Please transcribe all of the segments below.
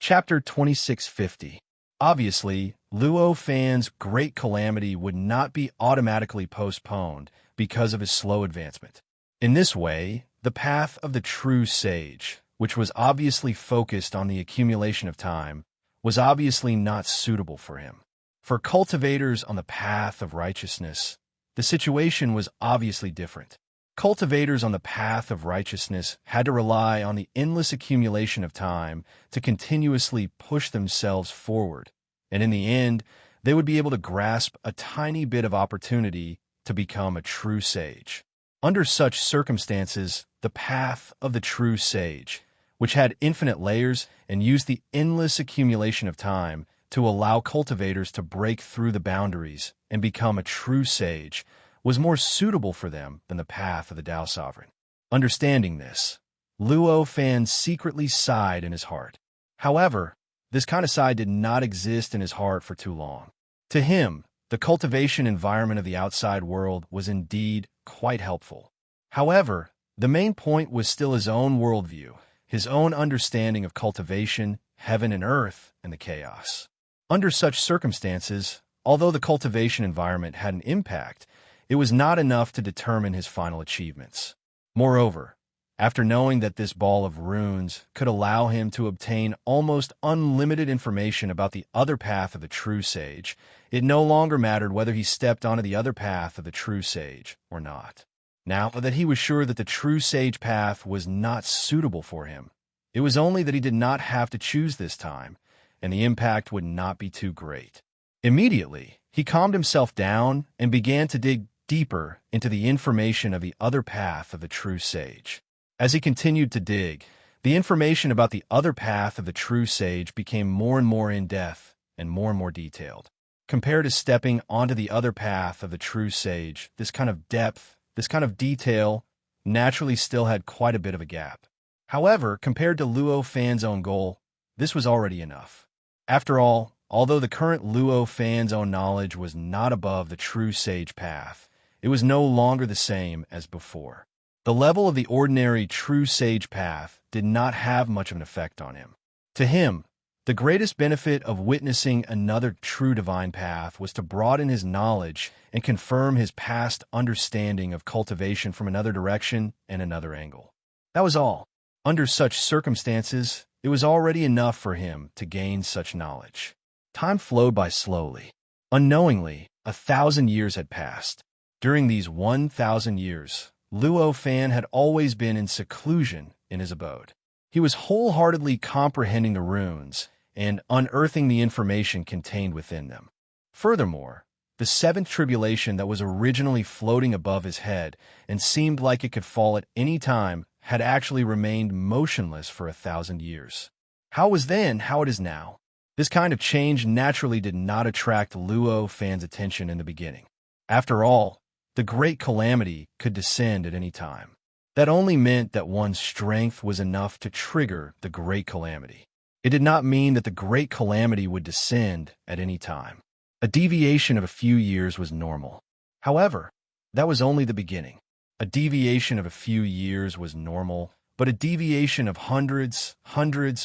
Chapter 2650. Obviously, Luo Fan's great calamity would not be automatically postponed because of his slow advancement. In this way, the path of the true sage, which was obviously focused on the accumulation of time, was obviously not suitable for him. For cultivators on the path of righteousness, the situation was obviously different. Cultivators on the path of righteousness had to rely on the endless accumulation of time to continuously push themselves forward, and in the end, they would be able to grasp a tiny bit of opportunity to become a true sage. Under such circumstances, the path of the true sage, which had infinite layers and used the endless accumulation of time to allow cultivators to break through the boundaries and become a true sage, was more suitable for them than the path of the Tao Sovereign. Understanding this, Luo Fan secretly sighed in his heart. However, this kind of sigh did not exist in his heart for too long. To him, the cultivation environment of the outside world was indeed quite helpful. However, the main point was still his own worldview, his own understanding of cultivation, heaven and earth, and the chaos. Under such circumstances, although the cultivation environment had an impact, it was not enough to determine his final achievements. Moreover, after knowing that this ball of runes could allow him to obtain almost unlimited information about the other path of the true sage, it no longer mattered whether he stepped onto the other path of the true sage or not. Now that he was sure that the true sage path was not suitable for him, it was only that he did not have to choose this time, and the impact would not be too great. Immediately, he calmed himself down and began to dig deeper into the information of the other path of the true sage. As he continued to dig, the information about the other path of the true sage became more and more in-depth and more detailed. Compared to stepping onto the other path of the true sage, this kind of depth, this kind of detail, naturally still had quite a bit of a gap. However, compared to Luo Fan's own goal, this was already enough. After all, although the current Luo Fan's own knowledge was not above the true sage path, it was no longer the same as before. The level of the ordinary true sage path did not have much of an effect on him. To him, the greatest benefit of witnessing another true divine path was to broaden his knowledge and confirm his past understanding of cultivation from another direction and another angle. That was all. Under such circumstances, it was already enough for him to gain such knowledge. Time flowed by slowly. Unknowingly, 1,000 years had passed. During these 1,000 years, Luo Fan had always been in seclusion in his abode. He was wholeheartedly comprehending the runes and unearthing the information contained within them. Furthermore, the seventh tribulation that was originally floating above his head and seemed like it could fall at any time had actually remained motionless for 1,000 years. How it was then, how it is now. This kind of change naturally did not attract Luo Fan's attention in the beginning. After all, the great calamity could descend at any time. That only meant that one's strength was enough to trigger the great calamity. It did not mean that the great calamity would descend at any time. A deviation of a few years was normal. However, that was only the beginning. A deviation of a few years was normal, but a deviation of hundreds,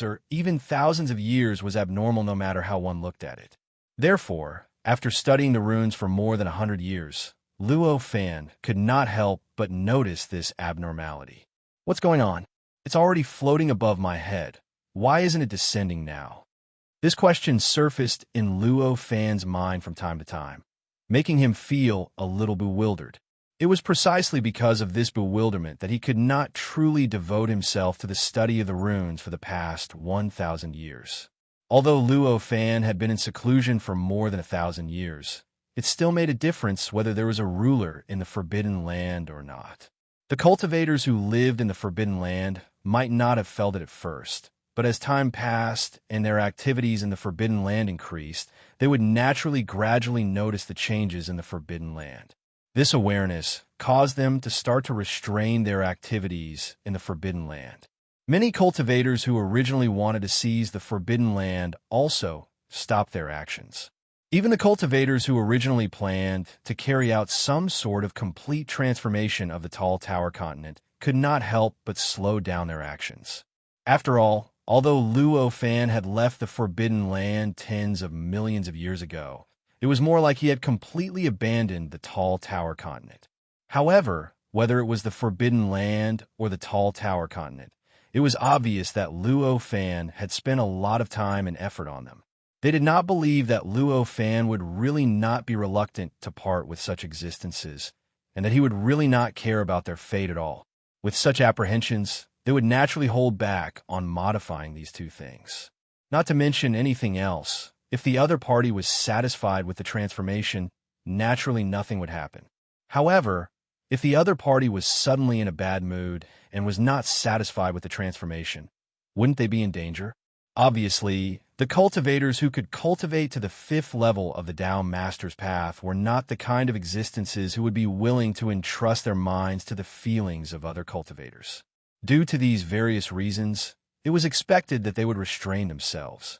or even thousands of years was abnormal no matter how one looked at it. Therefore, after studying the runes for more than 100 years, Luo Fan could not help but notice this abnormality. What's going on? It's already floating above my head. Why isn't it descending now? This question surfaced in Luo Fan's mind from time to time, making him feel a little bewildered. It was precisely because of this bewilderment that he could not truly devote himself to the study of the runes for the past 1,000 years. Although Luo Fan had been in seclusion for more than 1,000 years, it still made a difference whether there was a ruler in the Forbidden Land or not. The cultivators who lived in the Forbidden Land might not have felt it at first, but as time passed and their activities in the Forbidden Land increased, they would naturally gradually notice the changes in the Forbidden Land. This awareness caused them to start to restrain their activities in the Forbidden Land. Many cultivators who originally wanted to seize the Forbidden Land also stopped their actions. Even the cultivators who originally planned to carry out some sort of complete transformation of the Tall Tower continent could not help but slow down their actions. After all, Although Luo Fan had left the Forbidden Land tens of millions of years ago, it was more like he had completely abandoned the Tall Tower continent. However, whether it was the Forbidden Land or the Tall Tower continent, it was obvious that Luo Fan had spent a lot of time and effort on them. They did not believe that Luo Fan would really not be reluctant to part with such existences, and that he would really not care about their fate at all. With such apprehensions, they would naturally hold back on modifying these two things. Not to mention anything else, if the other party was satisfied with the transformation, naturally nothing would happen. However, if the other party was suddenly in a bad mood and was not satisfied with the transformation, wouldn't they be in danger? Obviously, the cultivators who could cultivate to the 5th level of the Tao Master's Path were not the kind of existences who would be willing to entrust their minds to the feelings of other cultivators. Due to these various reasons, it was expected that they would restrain themselves.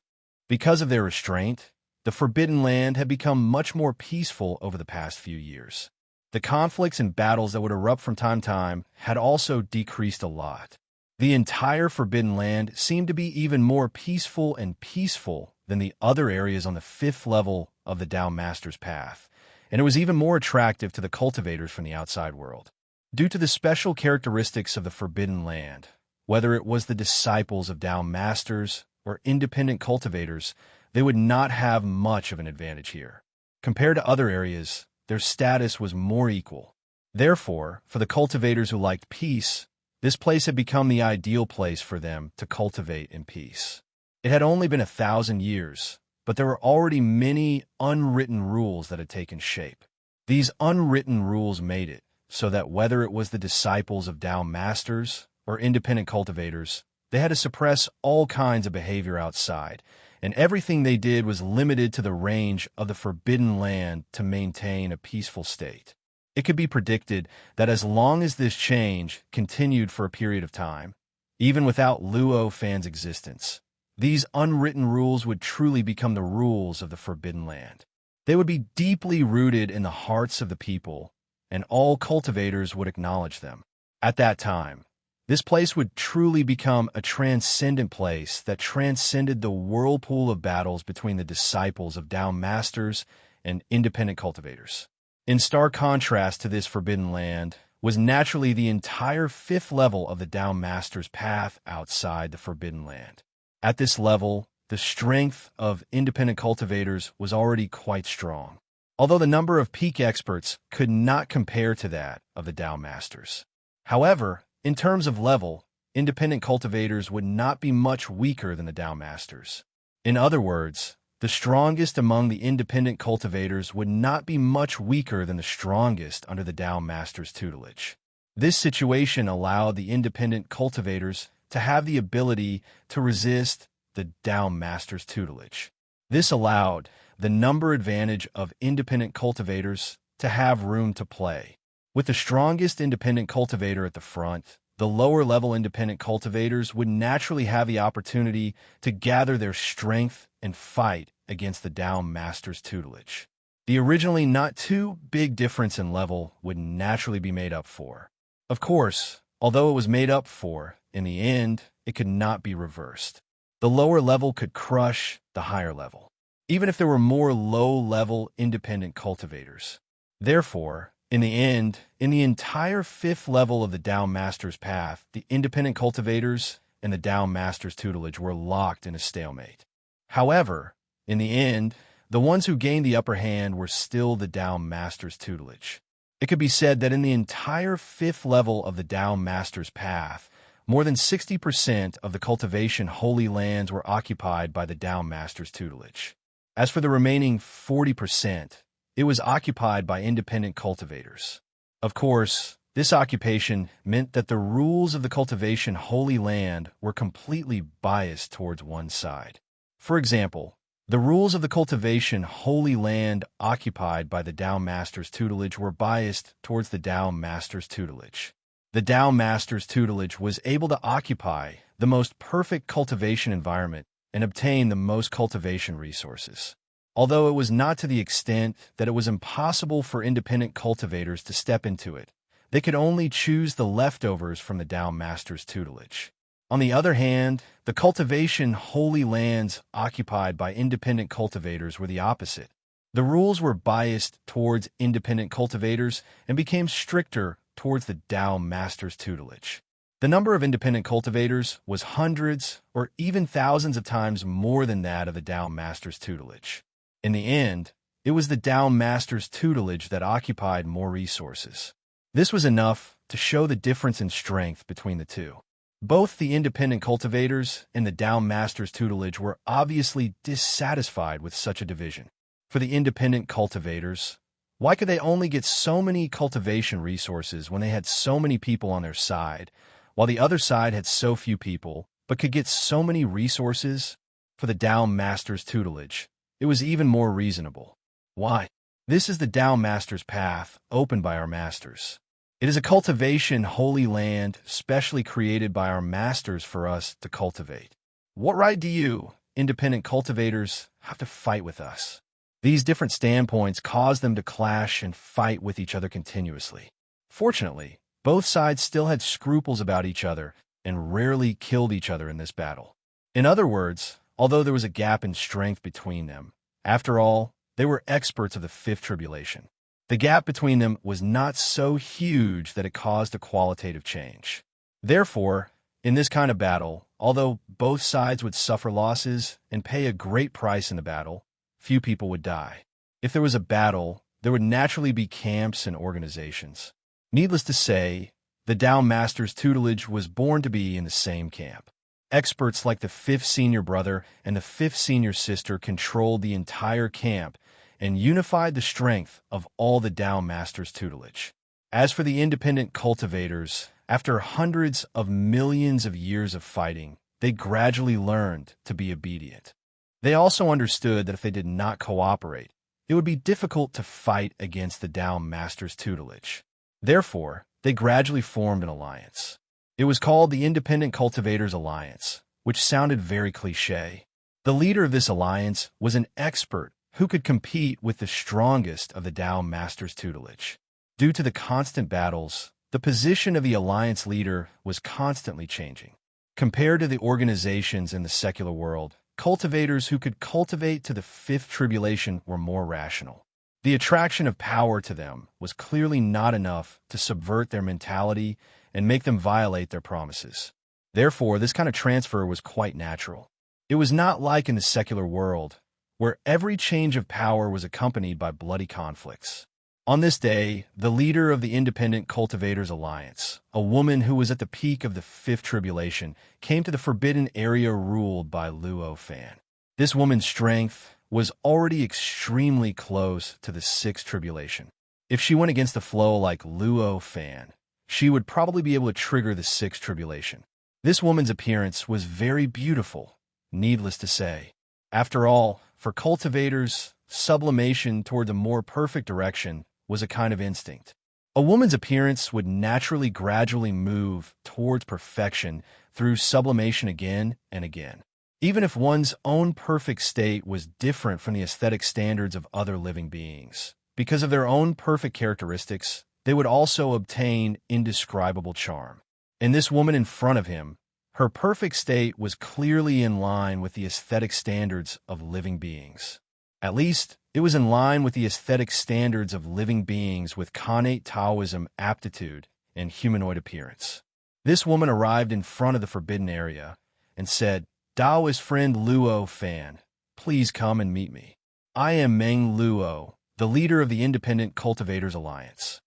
Because of their restraint, the Forbidden Land had become much more peaceful over the past few years. The conflicts and battles that would erupt from time to time had also decreased a lot. The entire Forbidden Land seemed to be even more peaceful than the other areas on the 5th level of the Tao Master's Path, and it was even more attractive to the cultivators from the outside world. Due to the special characteristics of the Forbidden Land, whether it was the disciples of Tao Masters or independent cultivators, they would not have much of an advantage here. Compared to other areas, their status was more equal. Therefore, for the cultivators who liked peace, this place had become the ideal place for them to cultivate in peace. It had only been 1,000 years, but there were already many unwritten rules that had taken shape. These unwritten rules made it so that whether it was the disciples of Tao Masters or independent cultivators, they had to suppress all kinds of behavior outside, and everything they did was limited to the range of the Forbidden Land to maintain a peaceful state. It could be predicted that as long as this change continued for a period of time, even without Luo Fan's existence, these unwritten rules would truly become the rules of the Forbidden Land. They would be deeply rooted in the hearts of the people, and all cultivators would acknowledge them. At that time, this place would truly become a transcendent place that transcended the whirlpool of battles between the disciples of Tao Masters and independent cultivators. In stark contrast to this Forbidden Land was naturally the entire 5th level of the Tao Master's Path outside the Forbidden Land. At this level, the strength of independent cultivators was already quite strong, although the number of peak experts could not compare to that of the Tao Masters. However, in terms of level, independent cultivators would not be much weaker than the Tao Masters. In other words, the strongest among the independent cultivators would not be much weaker than the strongest under the Tao Master's tutelage. This situation allowed the independent cultivators to have the ability to resist the Tao Master's tutelage. This allowed the number advantage of independent cultivators to have room to play. With the strongest independent cultivator at the front, the lower-level independent cultivators would naturally have the opportunity to gather their strength and fight against the Tao Master's tutelage. The originally not too big difference in level would naturally be made up for. Of course, although it was made up for, in the end, it could not be reversed. The lower level could crush the higher level, even if there were more low-level independent cultivators. Therefore, in the end, in the entire 5th level of the Tao Master's Path, the independent cultivators and the Tao Master's tutelage were locked in a stalemate. However, in the end, the ones who gained the upper hand were still the Tao Master's tutelage. It could be said that in the entire 5th level of the Tao Master's Path, more than 60% of the cultivation holy lands were occupied by the Tao Master's tutelage. As for the remaining 40%, it was occupied by independent cultivators. Of course, this occupation meant that the rules of the cultivation holy land were completely biased towards one side. For example, the rules of the cultivation holy land occupied by the Tao Master's tutelage were biased towards the Tao Master's tutelage. The Tao Master's tutelage was able to occupy the most perfect cultivation environment and obtain the most cultivation resources. Although it was not to the extent that it was impossible for independent cultivators to step into it, they could only choose the leftovers from the Tao Master's tutelage. On the other hand, the cultivation holy lands occupied by independent cultivators were the opposite. The rules were biased towards independent cultivators and became stricter towards the Dao master's tutelage. The number of independent cultivators was hundreds or even thousands of times more than that of the Dao master's tutelage. In the end, it was the Dao master's tutelage that occupied more resources. This was enough to show the difference in strength between the two. Both the independent cultivators and the Dao master's tutelage were obviously dissatisfied with such a division. For the independent cultivators, why could they only get so many cultivation resources when they had so many people on their side, while the other side had so few people, but could get so many resources? For the Dao master's tutelage, it was even more reasonable. Why? This is the Dao master's path, opened by our masters. It is a cultivation holy land specially created by our masters for us to cultivate. What right do you, independent cultivators, have to fight with us? These different standpoints cause them to clash and fight with each other continuously. Fortunately, both sides still had scruples about each other and rarely killed each other in this battle. In other words, although there was a gap in strength between them, after all, they were experts of the fifth tribulation. The gap between them was not so huge that it caused a qualitative change. Therefore, in this kind of battle, although both sides would suffer losses and pay a great price in the battle, few people would die. If there was a battle, there would naturally be camps and organizations. Needless to say, the Dao master's tutelage was born to be in the same camp. Experts like the fifth senior brother and the fifth senior sister controlled the entire camp and unified the strength of all the Dao master's tutelage. As for the independent cultivators, after hundreds of millions of years of fighting, they gradually learned to be obedient. They also understood that if they did not cooperate, it would be difficult to fight against the Dao master's tutelage. Therefore, they gradually formed an alliance. It was called the Independent Cultivators Alliance, which sounded very cliché. The leader of this alliance was an expert who could compete with the strongest of the Dao master's tutelage. Due to the constant battles, the position of the alliance leader was constantly changing. Compared to the organizations in the secular world, cultivators who could cultivate to the fifth tribulation were more rational. The attraction of power to them was clearly not enough to subvert their mentality and make them violate their promises. Therefore, this kind of transfer was quite natural. It was not like in the secular world, where every change of power was accompanied by bloody conflicts. On this day, the leader of the Independent Cultivators Alliance, a woman who was at the peak of the fifth tribulation, came to the forbidden area ruled by Luo Fan. This woman's strength was already extremely close to the sixth tribulation. If she went against the flow like Luo Fan, she would probably be able to trigger the sixth tribulation. This woman's appearance was very beautiful, needless to say. After all, for cultivators, sublimation toward the more perfect direction was a kind of instinct. A woman's appearance would naturally gradually move towards perfection through sublimation again and again. Even if one's own perfect state was different from the aesthetic standards of other living beings, because of their own perfect characteristics, they would also obtain indescribable charm. And this woman in front of him, her perfect state was clearly in line with the aesthetic standards of living beings. At least, it was in line with the aesthetic standards of living beings with connate Taoism aptitude and humanoid appearance. This woman arrived in front of the forbidden area and said, "Taoist friend Luo Fan, please come and meet me. I am Meng Luo, the leader of the Independent Cultivators Alliance."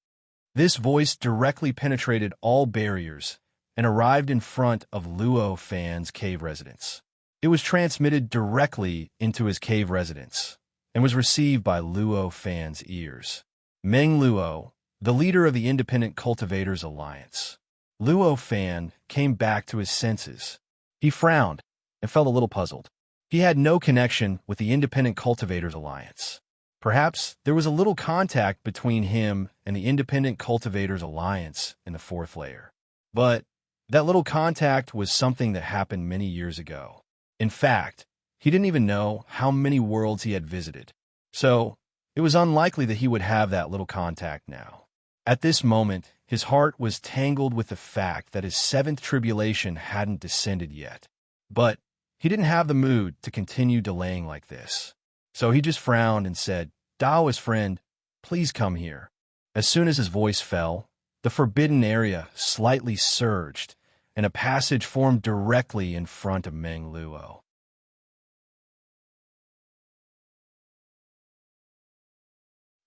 This voice directly penetrated all barriers and arrived in front of Luo Fan's cave residence. It was transmitted directly into his cave residence and was received by Luo Fan's ears. Meng Luo, the leader of the Independent Cultivators Alliance. Luo Fan came back to his senses. He frowned and felt a little puzzled. He had no connection with the Independent Cultivators Alliance. Perhaps there was a little contact between him and the Independent Cultivators Alliance in the fourth layer. But that little contact was something that happened many years ago. In fact, he didn't even know how many worlds he had visited. So, it was unlikely that he would have that little contact now. At this moment, his heart was tangled with the fact that his seventh tribulation hadn't descended yet. But he didn't have the mood to continue delaying like this. So he just frowned and said, "Taoist friend, please come here." As soon as his voice fell, the forbidden area slightly surged, and a passage formed directly in front of Meng Luo.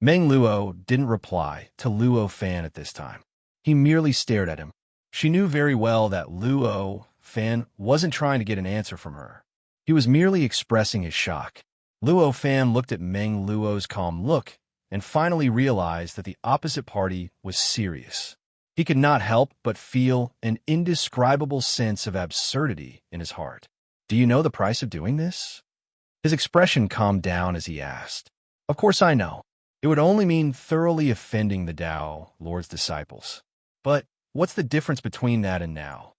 Meng Luo didn't reply to Luo Fan at this time. He merely stared at him. She knew very well that Luo Fan wasn't trying to get an answer from her. He was merely expressing his shock. Luo Fan looked at Meng Luo's calm look and finally realized that the opposite party was serious. He could not help but feel an indescribable sense of absurdity in his heart. "Do you know the price of doing this?" His expression calmed down as he asked. "Of course I know. It would only mean thoroughly offending the Tao Lord's disciples. But what's the difference between that and now?"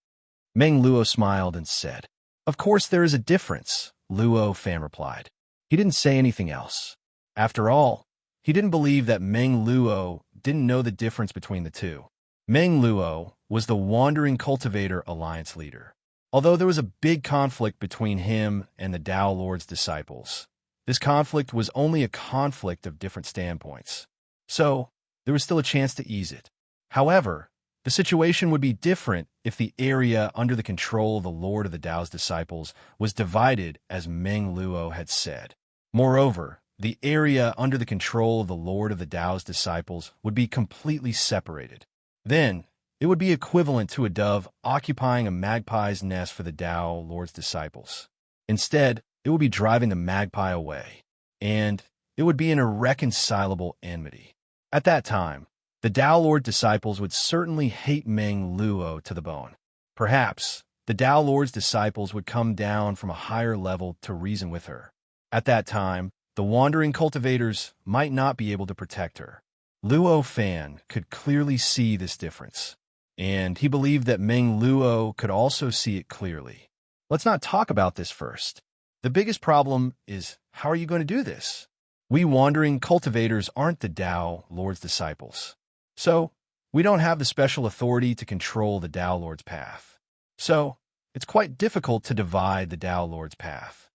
Meng Luo smiled and said, "Of course there is a difference," Luo Fan replied. He didn't say anything else. After all, he didn't believe that Meng Luo didn't know the difference between the two. Meng Luo was the Wandering Cultivator Alliance leader. Although there was a big conflict between him and the Tao Lord's disciples, this conflict was only a conflict of different standpoints. So, there was still a chance to ease it. However, the situation would be different if the area under the control of the Lord of the Tao's disciples was divided as Meng Luo had said. Moreover, the area under the control of the Lord of the Tao's disciples would be completely separated. Then, it would be equivalent to a dove occupying a magpie's nest for the Tao Lord's disciples. Instead, it would be driving the magpie away, and it would be an irreconcilable enmity. At that time, the Tao Lord disciples would certainly hate Meng Luo to the bone. Perhaps, the Tao Lord's disciples would come down from a higher level to reason with her. At that time, the wandering cultivators might not be able to protect her. Luo Fan could clearly see this difference, and he believed that Meng Luo could also see it clearly. "Let's not talk about this first. The biggest problem is, how are you going to do this? We wandering cultivators aren't the Tao Lord's disciples. So, we don't have the special authority to control the Tao Lord's path. So, it's quite difficult to divide the Tao Lord's path."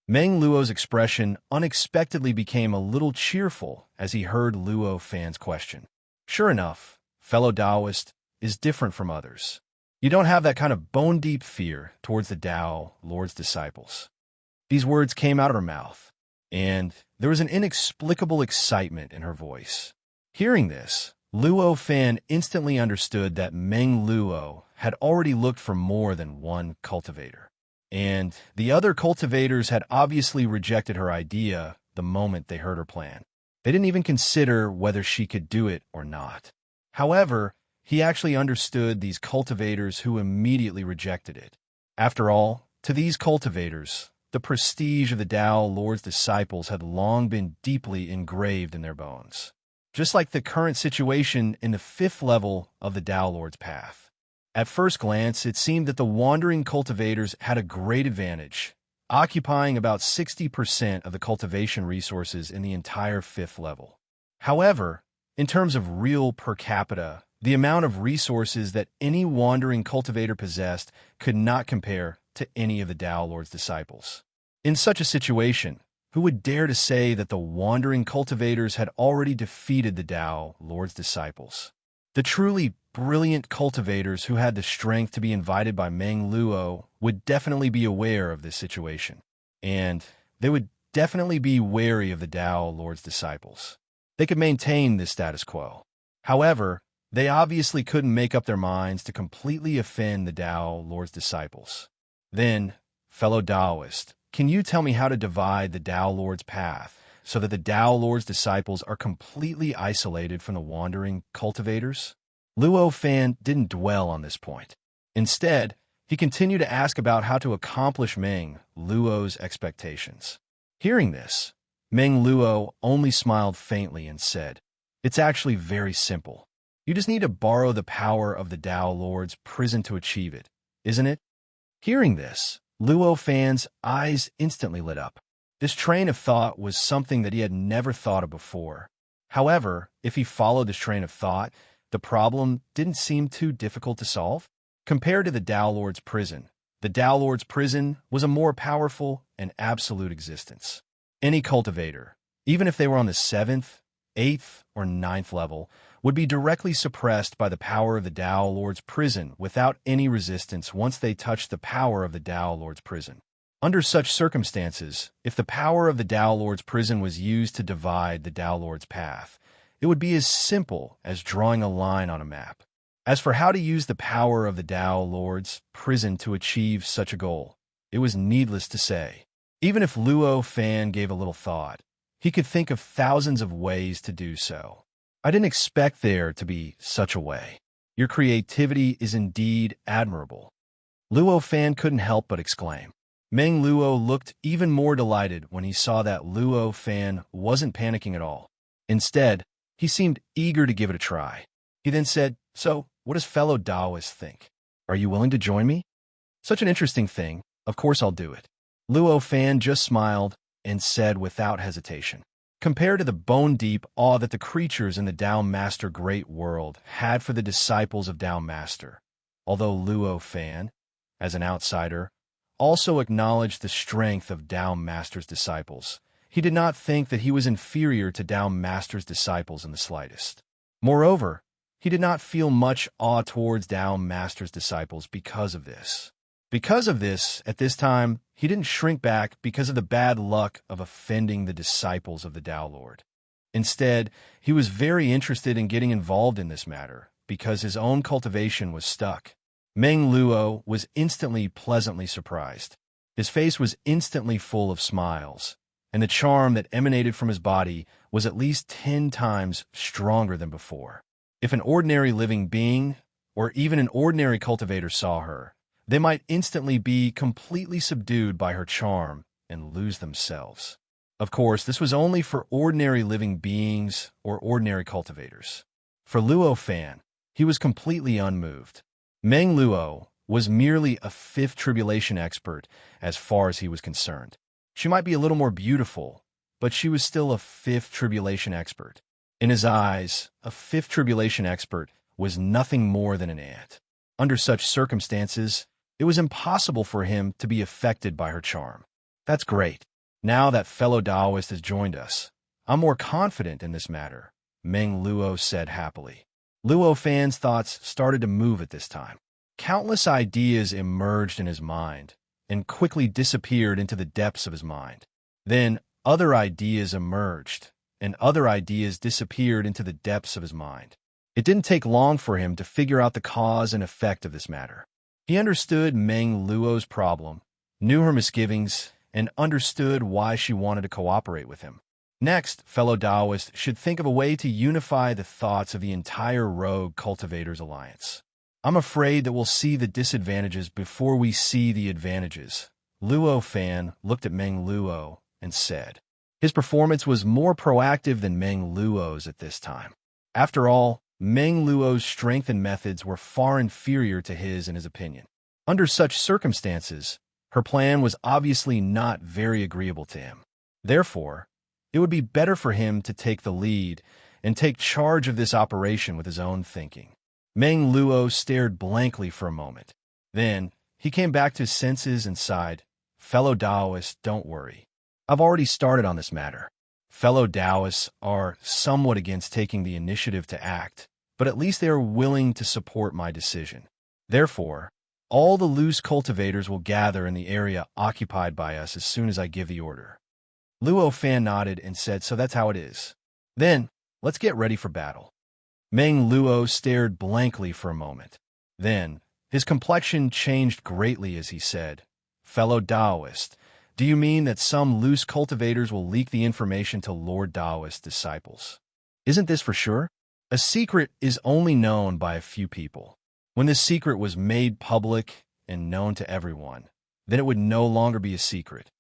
Meng Luo's expression unexpectedly became a little cheerful as he heard Luo Fan's question. "Sure enough, fellow Taoist is different from others. You don't have that kind of bone-deep fear towards the Tao Lord's disciples." These words came out of her mouth, and there was an inexplicable excitement in her voice. Hearing this, Luo Fan instantly understood that Meng Luo had already looked for more than one cultivator, and the other cultivators had obviously rejected her idea the moment they heard her plan. They didn't even consider whether she could do it or not. However, he actually understood these cultivators who immediately rejected it. After all, to these cultivators, the prestige of the Tao Lord's disciples had long been deeply engraved in their bones, just like the current situation in the fifth level of the Tao Lord's path. At first glance, it seemed that the wandering cultivators had a great advantage, occupying about 60% of the cultivation resources in the entire fifth level. However, in terms of real per capita, the amount of resources that any wandering cultivator possessed could not compare to any of the Tao Lord's disciples. In such a situation, who would dare to say that the wandering cultivators had already defeated the Tao Lord's disciples? The truly brilliant cultivators who had the strength to be invited by Meng Luo would definitely be aware of this situation, and they would definitely be wary of the Tao Lord's disciples. They could maintain this status quo. However, they obviously couldn't make up their minds to completely offend the Tao Lord's disciples. Then, fellow Taoist, can you tell me how to divide the Tao Lord's path so that the Tao Lord's disciples are completely isolated from the wandering cultivators? Luo Fan didn't dwell on this point. Instead, he continued to ask about how to accomplish Meng Luo's expectations. Hearing this, Meng Luo only smiled faintly and said, "It's actually very simple. You just need to borrow the power of the Tao Lord's prison to achieve it, isn't it?" Hearing this, Luo Fan's eyes instantly lit up. This train of thought was something that he had never thought of before. However, if he followed this train of thought, the problem didn't seem too difficult to solve. Compared to the Tao Lord's prison, the Tao Lord's prison was a more powerful and absolute existence. Any cultivator, even if they were on the 7th, 8th, or 9th level, would be directly suppressed by the power of the Tao Lord's prison without any resistance once they touched the power of the Tao Lord's prison. Under such circumstances, if the power of the Tao Lord's prison was used to divide the Tao Lord's path, it would be as simple as drawing a line on a map. As for how to use the power of the Tao Lord's prison to achieve such a goal, it was needless to say. Even if Luo Fan gave a little thought, he could think of thousands of ways to do so. I didn't expect there to be such a way. Your creativity is indeed admirable. Luo Fan couldn't help but exclaim. Meng Luo looked even more delighted when he saw that Luo Fan wasn't panicking at all. Instead, he seemed eager to give it a try. He then said, "So, what does fellow Taoists think? Are you willing to join me? Such an interesting thing. Of course I'll do it." Luo Fan just smiled and said without hesitation. Compared to the bone-deep awe that the creatures in the Tao Master Great World had for the disciples of Tao Master, although Luo Fan, as an outsider, also acknowledged the strength of Tao Master's disciples, he did not think that he was inferior to Tao Master's disciples in the slightest. Moreover, he did not feel much awe towards Tao Master's disciples because of this. Because of this, at this time, he didn't shrink back because of the bad luck of offending the disciples of the Tao Lord. Instead, he was very interested in getting involved in this matter because his own cultivation was stuck. Meng Luo was instantly pleasantly surprised. His face was instantly full of smiles, and the charm that emanated from his body was at least 10 times stronger than before. If an ordinary living being, or even an ordinary cultivator saw her, they might instantly be completely subdued by her charm and lose themselves. Of course, this was only for ordinary living beings or ordinary cultivators. For Luo Fan, he was completely unmoved. Meng Luo was merely a fifth tribulation expert as far as he was concerned. She might be a little more beautiful, but she was still a fifth tribulation expert. In his eyes, a fifth tribulation expert was nothing more than an ant. Under such circumstances, it was impossible for him to be affected by her charm. That's great. Now that fellow Taoist has joined us, I'm more confident in this matter, Meng Luo said happily. Luo Fan's thoughts started to move at this time. Countless ideas emerged in his mind and quickly disappeared into the depths of his mind. Then other ideas emerged, and other ideas disappeared into the depths of his mind. It didn't take long for him to figure out the cause and effect of this matter. He understood Meng Luo's problem, knew her misgivings, and understood why she wanted to cooperate with him. Next, fellow Taoists should think of a way to unify the thoughts of the entire Rogue Cultivators Alliance. I'm afraid that we'll see the disadvantages before we see the advantages. Luo Fan looked at Meng Luo and said. His performance was more proactive than Meng Luo's at this time. After all, Meng Luo's strength and methods were far inferior to his in his opinion. Under such circumstances, her plan was obviously not very agreeable to him. Therefore, it would be better for him to take the lead and take charge of this operation with his own thinking. Meng Luo stared blankly for a moment. Then, he came back to his senses and sighed, "Fellow Taoists, don't worry. I've already started on this matter. Fellow Taoists are somewhat against taking the initiative to act, but at least they are willing to support my decision. Therefore, all the loose cultivators will gather in the area occupied by us as soon as I give the order." Luo Fan nodded and said, "So that's how it is. Then, let's get ready for battle." Meng Luo stared blankly for a moment. Then, his complexion changed greatly as he said, "Fellow Taoist, do you mean that some loose cultivators will leak the information to Lord Taoist's disciples? Isn't this for sure? A secret is only known by a few people. When this secret was made public and known to everyone, then it would no longer be a secret.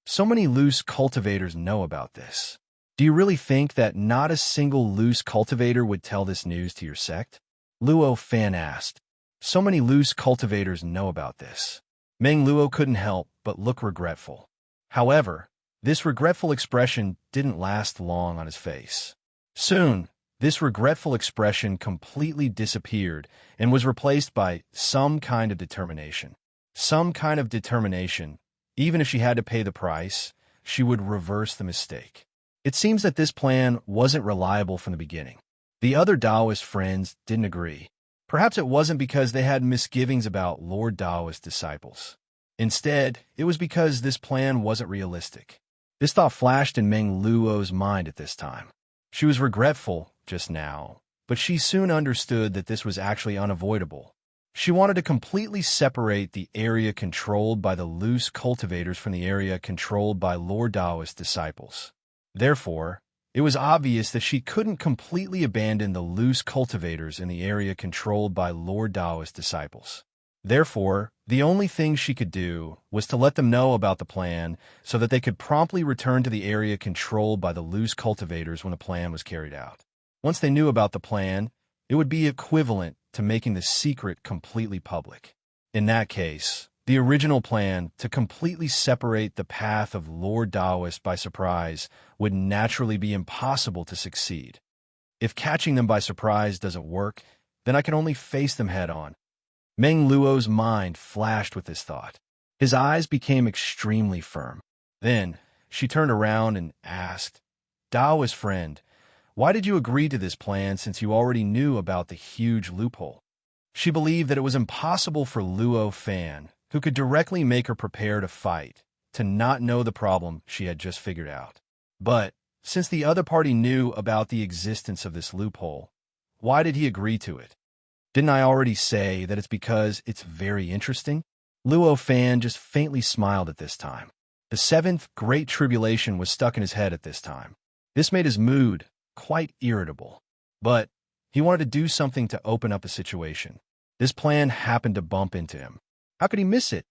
So many loose cultivators know about this. Do you really think that not a single loose cultivator would tell this news to your sect?" Luo Fan asked. "So many loose cultivators know about this." Meng Luo couldn't help but look regretful. However, this regretful expression didn't last long on his face. Soon, this regretful expression completely disappeared and was replaced by some kind of determination. Some kind of determination, even if she had to pay the price, she would reverse the mistake. It seems that this plan wasn't reliable from the beginning. The other Taoist friends didn't agree. Perhaps it wasn't because they had misgivings about Lord Taoist's disciples. Instead, it was because this plan wasn't realistic. This thought flashed in Meng Luo's mind at this time. She was regretful just now, but she soon understood that this was actually unavoidable. She wanted to completely separate the area controlled by the loose cultivators from the area controlled by Lord Taoist's disciples. Therefore, it was obvious that she couldn't completely abandon the loose cultivators in the area controlled by Lord Taoist's disciples. Therefore, the only thing she could do was to let them know about the plan so that they could promptly return to the area controlled by the loose cultivators when the plan was carried out. Once they knew about the plan, it would be equivalent to making the secret completely public. In that case, the original plan to completely separate the path of Lord Taoist by surprise would naturally be impossible to succeed. If catching them by surprise doesn't work, then I can only face them head-on. Meng Luo's mind flashed with this thought. His eyes became extremely firm. Then, she turned around and asked, "Taoist friend, why did you agree to this plan since you already knew about the huge loophole?" She believed that it was impossible for Luo Fan, who could directly make her prepare to fight, to not know the problem she had just figured out. But, since the other party knew about the existence of this loophole, why did he agree to it? Didn't I already say that it's because it's very interesting? Luo Fan just faintly smiled at this time. The seventh Great Tribulation was stuck in his head at this time. This made his mood quite irritable. But he wanted to do something to open up a situation. This plan happened to bump into him. How could he miss it?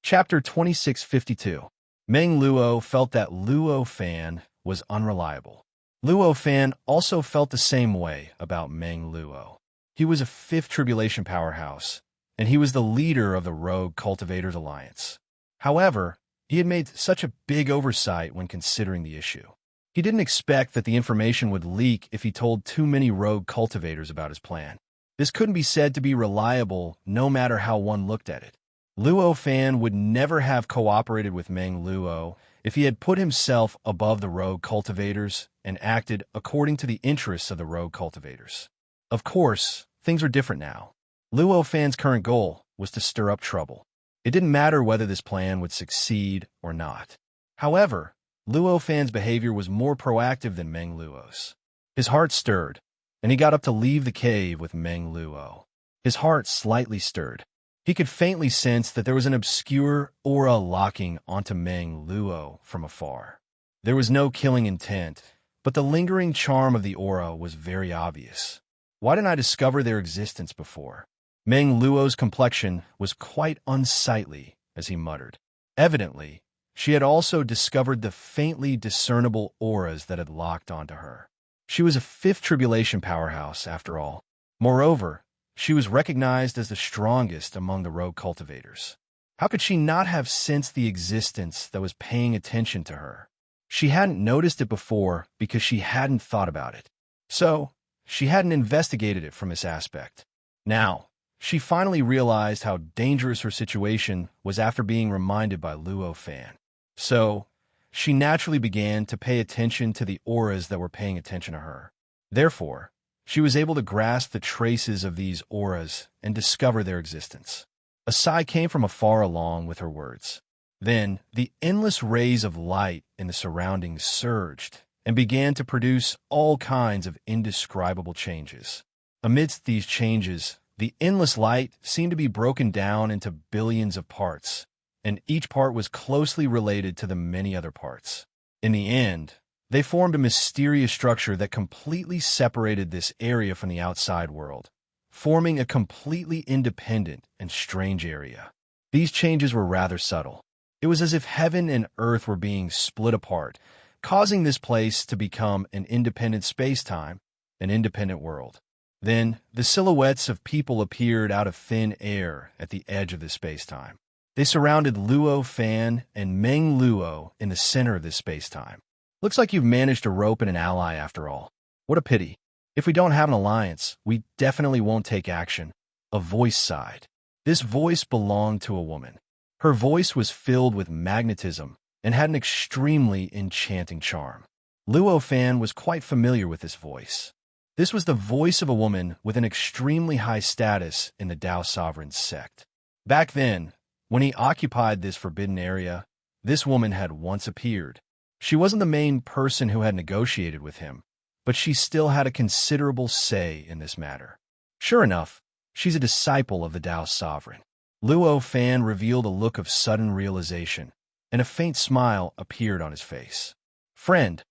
Chapter 2652. Meng Luo felt that Luo Fan was unreliable. Luo Fan also felt the same way about Meng Luo. He was a fifth tribulation powerhouse, and he was the leader of the Rogue Cultivators Alliance. However, he had made such a big oversight when considering the issue. He didn't expect that the information would leak if he told too many Rogue Cultivators about his plan. This couldn't be said to be reliable no matter how one looked at it. Luo Fan would never have cooperated with Meng Luo if he had put himself above the Rogue Cultivators and acted according to the interests of the Rogue Cultivators. Of course, things are different now. Luo Fan's current goal was to stir up trouble. It didn't matter whether this plan would succeed or not. However, Luo Fan's behavior was more proactive than Meng Luo's. His heart stirred, and he got up to leave the cave with Meng Luo. His heart slightly stirred. He could faintly sense that there was an obscure aura locking onto Meng Luo from afar. There was no killing intent, but the lingering charm of the aura was very obvious. Why didn't I discover their existence before? Meng Luo's complexion was quite unsightly, as he muttered. Evidently, she had also discovered the faintly discernible auras that had locked onto her. She was a fifth tribulation powerhouse, after all. Moreover, she was recognized as the strongest among the Rogue Cultivators. How could she not have sensed the existence that was paying attention to her? She hadn't noticed it before because she hadn't thought about it. So, she hadn't investigated it from this aspect. Now, she finally realized how dangerous her situation was after being reminded by Luo Fan. So, she naturally began to pay attention to the auras that were paying attention to her. Therefore, she was able to grasp the traces of these auras and discover their existence. A sigh came from afar along with her words. Then, the endless rays of light in the surroundings surged and began to produce all kinds of indescribable changes. Amidst these changes, the endless light seemed to be broken down into billions of parts, and each part was closely related to the many other parts. In the end, they formed a mysterious structure that completely separated this area from the outside world, forming a completely independent and strange area. These changes were rather subtle. It was as if heaven and earth were being split apart, causing this place to become an independent space-time, an independent world. Then, the silhouettes of people appeared out of thin air at the edge of this space-time. They surrounded Luo Fan and Meng Luo in the center of this space-time. Looks like you've managed to rope in an ally after all. What a pity. If we don't have an alliance, we definitely won't take action. A voice sighed. This voice belonged to a woman. Her voice was filled with magnetism and had an extremely enchanting charm. Luo Fan was quite familiar with this voice. This was the voice of a woman with an extremely high status in the Tao Sovereign sect. Back then, when he occupied this forbidden area, this woman had once appeared. She wasn't the main person who had negotiated with him, but she still had a considerable say in this matter. Sure enough, she's a disciple of the Tao Sovereign. Luo Fan revealed a look of sudden realization, and a faint smile appeared on his face. Friend,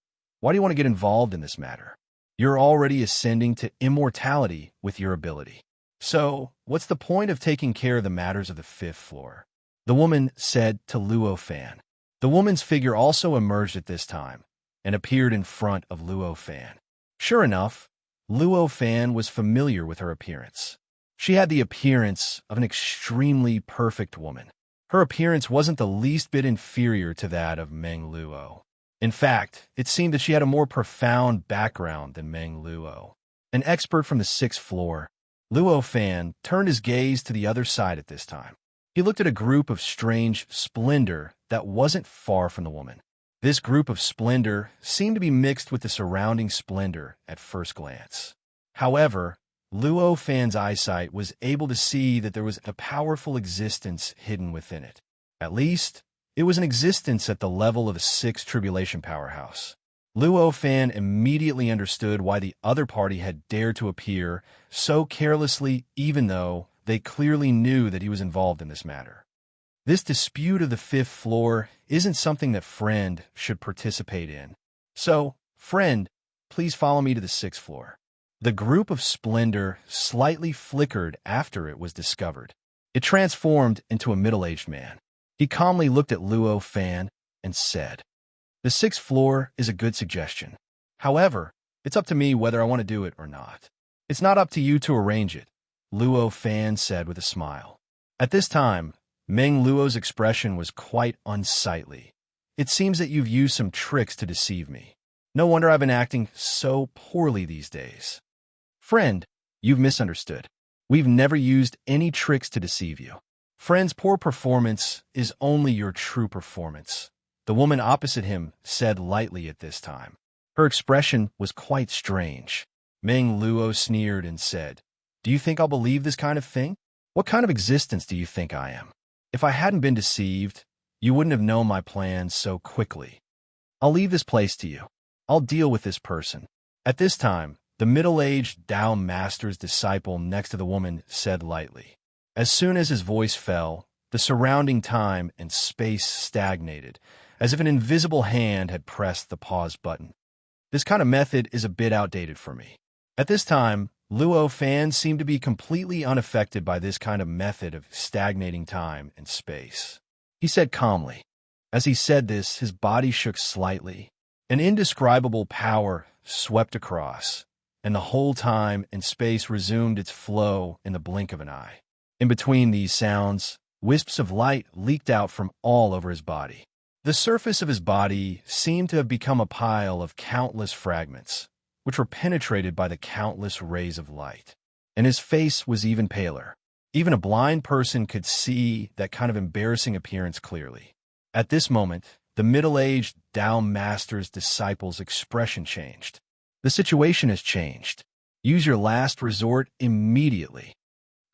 why do you want to get involved in this matter? You're already ascending to immortality with your ability. So, what's the point of taking care of the matters of the 5th floor? The woman said to Luo Fan. The woman's figure also emerged at this time and appeared in front of Luo Fan. Sure enough, Luo Fan was familiar with her appearance. She had the appearance of an extremely perfect woman. Her appearance wasn't the least bit inferior to that of Meng Luo. In fact, it seemed that she had a more profound background than Meng Luo. An expert from the 6th floor, Luo Fan turned his gaze to the other side at this time. He looked at a group of strange splendor that wasn't far from the woman. This group of splendor seemed to be mixed with the surrounding splendor at first glance. However, Luo Fan's eyesight was able to see that there was a powerful existence hidden within it. At least, it was an existence at the level of a 6th tribulation powerhouse. Luo Fan immediately understood why the other party had dared to appear so carelessly, even though they clearly knew that he was involved in this matter. This dispute of the 5th floor isn't something that friend should participate in. So, friend, please follow me to the 6th floor. The group of splendor slightly flickered after it was discovered. It transformed into a middle-aged man. He calmly looked at Luo Fan and said, "The 6th floor is a good suggestion. However, it's up to me whether I want to do it or not. It's not up to you to arrange it," Luo Fan said with a smile. At this time, Meng Luo's expression was quite unsightly. "It seems that you've used some tricks to deceive me. No wonder I've been acting so poorly these days." "Friend, you've misunderstood. We've never used any tricks to deceive you. Friend's poor performance is only your true performance," the woman opposite him said lightly at this time. Her expression was quite strange. Meng Luo sneered and said, "Do you think I'll believe this kind of thing? What kind of existence do you think I am? If I hadn't been deceived, you wouldn't have known my plans so quickly. I'll leave this place to you. I'll deal with this person." At this time, the middle-aged Tao Master's disciple next to the woman said lightly. As soon as his voice fell, the surrounding time and space stagnated, as if an invisible hand had pressed the pause button. This kind of method is a bit outdated for me. At this time, Luo Fan seemed to be completely unaffected by this kind of method of stagnating time and space. He said calmly. As he said this, his body shook slightly. An indescribable power swept across, and the whole time and space resumed its flow in the blink of an eye. In between these sounds, wisps of light leaked out from all over his body. The surface of his body seemed to have become a pile of countless fragments, which were penetrated by the countless rays of light. And his face was even paler. Even a blind person could see that kind of embarrassing appearance clearly. At this moment, the middle-aged Tao Master's disciple's expression changed. "The situation has changed. Use your last resort immediately."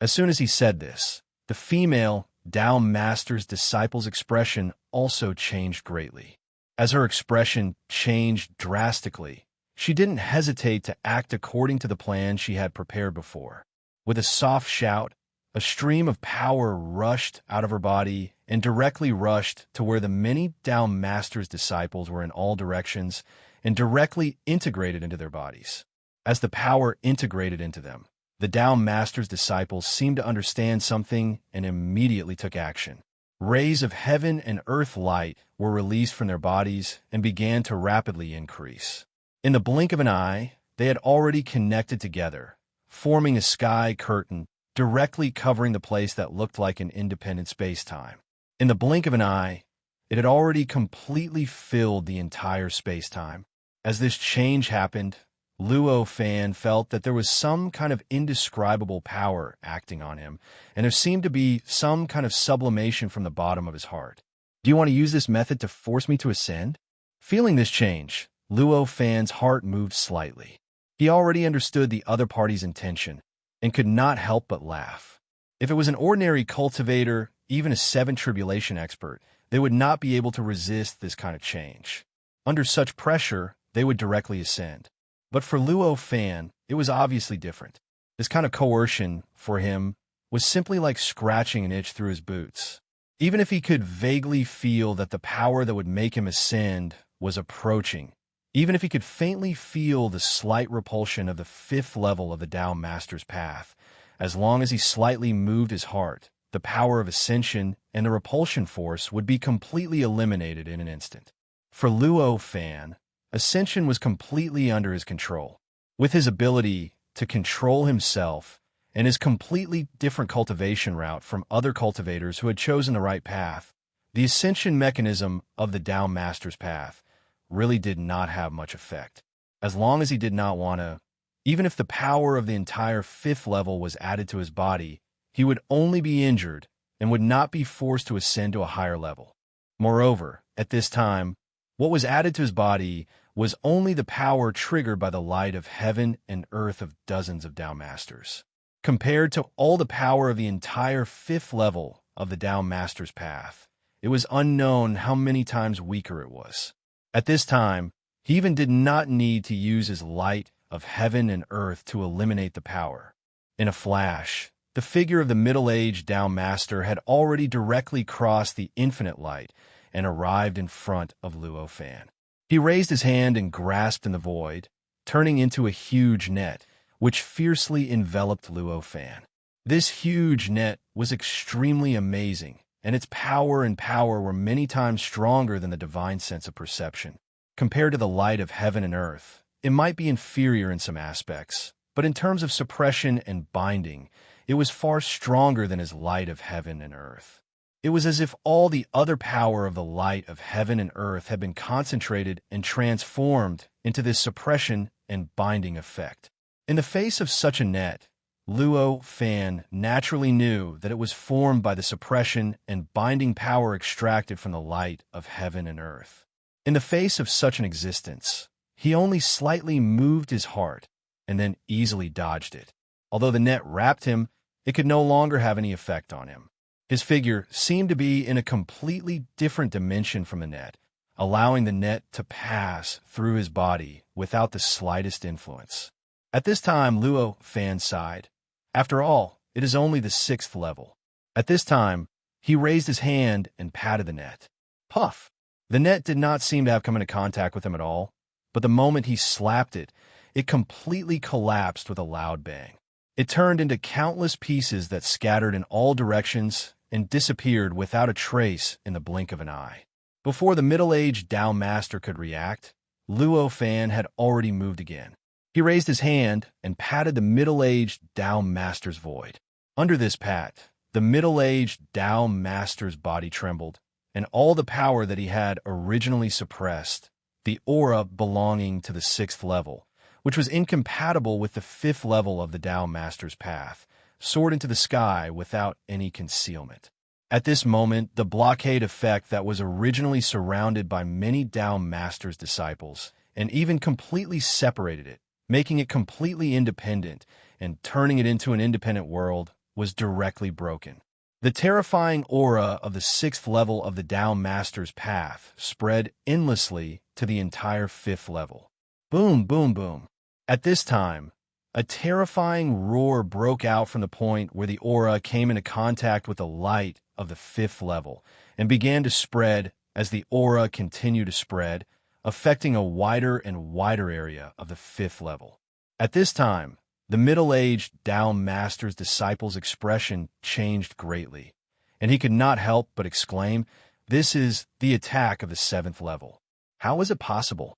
As soon as he said this, the female Tao Master's disciple's expression also changed greatly. As her expression changed drastically, she didn't hesitate to act according to the plan she had prepared before. With a soft shout, a stream of power rushed out of her body and directly rushed to where the many Tao Master's disciples were in all directions and directly integrated into their bodies. As the power integrated into them, the Tao Master's disciples seemed to understand something and immediately took action. Rays of heaven and earth light were released from their bodies and began to rapidly increase. In the blink of an eye, they had already connected together, forming a sky curtain directly covering the place that looked like an independent space-time. In the blink of an eye, it had already completely filled the entire space-time. As this change happened, Luo Fan felt that there was some kind of indescribable power acting on him, and there seemed to be some kind of sublimation from the bottom of his heart. Do you want to use this method to force me to ascend? Feeling this change, Luo Fan's heart moved slightly. He already understood the other party's intention and could not help but laugh. If it was an ordinary cultivator, even a seven tribulation expert, they would not be able to resist this kind of change. Under such pressure, they would directly ascend. But for Luo Fan, it was obviously different. This kind of coercion, for him, was simply like scratching an itch through his boots. Even if he could vaguely feel that the power that would make him ascend was approaching, even if he could faintly feel the slight repulsion of the fifth level of the Tao Master's path, as long as he slightly moved his heart, the power of ascension and the repulsion force would be completely eliminated in an instant. For Luo Fan, ascension was completely under his control. With his ability to control himself and his completely different cultivation route from other cultivators who had chosen the right path, the ascension mechanism of the Tao Master's path really did not have much effect. As long as he did not want to, even if the power of the entire fifth level was added to his body, he would only be injured and would not be forced to ascend to a higher level. Moreover, at this time, what was added to his body was only the power triggered by the light of heaven and earth of dozens of Tao Masters. Compared to all the power of the entire fifth level of the Tao Master's path, it was unknown how many times weaker it was. At this time, he even did not need to use his light of heaven and earth to eliminate the power. In a flash, the figure of the middle-aged Tao Master had already directly crossed the infinite light and arrived in front of Luo Fan. He raised his hand and grasped in the void, turning into a huge net, which fiercely enveloped Luo Fan. This huge net was extremely amazing, and its power and power were many times stronger than the divine sense of perception. Compared to the light of heaven and earth, it might be inferior in some aspects, but in terms of suppression and binding, it was far stronger than his light of heaven and earth. It was as if all the other power of the light of heaven and earth had been concentrated and transformed into this suppression and binding effect. In the face of such a net, Luo Fan naturally knew that it was formed by the suppression and binding power extracted from the light of heaven and earth. In the face of such an existence, he only slightly moved his heart and then easily dodged it. Although the net wrapped him, it could no longer have any effect on him. His figure seemed to be in a completely different dimension from the net, allowing the net to pass through his body without the slightest influence. At this time, Luo Fan sighed. After all, it is only the sixth level. At this time, he raised his hand and patted the net. Puff! The net did not seem to have come into contact with him at all, but the moment he slapped it, it completely collapsed with a loud bang. It turned into countless pieces that scattered in all directions and disappeared without a trace in the blink of an eye. Before the middle-aged Tao Master could react, Luo Fan had already moved again. He raised his hand and patted the middle-aged Tao Master's void. Under this pat, the middle-aged Tao Master's body trembled, and all the power that he had originally suppressed, the aura belonging to the sixth level, which was incompatible with the fifth level of the Tao Master's path, soared into the sky without any concealment. At this moment, the blockade effect that was originally surrounded by many Tao Master's disciples, and even completely separated it, making it completely independent and turning it into an independent world, was directly broken. The terrifying aura of the sixth level of the Tao Master's path spread endlessly to the entire fifth level. Boom, boom, boom. At this time, a terrifying roar broke out from the point where the aura came into contact with the light of the fifth level and began to spread as the aura continued to spread, affecting a wider and wider area of the fifth level. At this time, the middle-aged Tao Master's disciple's expression changed greatly, and he could not help but exclaim, "This is the attack of the seventh level. How is it possible?"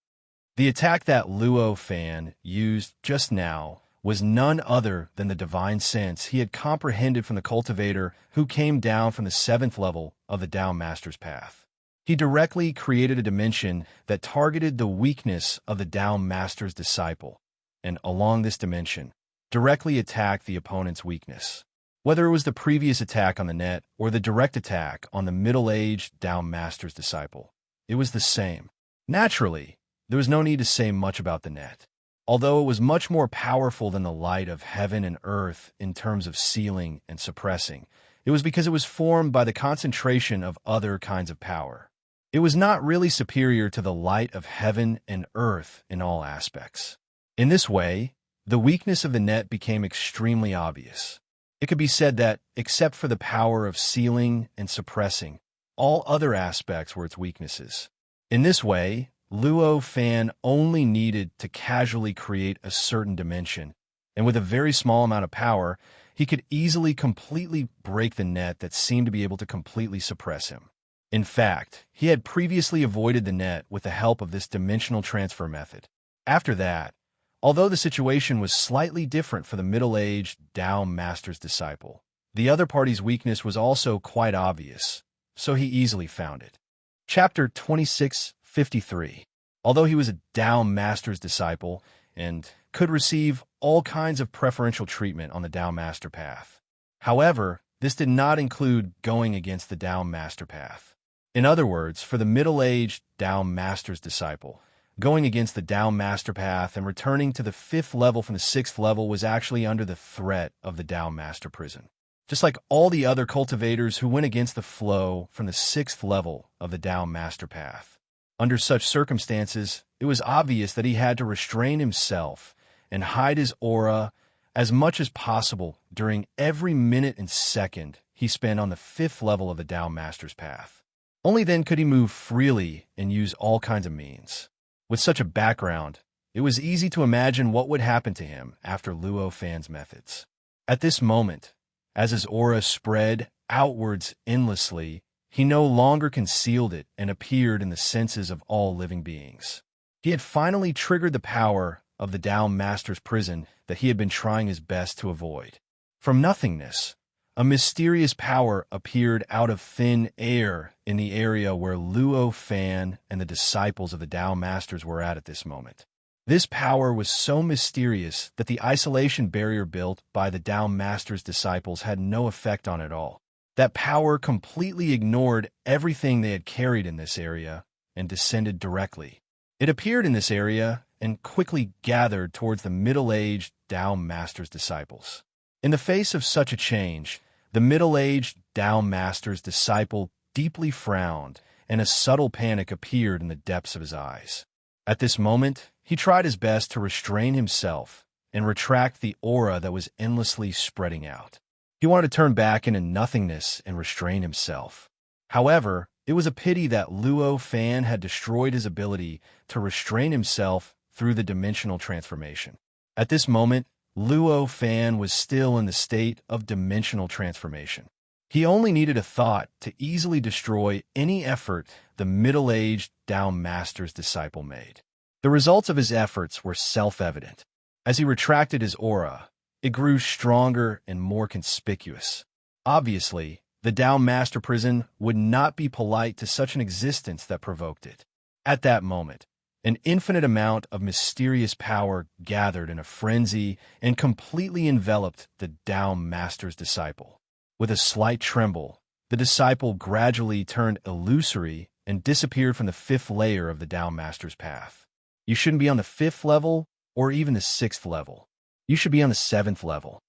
The attack that Luo Fan used just now was none other than the divine sense he had comprehended from the cultivator who came down from the seventh level of the Tao Master's path. He directly created a dimension that targeted the weakness of the Tao Master's disciple, and along this dimension, directly attack the opponent's weakness. Whether it was the previous attack on the net or the direct attack on the middle-aged Tao Master's disciple, it was the same. Naturally, there was no need to say much about the net. Although it was much more powerful than the light of heaven and earth in terms of sealing and suppressing, it was because it was formed by the concentration of other kinds of power. It was not really superior to the light of heaven and earth in all aspects. In this way, the weakness of the net became extremely obvious. It could be said that, except for the power of sealing and suppressing, all other aspects were its weaknesses. In this way, Luo Fan only needed to casually create a certain dimension, and with a very small amount of power, he could easily completely break the net that seemed to be able to completely suppress him. In fact, he had previously avoided the net with the help of this dimensional transfer method. After that, although the situation was slightly different for the middle-aged Tao Master's disciple, the other party's weakness was also quite obvious, so he easily found it. Chapter 26:53. Although he was a Tao Master's disciple and could receive all kinds of preferential treatment on the Tao Master path, however, this did not include going against the Tao Master path. In other words, for the middle-aged Tao Master's disciple, going against the Tao Master path and returning to the 5th level from the 6th level was actually under the threat of the Tao Master prison. Just like all the other cultivators who went against the flow from the 6th level of the Tao Master path. Under such circumstances, it was obvious that he had to restrain himself and hide his aura as much as possible during every minute and second he spent on the 5th level of the Tao Master's path. Only then could he move freely and use all kinds of means. With such a background, it was easy to imagine what would happen to him after Luo Fan's methods. At this moment, as his aura spread outwards endlessly, he no longer concealed it and appeared in the senses of all living beings. He had finally triggered the power of the Tao Master's prison that he had been trying his best to avoid. From nothingness, a mysterious power appeared out of thin air in the area where Luo Fan and the disciples of the Tao Masters were at this moment. This power was so mysterious that the isolation barrier built by the Tao Masters' disciples had no effect on it at all. That power completely ignored everything they had carried in this area and descended directly. It appeared in this area and quickly gathered towards the middle-aged Tao Masters' disciples. In the face of such a change, the middle-aged Tao Master's disciple deeply frowned, and a subtle panic appeared in the depths of his eyes. At this moment, he tried his best to restrain himself and retract the aura that was endlessly spreading out. He wanted to turn back into nothingness and restrain himself. However, it was a pity that Luo Fan had destroyed his ability to restrain himself through the dimensional transformation. At this moment, Luo Fan was still in the state of dimensional transformation. He only needed a thought to easily destroy any effort the middle-aged Tao Master's disciple made. The results of his efforts were self-evident. As he retracted his aura, it grew stronger and more conspicuous. Obviously, the Tao Master prison would not be polite to such an existence that provoked it. At that moment, an infinite amount of mysterious power gathered in a frenzy and completely enveloped the Tao Master's disciple. With a slight tremble, the disciple gradually turned illusory and disappeared from the 5th layer of the Tao Master's path. You shouldn't be on the 5th level or even the 6th level. You should be on the 7th level.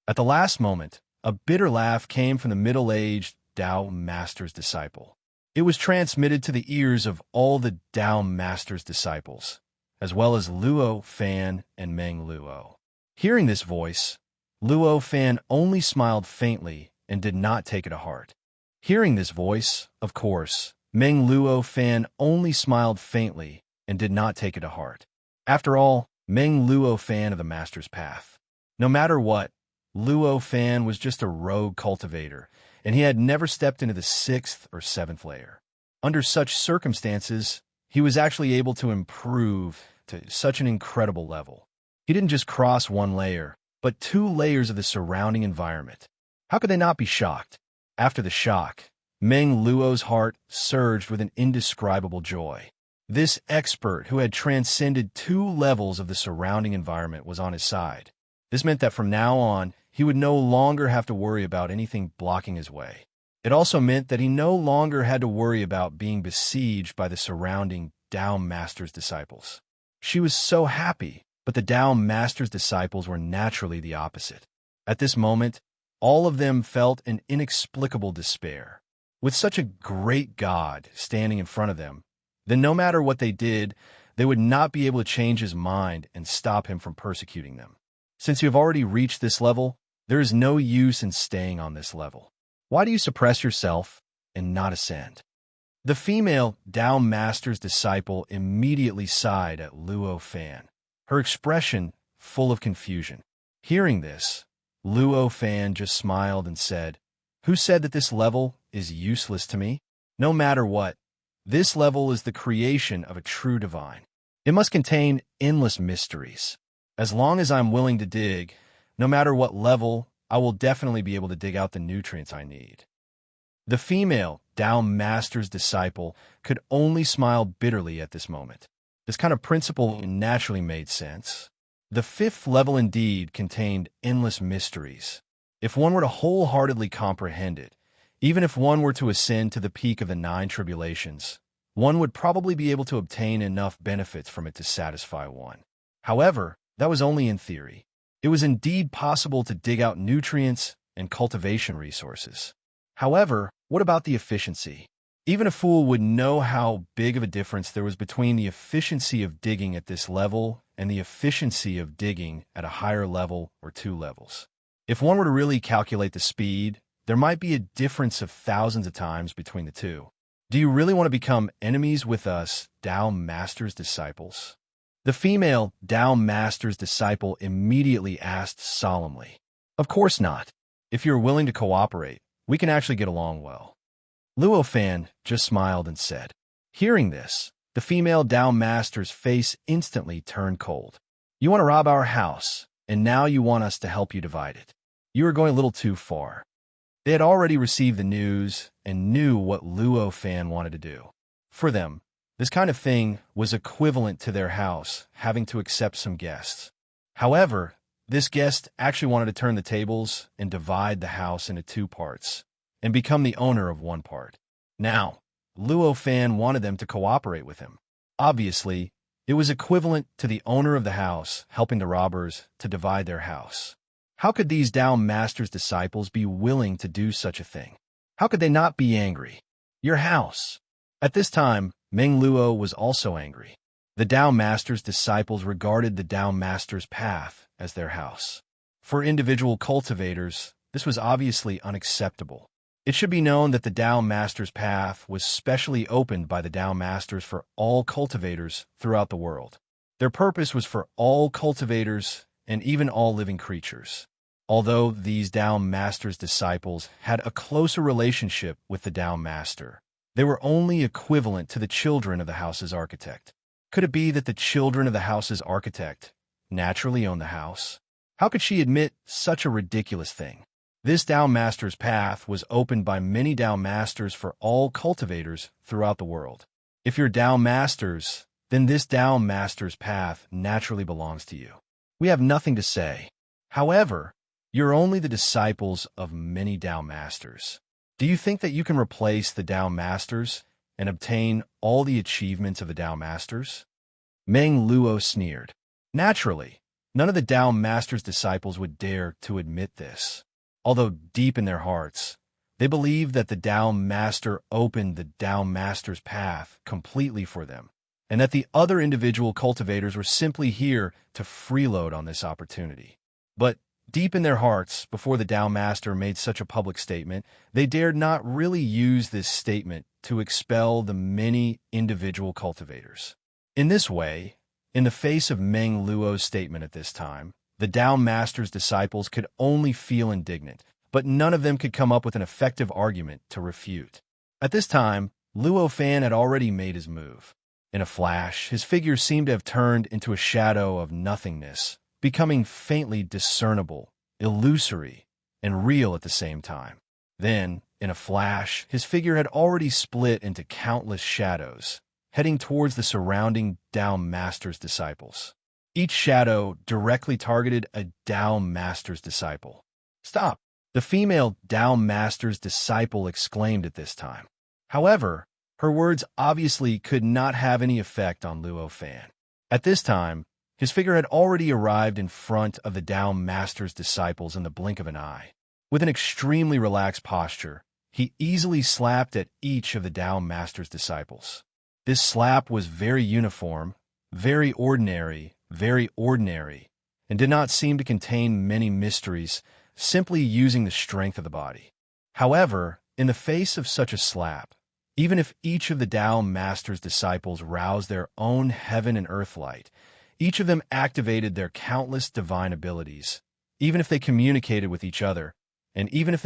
At the last moment, a bitter laugh came from the middle-aged Tao Master's disciple. It was transmitted to the ears of all the Tao Master's disciples, as well as Luo Fan and Meng Luo. Hearing this voice, Luo Fan only smiled faintly and did not take it to heart. Hearing this voice, of course, Meng Luo Fan only smiled faintly and did not take it to heart. After all, Meng Luo Fan of the Master's Path. No matter what, Luo Fan was just a rogue cultivator, and he had never stepped into the 6th or 7th layer. Under such circumstances, he was actually able to improve to such an incredible level. He didn't just cross one layer, but 2 layers of the surrounding environment. How could they not be shocked? After the shock, Meng Luo's heart surged with an indescribable joy. This expert who had transcended 2 levels of the surrounding environment was on his side. This meant that from now on, he would no longer have to worry about anything blocking his way. It also meant that he no longer had to worry about being besieged by the surrounding Tao Master's disciples. She was so happy, but the Tao Master's disciples were naturally the opposite. At this moment, all of them felt an inexplicable despair. With such a great God standing in front of them, then no matter what they did, they would not be able to change his mind and stop him from persecuting them. Since you have already reached this level, there is no use in staying on this level. Why do you suppress yourself and not ascend? The female Tao Master's disciple immediately sighed at Luo Fan, her expression full of confusion. Hearing this, Luo Fan just smiled and said, "Who said that this level is useless to me? No matter what, this level is the creation of a true divine. It must contain endless mysteries. As long as I'm willing to dig, no matter what level, I will definitely be able to dig out the nutrients I need." The female Tao Master's disciple could only smile bitterly at this moment. This kind of principle naturally made sense. The 5th level indeed contained endless mysteries. If one were to wholeheartedly comprehend it, even if one were to ascend to the peak of the 9 tribulations, one would probably be able to obtain enough benefits from it to satisfy one. However, that was only in theory. It was indeed possible to dig out nutrients and cultivation resources. However, what about the efficiency? Even a fool would know how big of a difference there was between the efficiency of digging at this level and the efficiency of digging at a higher level or 2 levels. If one were to really calculate the speed, there might be a difference of thousands of times between the two. Do you really want to become enemies with us, Tao Master's disciples? The female Tao Master's disciple immediately asked solemnly, "Of course not. If you're willing to cooperate, we can actually get along well." Luo Fan just smiled and said. Hearing this, the female Tao Master's face instantly turned cold. "You want to rob our house, and now you want us to help you divide it. You are going a little too far." They had already received the news and knew what Luo Fan wanted to do. For them, this kind of thing was equivalent to their house having to accept some guests. However, this guest actually wanted to turn the tables and divide the house into 2 parts and become the owner of one part. Now, Luo Fan wanted them to cooperate with him. Obviously, it was equivalent to the owner of the house helping the robbers to divide their house. How could these Tao Master's disciples be willing to do such a thing? How could they not be angry? Your house. At this time, Meng Luo was also angry. The Tao Master's disciples regarded the Tao Master's path as their house. For individual cultivators, this was obviously unacceptable. It should be known that the Tao Master's path was specially opened by the Tao Masters for all cultivators throughout the world. Their purpose was for all cultivators and even all living creatures. Although these Tao Master's disciples had a closer relationship with the Tao Master, they were only equivalent to the children of the house's architect. Could it be that the children of the house's architect naturally owned the house? How could she admit such a ridiculous thing? This Tao Master's path was opened by many Tao Masters for all cultivators throughout the world. If you're Tao Masters, then this Tao Master's path naturally belongs to you. We have nothing to say. However, you're only the disciples of many Tao Masters. Do you think that you can replace the Tao Masters and obtain all the achievements of the Tao Masters? Meng Luo sneered. Naturally, none of the Tao Masters' disciples would dare to admit this. Although deep in their hearts, they believed that the Tao Master opened the Tao Master's path completely for them, and that the other individual cultivators were simply here to freeload on this opportunity. But deep in their hearts, before the Tao Master made such a public statement, they dared not really use this statement to expel the many individual cultivators. In this way, in the face of Meng Luo's statement at this time, the Tao Master's disciples could only feel indignant, but none of them could come up with an effective argument to refute. At this time, Luo Fan had already made his move. In a flash, his figure seemed to have turned into a shadow of nothingness, becoming faintly discernible, illusory, and real at the same time. Then, in a flash, his figure had already split into countless shadows, heading towards the surrounding Tao Master's disciples. Each shadow directly targeted a Tao Master's disciple. "Stop!" the female Tao Master's disciple exclaimed at this time. However, her words obviously could not have any effect on Luo Fan. At this time, his figure had already arrived in front of the Tao Master's disciples in the blink of an eye. With an extremely relaxed posture, he easily slapped at each of the Tao Master's disciples. This slap was very uniform, very ordinary, and did not seem to contain many mysteries, simply using the strength of the body. However, in the face of such a slap, even if each of the Tao Master's disciples roused their own heaven and earth light, each of them activated their countless divine abilities, even if they communicated with each other, and even if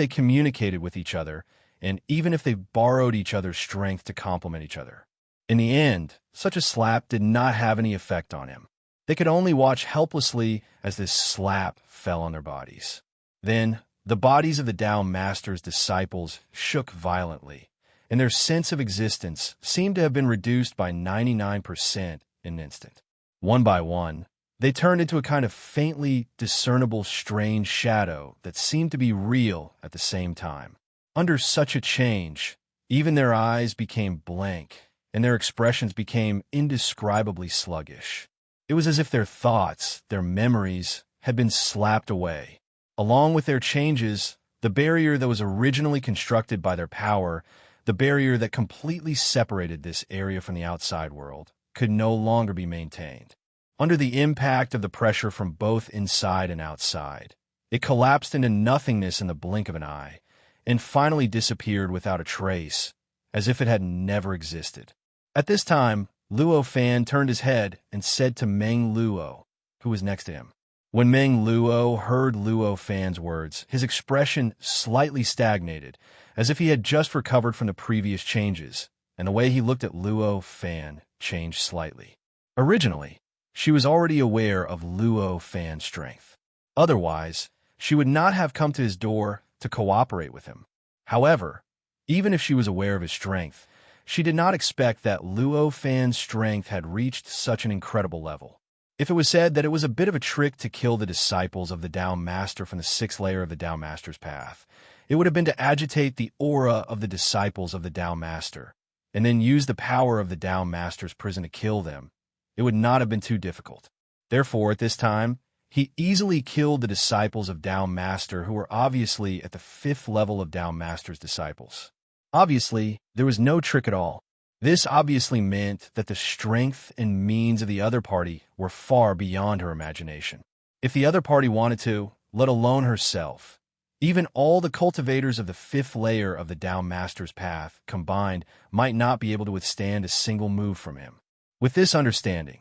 they borrowed each other's strength to complement each other. In the end, such a slap did not have any effect on him. They could only watch helplessly as this slap fell on their bodies. Then, the bodies of the Tao Master's disciples shook violently, and their sense of existence seemed to have been reduced by 99% in an instant. One by one, they turned into a kind of faintly discernible strange shadow that seemed to be real at the same time. Under such a change, even their eyes became blank, and their expressions became indescribably sluggish. It was as if their thoughts, their memories, had been slapped away. Along with their changes, the barrier that was originally constructed by their power, the barrier that completely separated this area from the outside world, could no longer be maintained. Under the impact of the pressure from both inside and outside, it collapsed into nothingness in the blink of an eye, and finally disappeared without a trace, as if it had never existed. At this time, Luo Fan turned his head and said to Meng Luo, who was next to him. When Meng Luo heard Luo Fan's words, his expression slightly stagnated, as if he had just recovered from the previous changes, and the way he looked at Luo Fan changed slightly. Originally, she was already aware of Luo Fan's strength. Otherwise, she would not have come to his door to cooperate with him. However, even if she was aware of his strength, she did not expect that Luo Fan's strength had reached such an incredible level. If it was said that it was a bit of a trick to kill the disciples of the Tao Master from the 6th layer of the Tao Master's path, it would have been to agitate the aura of the disciples of the Tao Master, and then use the power of the Tao Master's prison to kill them. It would not have been too difficult. Therefore, at this time, he easily killed the disciples of Tao Master who were obviously at the 5th level of Tao Master's disciples. Obviously, there was no trick at all. This obviously meant that the strength and means of the other party were far beyond her imagination. If the other party wanted to, let alone herself, even all the cultivators of the 5th layer of the Tao Master's path combined might not be able to withstand a single move from him. With this understanding,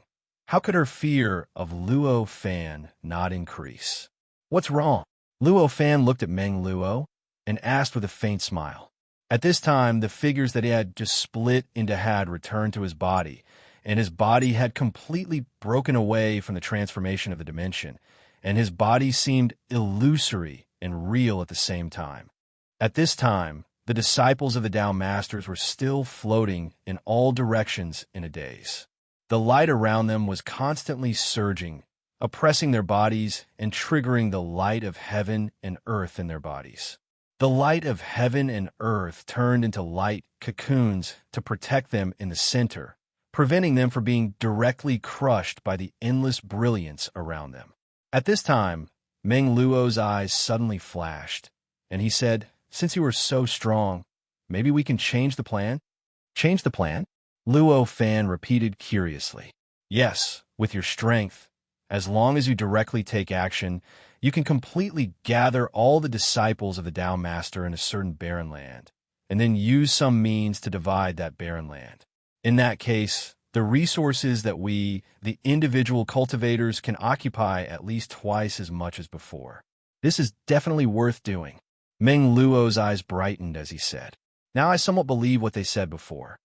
how could her fear of Luo Fan not increase? "What's wrong?" Luo Fan looked at Meng Luo and asked with a faint smile. At this time, the figures that he had just split into had returned to his body, and his body had completely broken away from the transformation of the dimension, and his body seemed illusory and real at the same time. At this time, the disciples of the Tao Masters were still floating in all directions in a daze. The light around them was constantly surging, oppressing their bodies and triggering the light of heaven and earth in their bodies. The light of heaven and earth turned into light cocoons to protect them in the center, preventing them from being directly crushed by the endless brilliance around them. At this time, Meng Luo's eyes suddenly flashed, and he said, "Since you are so strong, maybe we can change the plan?" "Change the plan?" Luo Fan repeated curiously. "Yes, with your strength. As long as you directly take action, you can completely gather all the disciples of the Tao Master in a certain barren land, and then use some means to divide that barren land. In that case, the resources that we, the individual cultivators, can occupy at least twice as much as before. This is definitely worth doing." Meng Luo's eyes brightened as he said, "Now I somewhat believe what they said before."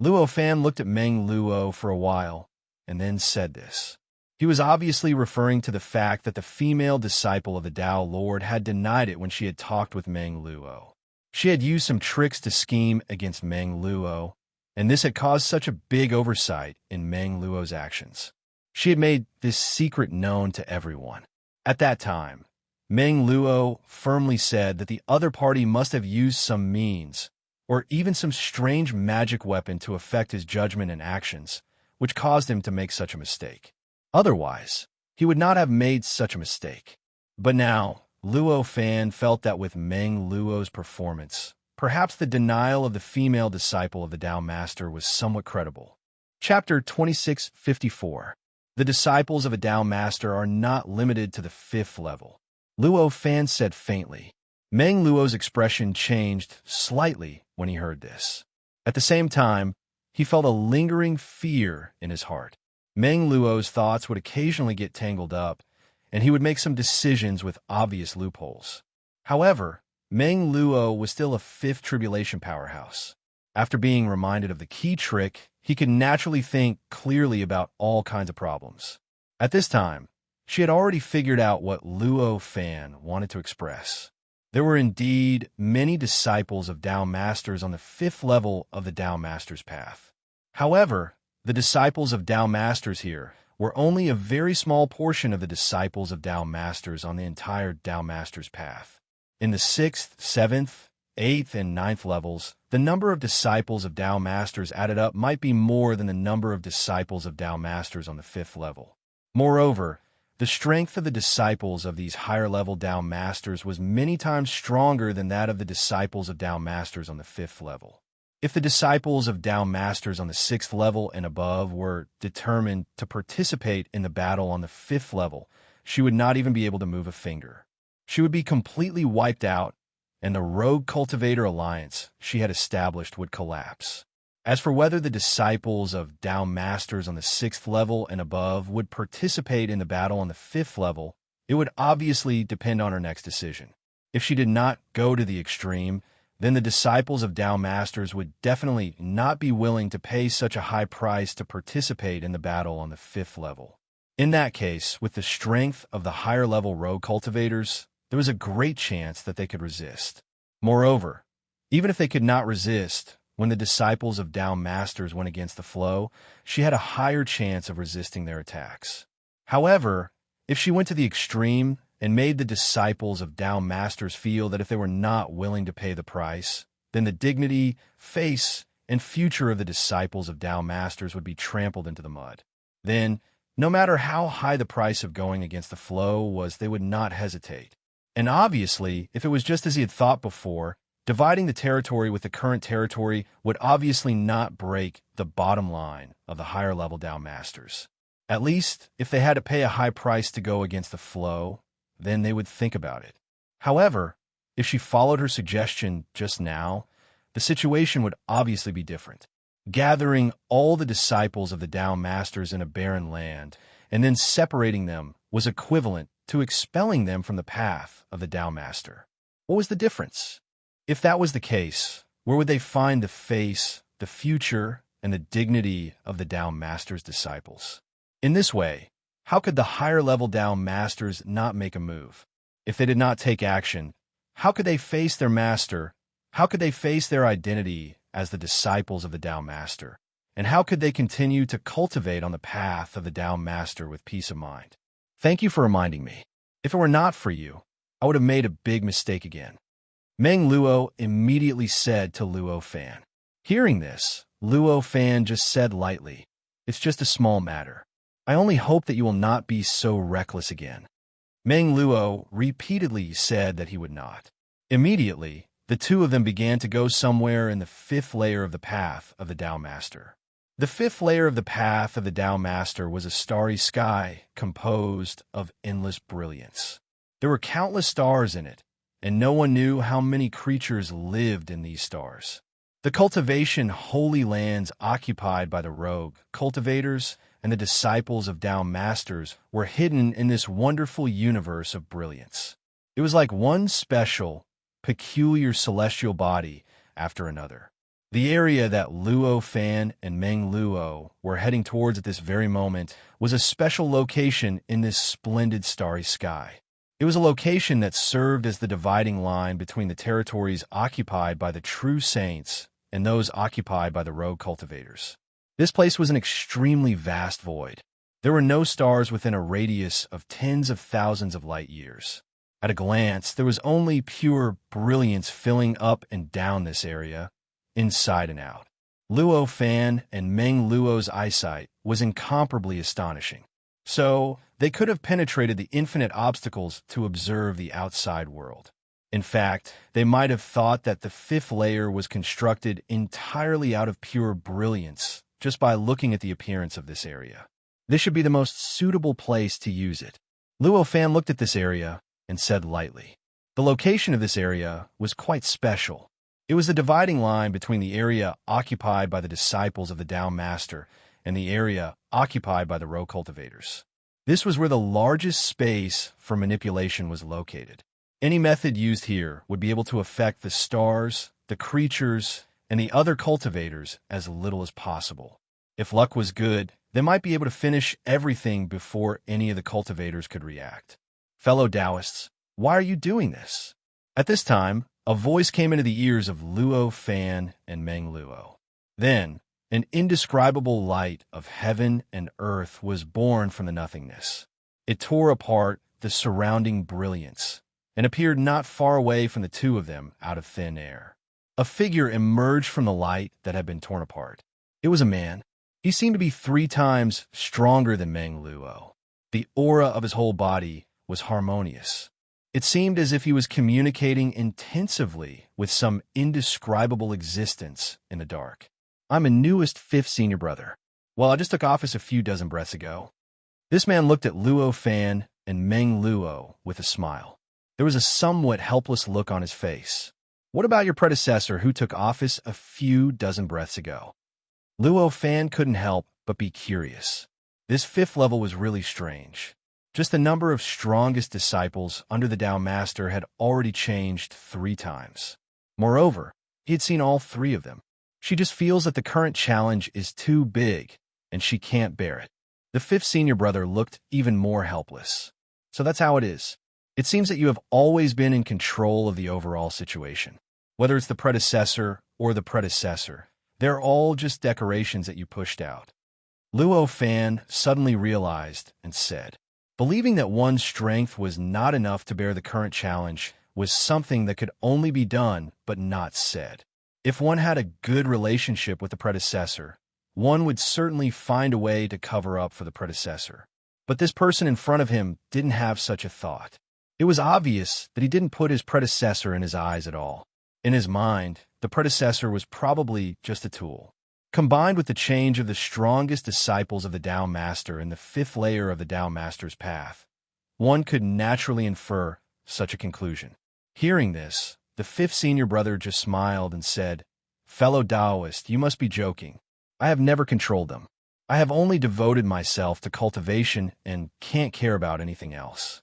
Luo Fan looked at Meng Luo for a while, and then said this. He was obviously referring to the fact that the female disciple of the Tao Lord had denied it when she had talked with Meng Luo. She had used some tricks to scheme against Meng Luo, and this had caused such a big oversight in Meng Luo's actions. She had made this secret known to everyone. At that time, Meng Luo firmly said that the other party must have used some means, or even some strange magic weapon to affect his judgment and actions, which caused him to make such a mistake. Otherwise, he would not have made such a mistake. But now, Luo Fan felt that with Meng Luo's performance, perhaps the denial of the female disciple of the Tao Master was somewhat credible. Chapter 2654. The disciples of a Tao Master are not limited to the 5th level. Luo Fan said faintly. Meng Luo's expression changed slightly when he heard this. At the same time, he felt a lingering fear in his heart. Meng Luo's thoughts would occasionally get tangled up, and he would make some decisions with obvious loopholes. However, Meng Luo was still a 5th tribulation powerhouse. After being reminded of the key trick, he could naturally think clearly about all kinds of problems. At this time, she had already figured out what Luo Fan wanted to express. There were indeed many disciples of Tao Masters on the 5th level of the Tao Masters path. However, the disciples of Tao Masters here were only a very small portion of the disciples of Tao Masters on the entire Tao Masters path. In the 6th, 7th, 8th, and 9th levels, the number of disciples of Tao Masters added up might be more than the number of disciples of Tao Masters on the 5th level. Moreover, the strength of the disciples of these higher-level Tao Masters was many times stronger than that of the disciples of Tao Masters on the 5th level. If the disciples of Tao Masters on the 6th level and above were determined to participate in the battle on the 5th level, she would not even be able to move a finger. She would be completely wiped out, and the Rogue Cultivator Alliance she had established would collapse. As for whether the disciples of Tao Masters on the 6th level and above would participate in the battle on the 5th level, it would obviously depend on her next decision. If she did not go to the extreme, then the disciples of Tao Masters would definitely not be willing to pay such a high price to participate in the battle on the 5th level. In that case, with the strength of the higher-level Rogue Cultivators, there was a great chance that they could resist. Moreover, even if they could not resist, when the disciples of Tao Masters went against the flow, she had a higher chance of resisting their attacks. However, if she went to the extreme and made the disciples of Tao Masters feel that if they were not willing to pay the price, then the dignity, face, and future of the disciples of Tao Masters would be trampled into the mud. Then, no matter how high the price of going against the flow was, they would not hesitate. And obviously, if it was just as he had thought before, dividing the territory with the current territory would obviously not break the bottom line of the higher-level Tao Masters. At least, if they had to pay a high price to go against the flow, then they would think about it. However, if she followed her suggestion just now, the situation would obviously be different. Gathering all the disciples of the Tao Masters in a barren land and then separating them was equivalent to expelling them from the path of the Tao Master. What was the difference? If that was the case, where would they find the face, the future, and the dignity of the Tao Master's disciples? In this way, how could the higher-level Tao Masters not make a move? If they did not take action, how could they face their master? How could they face their identity as the disciples of the Tao Master? And how could they continue to cultivate on the path of the Tao Master with peace of mind? Thank you for reminding me. If it were not for you, I would have made a big mistake again. Meng Luo immediately said to Luo Fan. Hearing this, Luo Fan just said lightly, "It's just a small matter. I only hope that you will not be so reckless again." Meng Luo repeatedly said that he would not. Immediately, the two of them began to go somewhere in the 5th layer of the path of the Tao Master. The 5th layer of the path of the Tao Master was a starry sky composed of endless brilliance. There were countless stars in it, and no one knew how many creatures lived in these stars. The cultivation holy lands occupied by the rogue cultivators and the disciples of Tao Masters were hidden in this wonderful universe of brilliance. It was like one special, peculiar celestial body after another. The area that Luo Fan and Meng Luo were heading towards at this very moment was a special location in this splendid starry sky. It was a location that served as the dividing line between the territories occupied by the true saints and those occupied by the rogue cultivators. This place was an extremely vast void. There were no stars within a radius of tens of thousands of light years. At a glance, there was only pure brilliance filling up and down this area, inside and out. Luo Fan and Meng Luo's eyesight was incomparably astonishing. So, they could have penetrated the infinite obstacles to observe the outside world. In fact, they might have thought that the fifth layer was constructed entirely out of pure brilliance just by looking at the appearance of this area. This should be the most suitable place to use it. Luo Fan looked at this area and said lightly. The location of this area was quite special. It was the dividing line between the area occupied by the disciples of the Tao Master and the area occupied by the rogue cultivators. This was where the largest space for manipulation was located. Any method used here would be able to affect the stars, the creatures, and the other cultivators as little as possible. If luck was good, they might be able to finish everything before any of the cultivators could react. Fellow Taoists, why are you doing this? At this time, a voice came into the ears of Luo Fan and Meng Luo. Then, an indescribable light of heaven and earth was born from the nothingness. It tore apart the surrounding brilliance and appeared not far away from the two of them out of thin air. A figure emerged from the light that had been torn apart. It was a man. He seemed to be 3 times stronger than Meng Luo. The aura of his whole body was harmonious. It seemed as if he was communicating intensively with some indescribable existence in the dark. I'm a newest 5th senior brother. Well, I just took office a few dozen breaths ago. This man looked at Luo Fan and Meng Luo with a smile. There was a somewhat helpless look on his face. What about your predecessor who took office a few dozen breaths ago? Luo Fan couldn't help but be curious. This 5th level was really strange. Just the number of strongest disciples under the Tao Master had already changed 3 times. Moreover, he had seen all 3 of them. She just feels that the current challenge is too big, and she can't bear it. The 5th senior brother looked even more helpless. So that's how it is. It seems that you have always been in control of the overall situation. Whether it's the predecessor or the predecessor, they're all just decorations that you pushed out. Luo Fan suddenly realized and said, believing that one's strength was not enough to bear the current challenge was something that could only be done but not said. If one had a good relationship with the predecessor, one would certainly find a way to cover up for the predecessor. But this person in front of him didn't have such a thought. It was obvious that he didn't put his predecessor in his eyes at all. In his mind, the predecessor was probably just a tool. Combined with the change of the strongest disciples of the Tao Master in the 5th layer of the Tao Master's path, one could naturally infer such a conclusion. Hearing this, the 5th senior brother just smiled and said, fellow Taoist, you must be joking. I have never controlled them. I have only devoted myself to cultivation and can't care about anything else.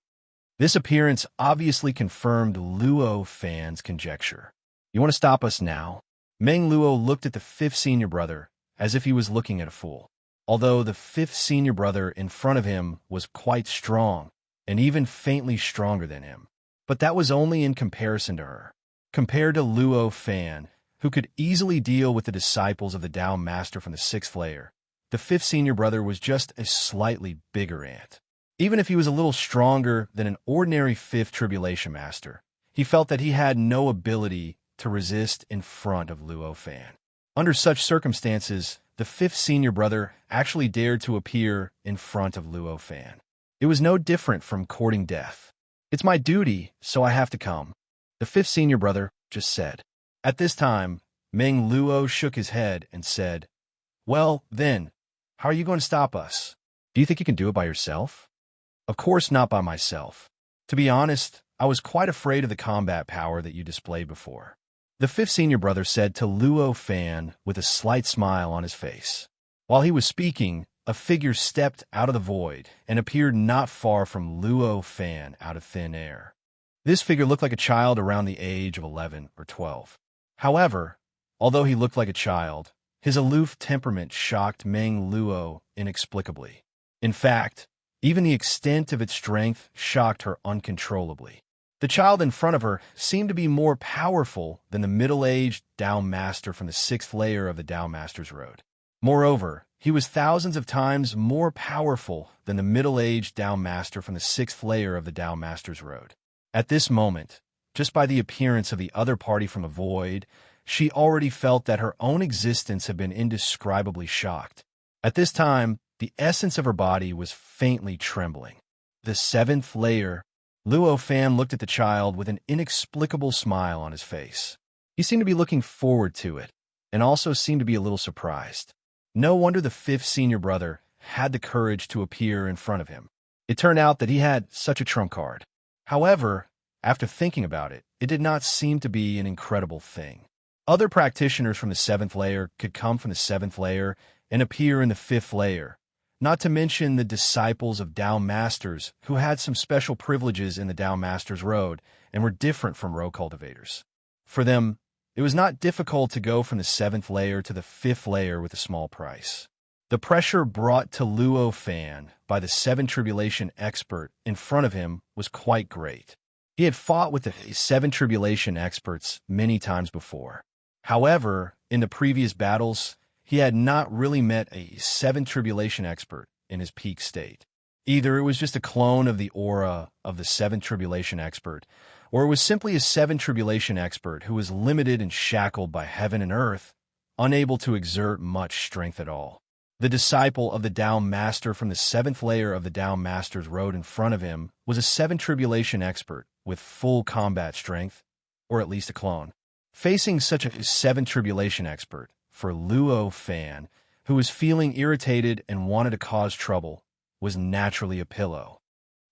This appearance obviously confirmed Luo Fan's conjecture. You want to stop us now? Meng Luo looked at the 5th senior brother as if he was looking at a fool. Although the 5th senior brother in front of him was quite strong, and even faintly stronger than him. But that was only in comparison to her. Compared to Luo Fan, who could easily deal with the disciples of the Tao Master from the 6th layer, the 5th senior brother was just a slightly bigger ant. Even if he was a little stronger than an ordinary 5th Tribulation Master, he felt that he had no ability to resist in front of Luo Fan. Under such circumstances, the 5th senior brother actually dared to appear in front of Luo Fan. It was no different from courting death. It's my duty, so I have to come, the 5th senior brother just said. At this time, Meng Luo shook his head and said, well, then, how are you going to stop us? Do you think you can do it by yourself? Of course not by myself. To be honest, I was quite afraid of the combat power that you displayed before. The 5th senior brother said to Luo Fan with a slight smile on his face. While he was speaking, a figure stepped out of the void and appeared not far from Luo Fan out of thin air. This figure looked like a child around the age of 11 or 12. However, although he looked like a child, his aloof temperament shocked Meng Luo inexplicably. In fact, even the extent of its strength shocked her uncontrollably. The child in front of her seemed to be more powerful than the middle-aged Tao Master from the 6th layer of the Tao Master's Road. Moreover, he was thousands of times more powerful than the middle-aged Tao Master from the 6th layer of the Tao Master's Road. At this moment, just by the appearance of the other party from the void, she already felt that her own existence had been indescribably shocked. At this time, the essence of her body was faintly trembling. The 7th layer. Luo Fan looked at the child with an inexplicable smile on his face. He seemed to be looking forward to it, and also seemed to be a little surprised. No wonder the 5th senior brother had the courage to appear in front of him. It turned out that he had such a trump card. However, after thinking about it, it did not seem to be an incredible thing. Other practitioners from the 7th layer could come from the 7th layer and appear in the 5th layer, not to mention the disciples of Tao Masters who had some special privileges in the Tao Masters Road and were different from road cultivators. For them, it was not difficult to go from the 7th layer to the 5th layer with a small price. The pressure brought to Luo Fan by the 7 Tribulation expert in front of him was quite great. He had fought with the 7 Tribulation experts many times before. However, in the previous battles, he had not really met a 7 Tribulation expert in his peak state. Either it was just a clone of the aura of the 7 Tribulation expert, or it was simply a 7 Tribulation expert who was limited and shackled by heaven and earth, unable to exert much strength at all. The disciple of the Tao Master from the 7th layer of the Tao Master's Road in front of him was a 7 Tribulation expert with full combat strength, or at least a clone. Facing such a 7 Tribulation expert, for Luo Fan, who was feeling irritated and wanted to cause trouble, was naturally a pillow.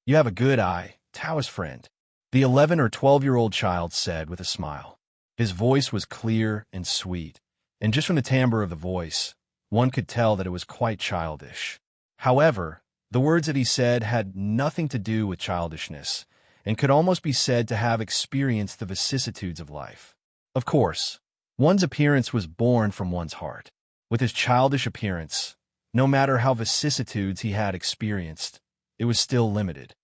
"You have a good eye, Taoist friend," the 11 or 12-year-old child said with a smile. His voice was clear and sweet, and just from the timbre of the voice, one could tell that it was quite childish. However, the words that he said had nothing to do with childishness, and could almost be said to have experienced the vicissitudes of life. Of course, one's appearance was born from one's heart. With his childish appearance, no matter how vicissitudes he had experienced, it was still limited.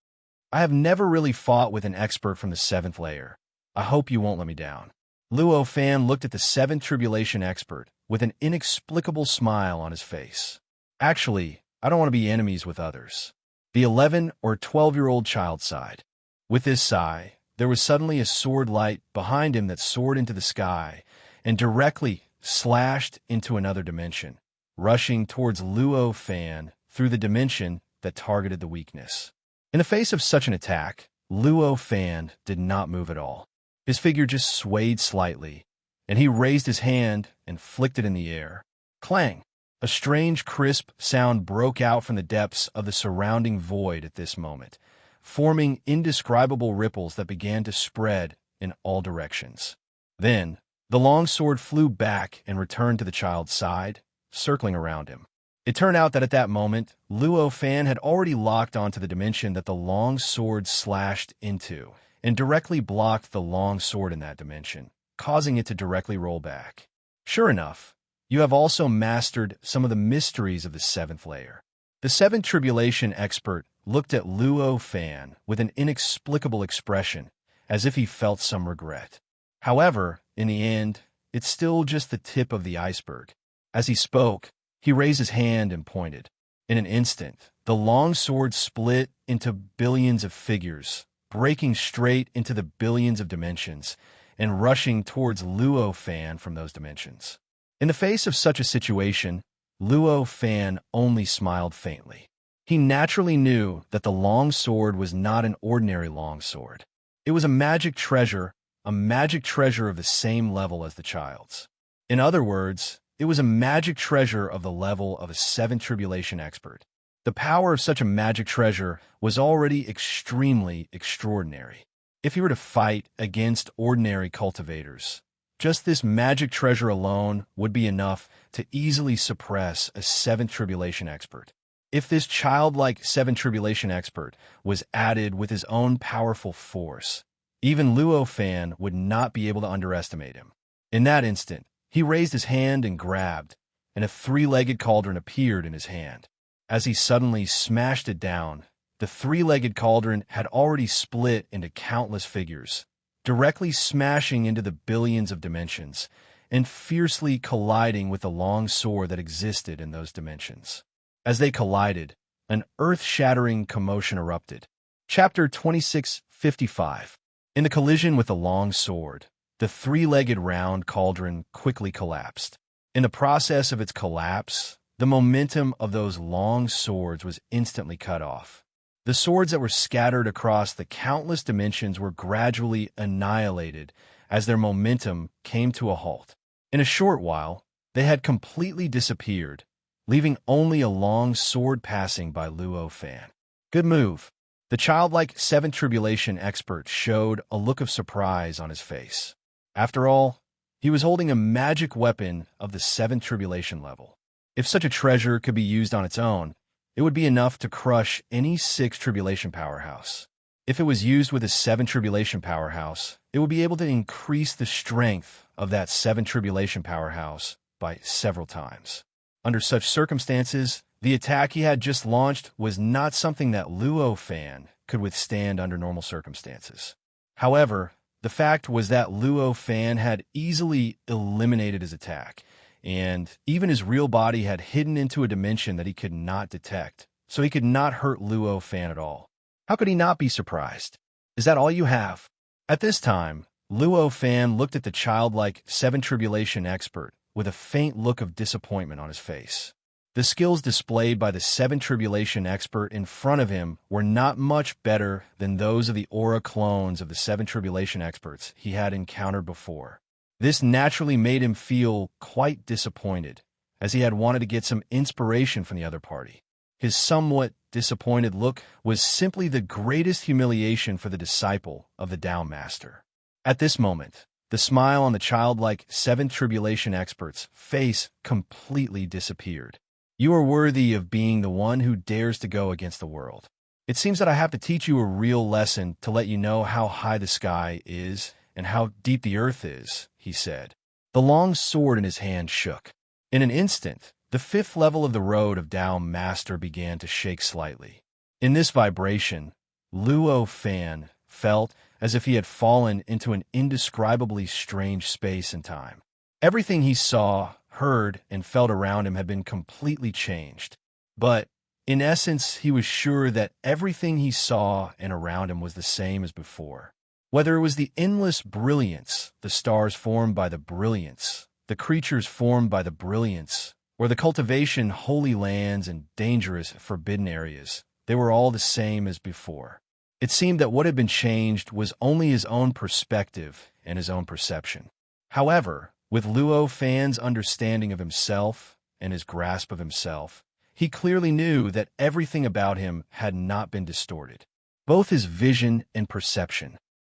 "I have never really fought with an expert from the 7th layer. I hope you won't let me down." Luo Fan looked at the 7th Tribulation expert with an inexplicable smile on his face. "Actually, I don't want to be enemies with others," the 11 or 12-year-old child sighed. With this sigh, there was suddenly a sword light behind him that soared into the sky and directly slashed into another dimension, rushing towards Luo Fan through the dimension that targeted the weakness. In the face of such an attack, Luo Fan did not move at all. His figure just swayed slightly, and he raised his hand and flicked it in the air. Clang! A strange, crisp sound broke out from the depths of the surrounding void at this moment, forming indescribable ripples that began to spread in all directions. Then, the long sword flew back and returned to the child's side, circling around him. It turned out that at that moment, Luo Fan had already locked onto the dimension that the long sword slashed into, and directly blocked the long sword in that dimension, causing it to directly roll back. Sure enough, you have also mastered some of the mysteries of the 7th layer. The 7 Tribulation expert looked at Luo Fan with an inexplicable expression, as if he felt some regret. However, in the end, it's still just the tip of the iceberg. As he spoke, he raised his hand and pointed. In an instant, the long sword split into billions of figures, breaking straight into the billions of dimensions, and rushing towards Luo Fan from those dimensions. In the face of such a situation, Luo Fan only smiled faintly. He naturally knew that the long sword was not an ordinary long sword. It was a magic treasure of the same level as the child's. In other words, it was a magic treasure of the level of a 7 Tribulation expert. The power of such a magic treasure was already extremely extraordinary. If he were to fight against ordinary cultivators, just this magic treasure alone would be enough to easily suppress a 7 Tribulation expert. If this childlike 7 Tribulation expert was added with his own powerful force, even Luo Fan would not be able to underestimate him. In that instant, he raised his hand and grabbed, and a 3-legged cauldron appeared in his hand. As he suddenly smashed it down, the three-legged cauldron had already split into countless figures, directly smashing into the billions of dimensions and fiercely colliding with the long sword that existed in those dimensions. As they collided, an earth-shattering commotion erupted. Chapter 2655. In the collision with the long sword, the three-legged round cauldron quickly collapsed. In the process of its collapse, the momentum of those long swords was instantly cut off. The swords that were scattered across the countless dimensions were gradually annihilated as their momentum came to a halt. In a short while, they had completely disappeared, leaving only a long sword passing by Luo Fan. Good move. The childlike Seven Tribulation expert showed a look of surprise on his face. After all, he was holding a magic weapon of the Seven Tribulation level. If such a treasure could be used on its own, it would be enough to crush any 6 Tribulation powerhouse. If it was used with a 7 Tribulation powerhouse, it would be able to increase the strength of that 7 Tribulation powerhouse by several times. Under such circumstances, the attack he had just launched was not something that Luo Fan could withstand under normal circumstances. However, the fact was that Luo Fan had easily eliminated his attack, and even his real body had hidden into a dimension that he could not detect, so he could not hurt Luo Fan at all. How could he not be surprised? Is that all you have? At this time, Luo Fan looked at the childlike Seven Tribulation expert with a faint look of disappointment on his face. The skills displayed by the Seven Tribulation expert in front of him were not much better than those of the aura clones of the Seven Tribulation experts he had encountered before. This naturally made him feel quite disappointed, as he had wanted to get some inspiration from the other party. His somewhat disappointed look was simply the greatest humiliation for the disciple of the Tao Master. At this moment, the smile on the childlike Seven Tribulation expert's face completely disappeared. You are worthy of being the one who dares to go against the world. It seems that I have to teach you a real lesson to let you know how high the sky is and how deep the earth is, he said. The long sword in his hand shook. In an instant, the 5th level of the road of Tao Master began to shake slightly. In this vibration, Luo Fan felt as if he had fallen into an indescribably strange space and time. Everything he saw, heard, and felt around him had been completely changed. But, in essence, he was sure that everything he saw and around him was the same as before. Whether it was the endless brilliance, the stars formed by the brilliance, the creatures formed by the brilliance, or the cultivation holy lands and dangerous forbidden areas, they were all the same as before. It seemed that what had been changed was only his own perspective and his own perception. However, with Luo Fan's understanding of himself and his grasp of himself, he clearly knew that everything about him had not been distorted, both his vision and perception.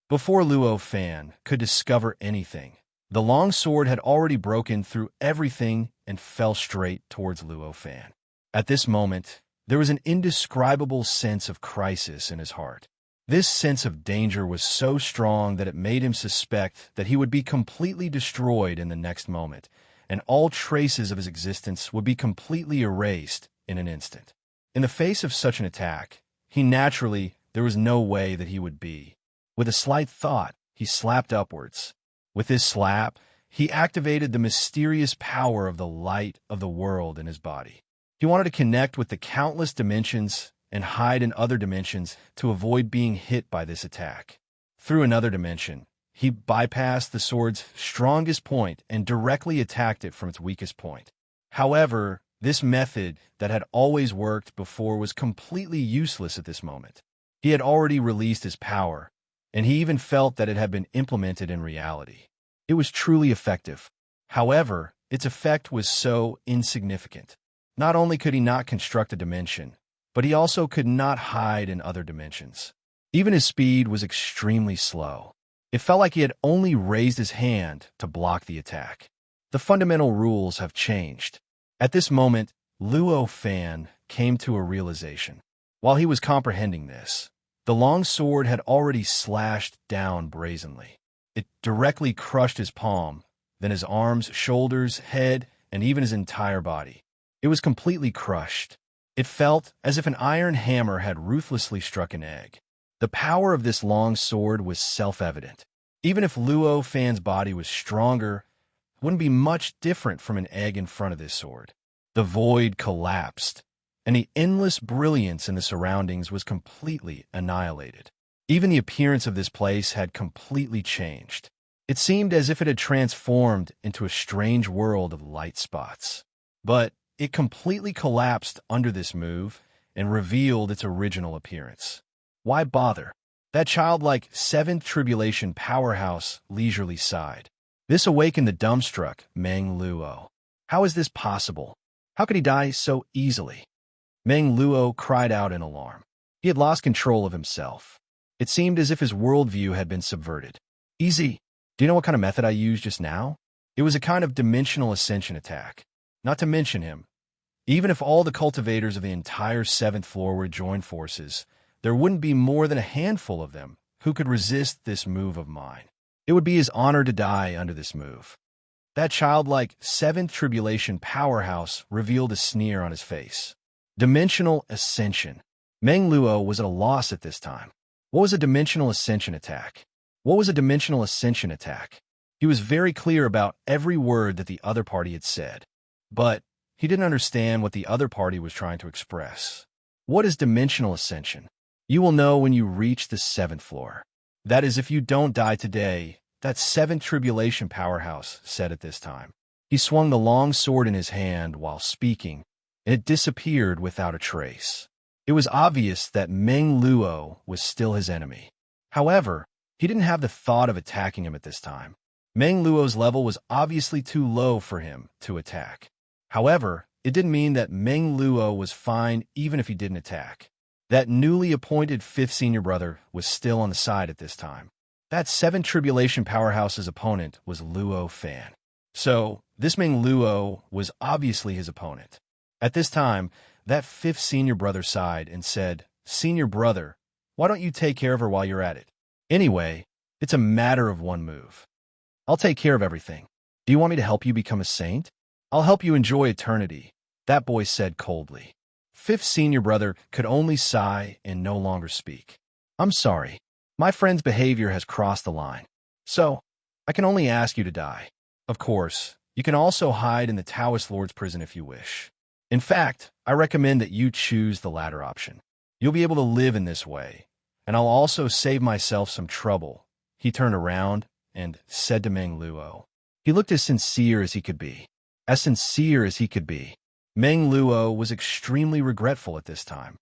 Before Luo Fan could discover anything, the long sword had already broken through everything and fell straight towards Luo Fan. At this moment, there was an indescribable sense of crisis in his heart. This sense of danger was so strong that it made him suspect that he would be completely destroyed in the next moment, and all traces of his existence would be completely erased in an instant. In the face of such an attack, there was no way that he would be. With a slight thought, he slapped upwards. With this slap, he activated the mysterious power of the light of the world in his body. He wanted to connect with the countless dimensions and hide in other dimensions to avoid being hit by this attack. Through another dimension, he bypassed the sword's strongest point and directly attacked it from its weakest point. However, this method that had always worked before was completely useless at this moment. He had already released his power, and he even felt that it had been implemented in reality. It was truly effective. However, its effect was so insignificant. Not only could he not construct a dimension, but he also could not hide in other dimensions. Even his speed was extremely slow. It felt like he had only raised his hand to block the attack. The fundamental rules have changed. At this moment, Luo Fan came to a realization. While he was comprehending this, the long sword had already slashed down brazenly. It directly crushed his palm, then his arms, shoulders, head, and even his entire body. It was completely crushed. It felt as if an iron hammer had ruthlessly struck an egg. The power of this long sword was self-evident. Even if Luo Fan's body was stronger, it wouldn't be much different from an egg in front of this sword. The void collapsed, and the endless brilliance in the surroundings was completely annihilated. Even the appearance of this place had completely changed. It seemed as if it had transformed into a strange world of light spots. But it completely collapsed under this move and revealed its original appearance. Why bother? That childlike seventh tribulation powerhouse leisurely sighed. This awakened the dumbstruck Meng Luo. How is this possible? How could he die so easily? Meng Luo cried out in alarm. He had lost control of himself. It seemed as if his worldview had been subverted. Easy. Do you know what kind of method I used just now? It was a kind of dimensional ascension attack. Not to mention him. Even if all the cultivators of the entire 7th floor were joined forces, there wouldn't be more than a handful of them who could resist this move of mine. It would be his honor to die under this move. That childlike 7th tribulation powerhouse revealed a sneer on his face. Dimensional ascension. Meng Luo was at a loss at this time. What was a dimensional ascension attack? What was a dimensional ascension attack? He was very clear about every word that the other party had said, but he didn't understand what the other party was trying to express. What is dimensional ascension? You will know when you reach the 7th floor. That is, if you don't die today, that 7th tribulation powerhouse said at this time. He swung the long sword in his hand while speaking, and it disappeared without a trace. It was obvious that Meng Luo was still his enemy. However, he didn't have the thought of attacking him at this time. Meng Luo's level was obviously too low for him to attack. However, it didn't mean that Meng Luo was fine even if he didn't attack. That newly appointed 5th senior brother was still on the side at this time. That 7th tribulation powerhouse's opponent was Luo Fan. So, this Meng Luo was obviously his opponent. At this time, that 5th senior brother sighed and said, "Senior brother, why don't you take care of her while you're at it? Anyway, it's a matter of one move. I'll take care of everything. Do you want me to help you become a saint? I'll help you enjoy eternity," that boy said coldly. 5th senior brother could only sigh and no longer speak. "I'm sorry. My friend's behavior has crossed the line. So, I can only ask you to die. Of course, you can also hide in the Taoist Lord's prison if you wish. In fact, I recommend that you choose the latter option. You'll be able to live in this way, and I'll also save myself some trouble." He turned around and said to Meng Luo. He looked as sincere as he could be. As sincere as he could be. Meng Luo was extremely regretful at this time.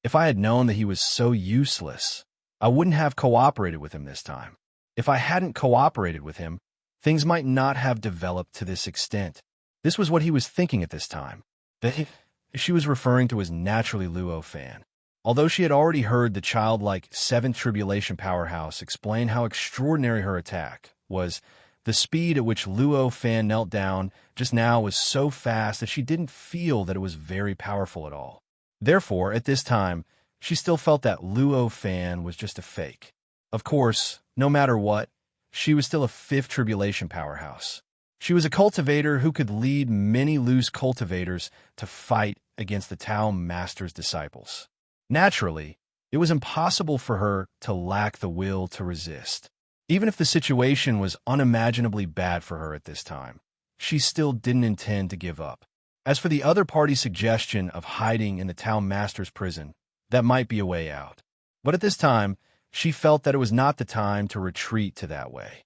If I had known that he was so useless, I wouldn't have cooperated with him this time. If I hadn't cooperated with him, things might not have developed to this extent. This was what he was thinking at this time. That she was referring to his naturally Luo Fan. Although she had already heard the childlike 7th tribulation powerhouse explain how extraordinary her attack was, the speed at which Luo Fan knelt down just now was so fast that she didn't feel that it was very powerful at all. Therefore, at this time, she still felt that Luo Fan was just a fake. Of course, no matter what, she was still a 5th tribulation powerhouse. She was a cultivator who could lead many loose cultivators to fight against the Tao Master's disciples. Naturally, it was impossible for her to lack the will to resist. Even if the situation was unimaginably bad for her at this time, she still didn't intend to give up. As for the other party's suggestion of hiding in the Tao Master's prison, that might be a way out. But at this time, she felt that it was not the time to retreat to that way.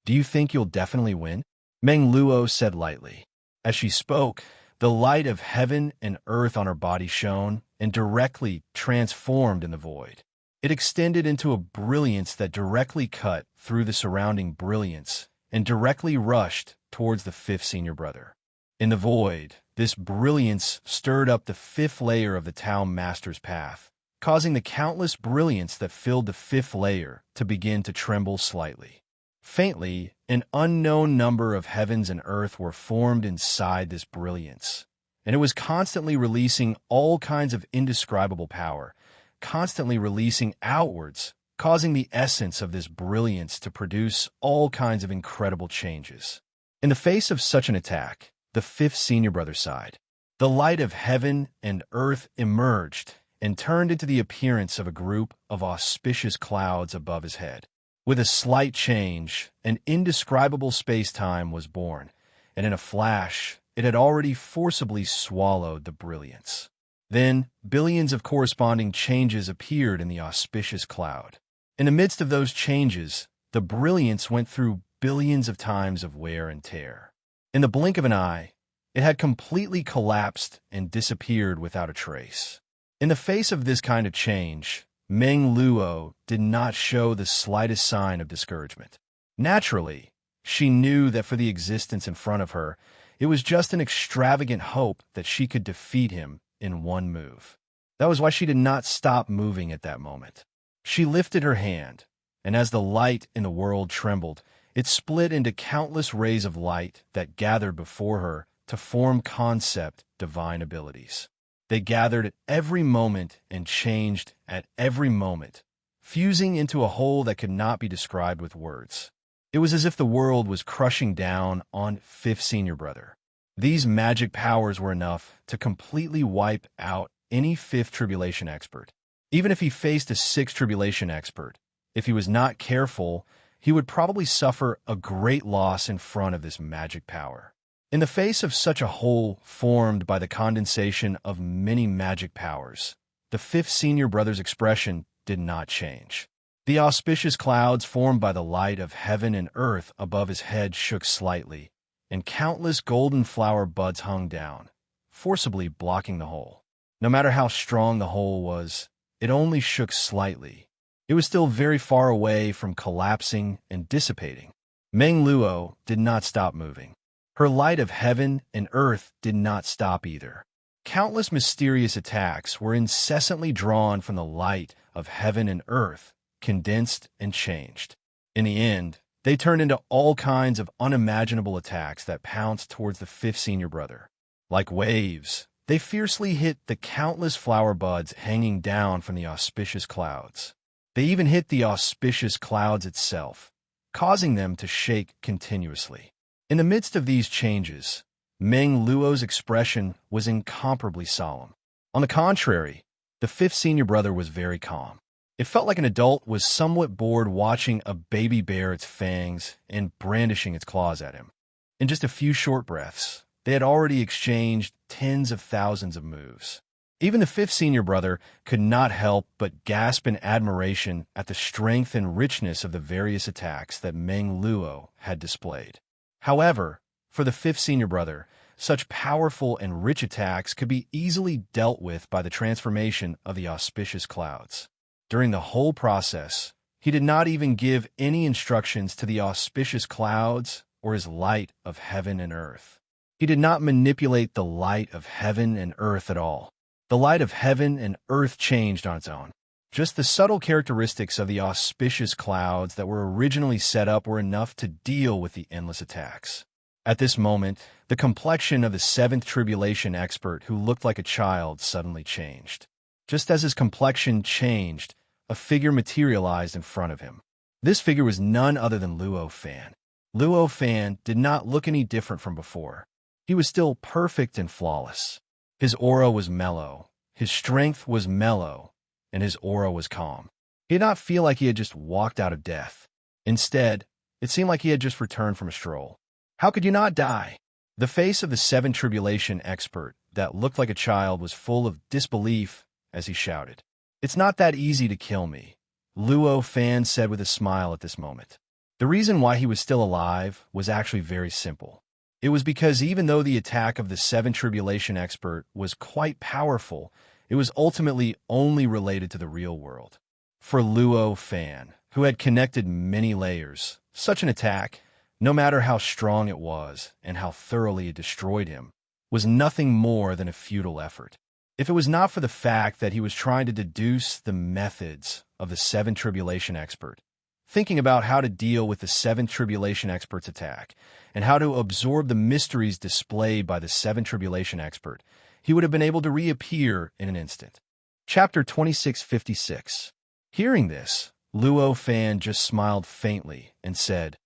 "Do you think you'll definitely win?" Meng Luo said lightly. As she spoke, the light of heaven and earth on her body shone and directly transformed in the void. It extended into a brilliance that directly cut through the surrounding brilliance and directly rushed towards the 5th senior brother. In the void, this brilliance stirred up the 5th layer of the Tao Master's path, causing the countless brilliance that filled the 5th layer to begin to tremble slightly. Faintly, an unknown number of heavens and earth were formed inside this brilliance, and it was constantly releasing all kinds of indescribable power, constantly releasing outwards, causing the essence of this brilliance to produce all kinds of incredible changes. In the face of such an attack, the 5th senior brother sighed. The light of heaven and earth emerged and turned into the appearance of a group of auspicious clouds above his head. With a slight change, an indescribable space-time was born, and in a flash, it had already forcibly swallowed the brilliance. Then, billions of corresponding changes appeared in the auspicious cloud. In the midst of those changes, the brilliance went through billions of times of wear and tear. In the blink of an eye, it had completely collapsed and disappeared without a trace. In the face of this kind of change, Meng Luo did not show the slightest sign of discouragement. Naturally, she knew that for the existence in front of her, it was just an extravagant hope that she could defeat him in one move. That was why she did not stop moving at that moment. She lifted her hand, and as the light in the world trembled, it split into countless rays of light that gathered before her to form concept divine abilities. They gathered at every moment and changed at every moment, fusing into a whole that could not be described with words. It was as if the world was crushing down on Fifth Senior Brother. These magic powers were enough to completely wipe out any Fifth Tribulation expert. Even if he faced a Sixth Tribulation expert, if he was not careful, he would probably suffer a great loss in front of this magic power. In the face of such a whole formed by the condensation of many magic powers, the Fifth Senior Brother's expression did not change. The auspicious clouds formed by the light of heaven and earth above his head shook slightly, and countless golden flower buds hung down, forcibly blocking the hole. No matter how strong the hole was, it only shook slightly. It was still very far away from collapsing and dissipating. Meng Luo did not stop moving. Her light of heaven and earth did not stop either. Countless mysterious attacks were incessantly drawn from the light of heaven and earth, condensed and changed. In the end, they turned into all kinds of unimaginable attacks that pounced towards the Fifth Senior Brother. Like waves, they fiercely hit the countless flower buds hanging down from the auspicious clouds. They even hit the auspicious clouds itself, causing them to shake continuously. In the midst of these changes, Meng Luo's expression was incomparably solemn. On the contrary, the Fifth Senior Brother was very calm. It felt like an adult was somewhat bored watching a baby bare its fangs and brandishing its claws at him. In just a few short breaths, they had already exchanged tens of thousands of moves. Even the Fifth Senior Brother could not help but gasp in admiration at the strength and richness of the various attacks that Meng Luo had displayed. However, for the Fifth Senior Brother, such powerful and rich attacks could be easily dealt with by the transformation of the auspicious clouds. During the whole process, he did not even give any instructions to the auspicious clouds or his light of heaven and earth. He did not manipulate the light of heaven and earth at all. The light of heaven and earth changed on its own. Just the subtle characteristics of the auspicious clouds that were originally set up were enough to deal with the endless attacks. At this moment, the complexion of the Seventh Tribulation expert who looked like a child suddenly changed. Just as his complexion changed, a figure materialized in front of him. This figure was none other than Luo Fan. Luo Fan did not look any different from before. He was still perfect and flawless. His aura was mellow, his strength was mellow, and his aura was calm. He did not feel like he had just walked out of death. Instead, it seemed like he had just returned from a stroll. How could you not die? The face of the Seven Tribulation expert that looked like a child was full of disbelief as he shouted, "It's not that easy to kill me," Luo Fan said with a smile at this moment. The reason why he was still alive was actually very simple. It was because even though the attack of the Seven Tribulation expert was quite powerful, it was ultimately only related to the real world. For Luo Fan, who had connected many layers, such an attack, no matter how strong it was and how thoroughly it destroyed him, was nothing more than a futile effort. If it was not for the fact that he was trying to deduce the methods of the Seven Tribulation expert, thinking about how to deal with the Seven Tribulation expert's attack, and how to absorb the mysteries displayed by the Seven Tribulation expert, he would have been able to reappear in an instant. Chapter 2656. Hearing this, Luo Fan just smiled faintly and said,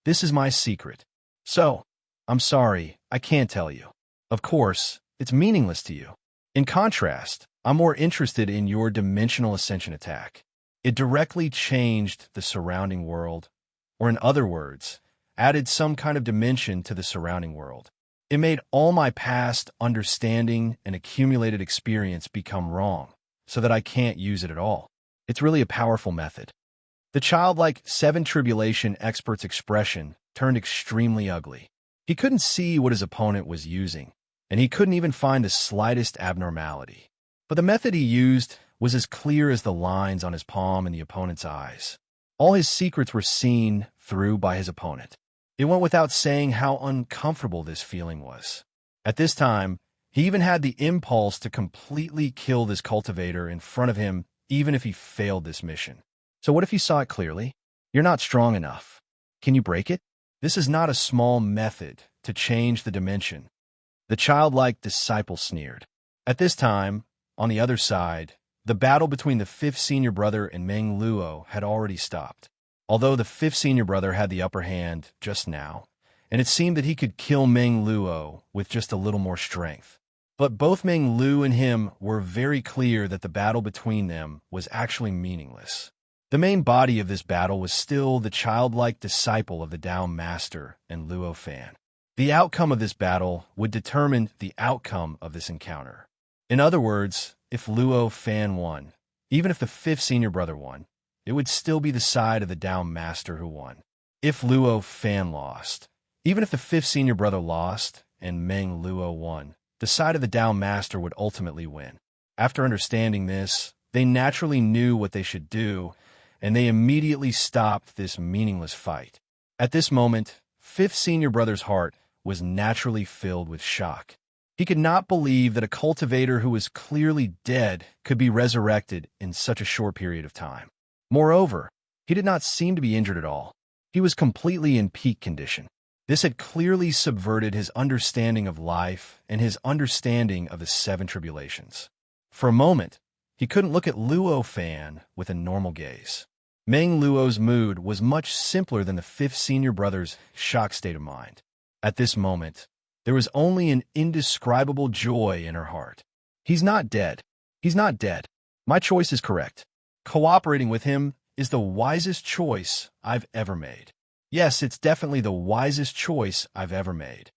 "This is my secret. So, I'm sorry, I can't tell you. Of course, it's meaningless to you. In contrast, I'm more interested in your dimensional ascension attack. It directly changed the surrounding world, or in other words, added some kind of dimension to the surrounding world. It made all my past understanding and accumulated experience become wrong, so that I can't use it at all. It's really a powerful method. The childlike seven tribulation expert's expression turned extremely ugly. He couldn't see what his opponent was using, and he couldn't even find the slightest abnormality. But the method he used was as clear as the lines on his palm in the opponent's eyes. All his secrets were seen through by his opponent. It went without saying how uncomfortable this feeling was. At this time, he even had the impulse to completely kill this cultivator in front of him, even if he failed this mission. So what if you saw it clearly? You're not strong enough. Can you break it? This is not a small method to change the dimension. The childlike disciple sneered. At this time, on the other side, the battle between the fifth senior brother and Meng Luo had already stopped. Although the fifth senior brother had the upper hand just now, and it seemed that he could kill Meng Luo with just a little more strength. But both Meng Lu and him were very clear that the battle between them was actually meaningless. The main body of this battle was still the childlike disciple of the Tao Master and Luo Fan. The outcome of this battle would determine the outcome of this encounter. In other words, if Luo Fan won, even if the fifth senior brother won, it would still be the side of the Tao Master who won. If Luo Fan lost, even if the fifth senior brother lost and Meng Luo won, the side of the Tao Master would ultimately win. After understanding this, they naturally knew what they should do, and they immediately stopped this meaningless fight. At this moment, fifth senior brother's heart was naturally filled with shock. He could not believe that a cultivator who was clearly dead could be resurrected in such a short period of time. Moreover, he did not seem to be injured at all. He was completely in peak condition. This had clearly subverted his understanding of life and his understanding of the seven tribulations. For a moment, he couldn't look at Luo Fan with a normal gaze. Meng Luo's mood was much simpler than the fifth senior brother's shocked state of mind. At this moment, there was only an indescribable joy in her heart. He's not dead. He's not dead. My choice is correct. Cooperating with him is the wisest choice I've ever made. Yes, it's definitely the wisest choice I've ever made.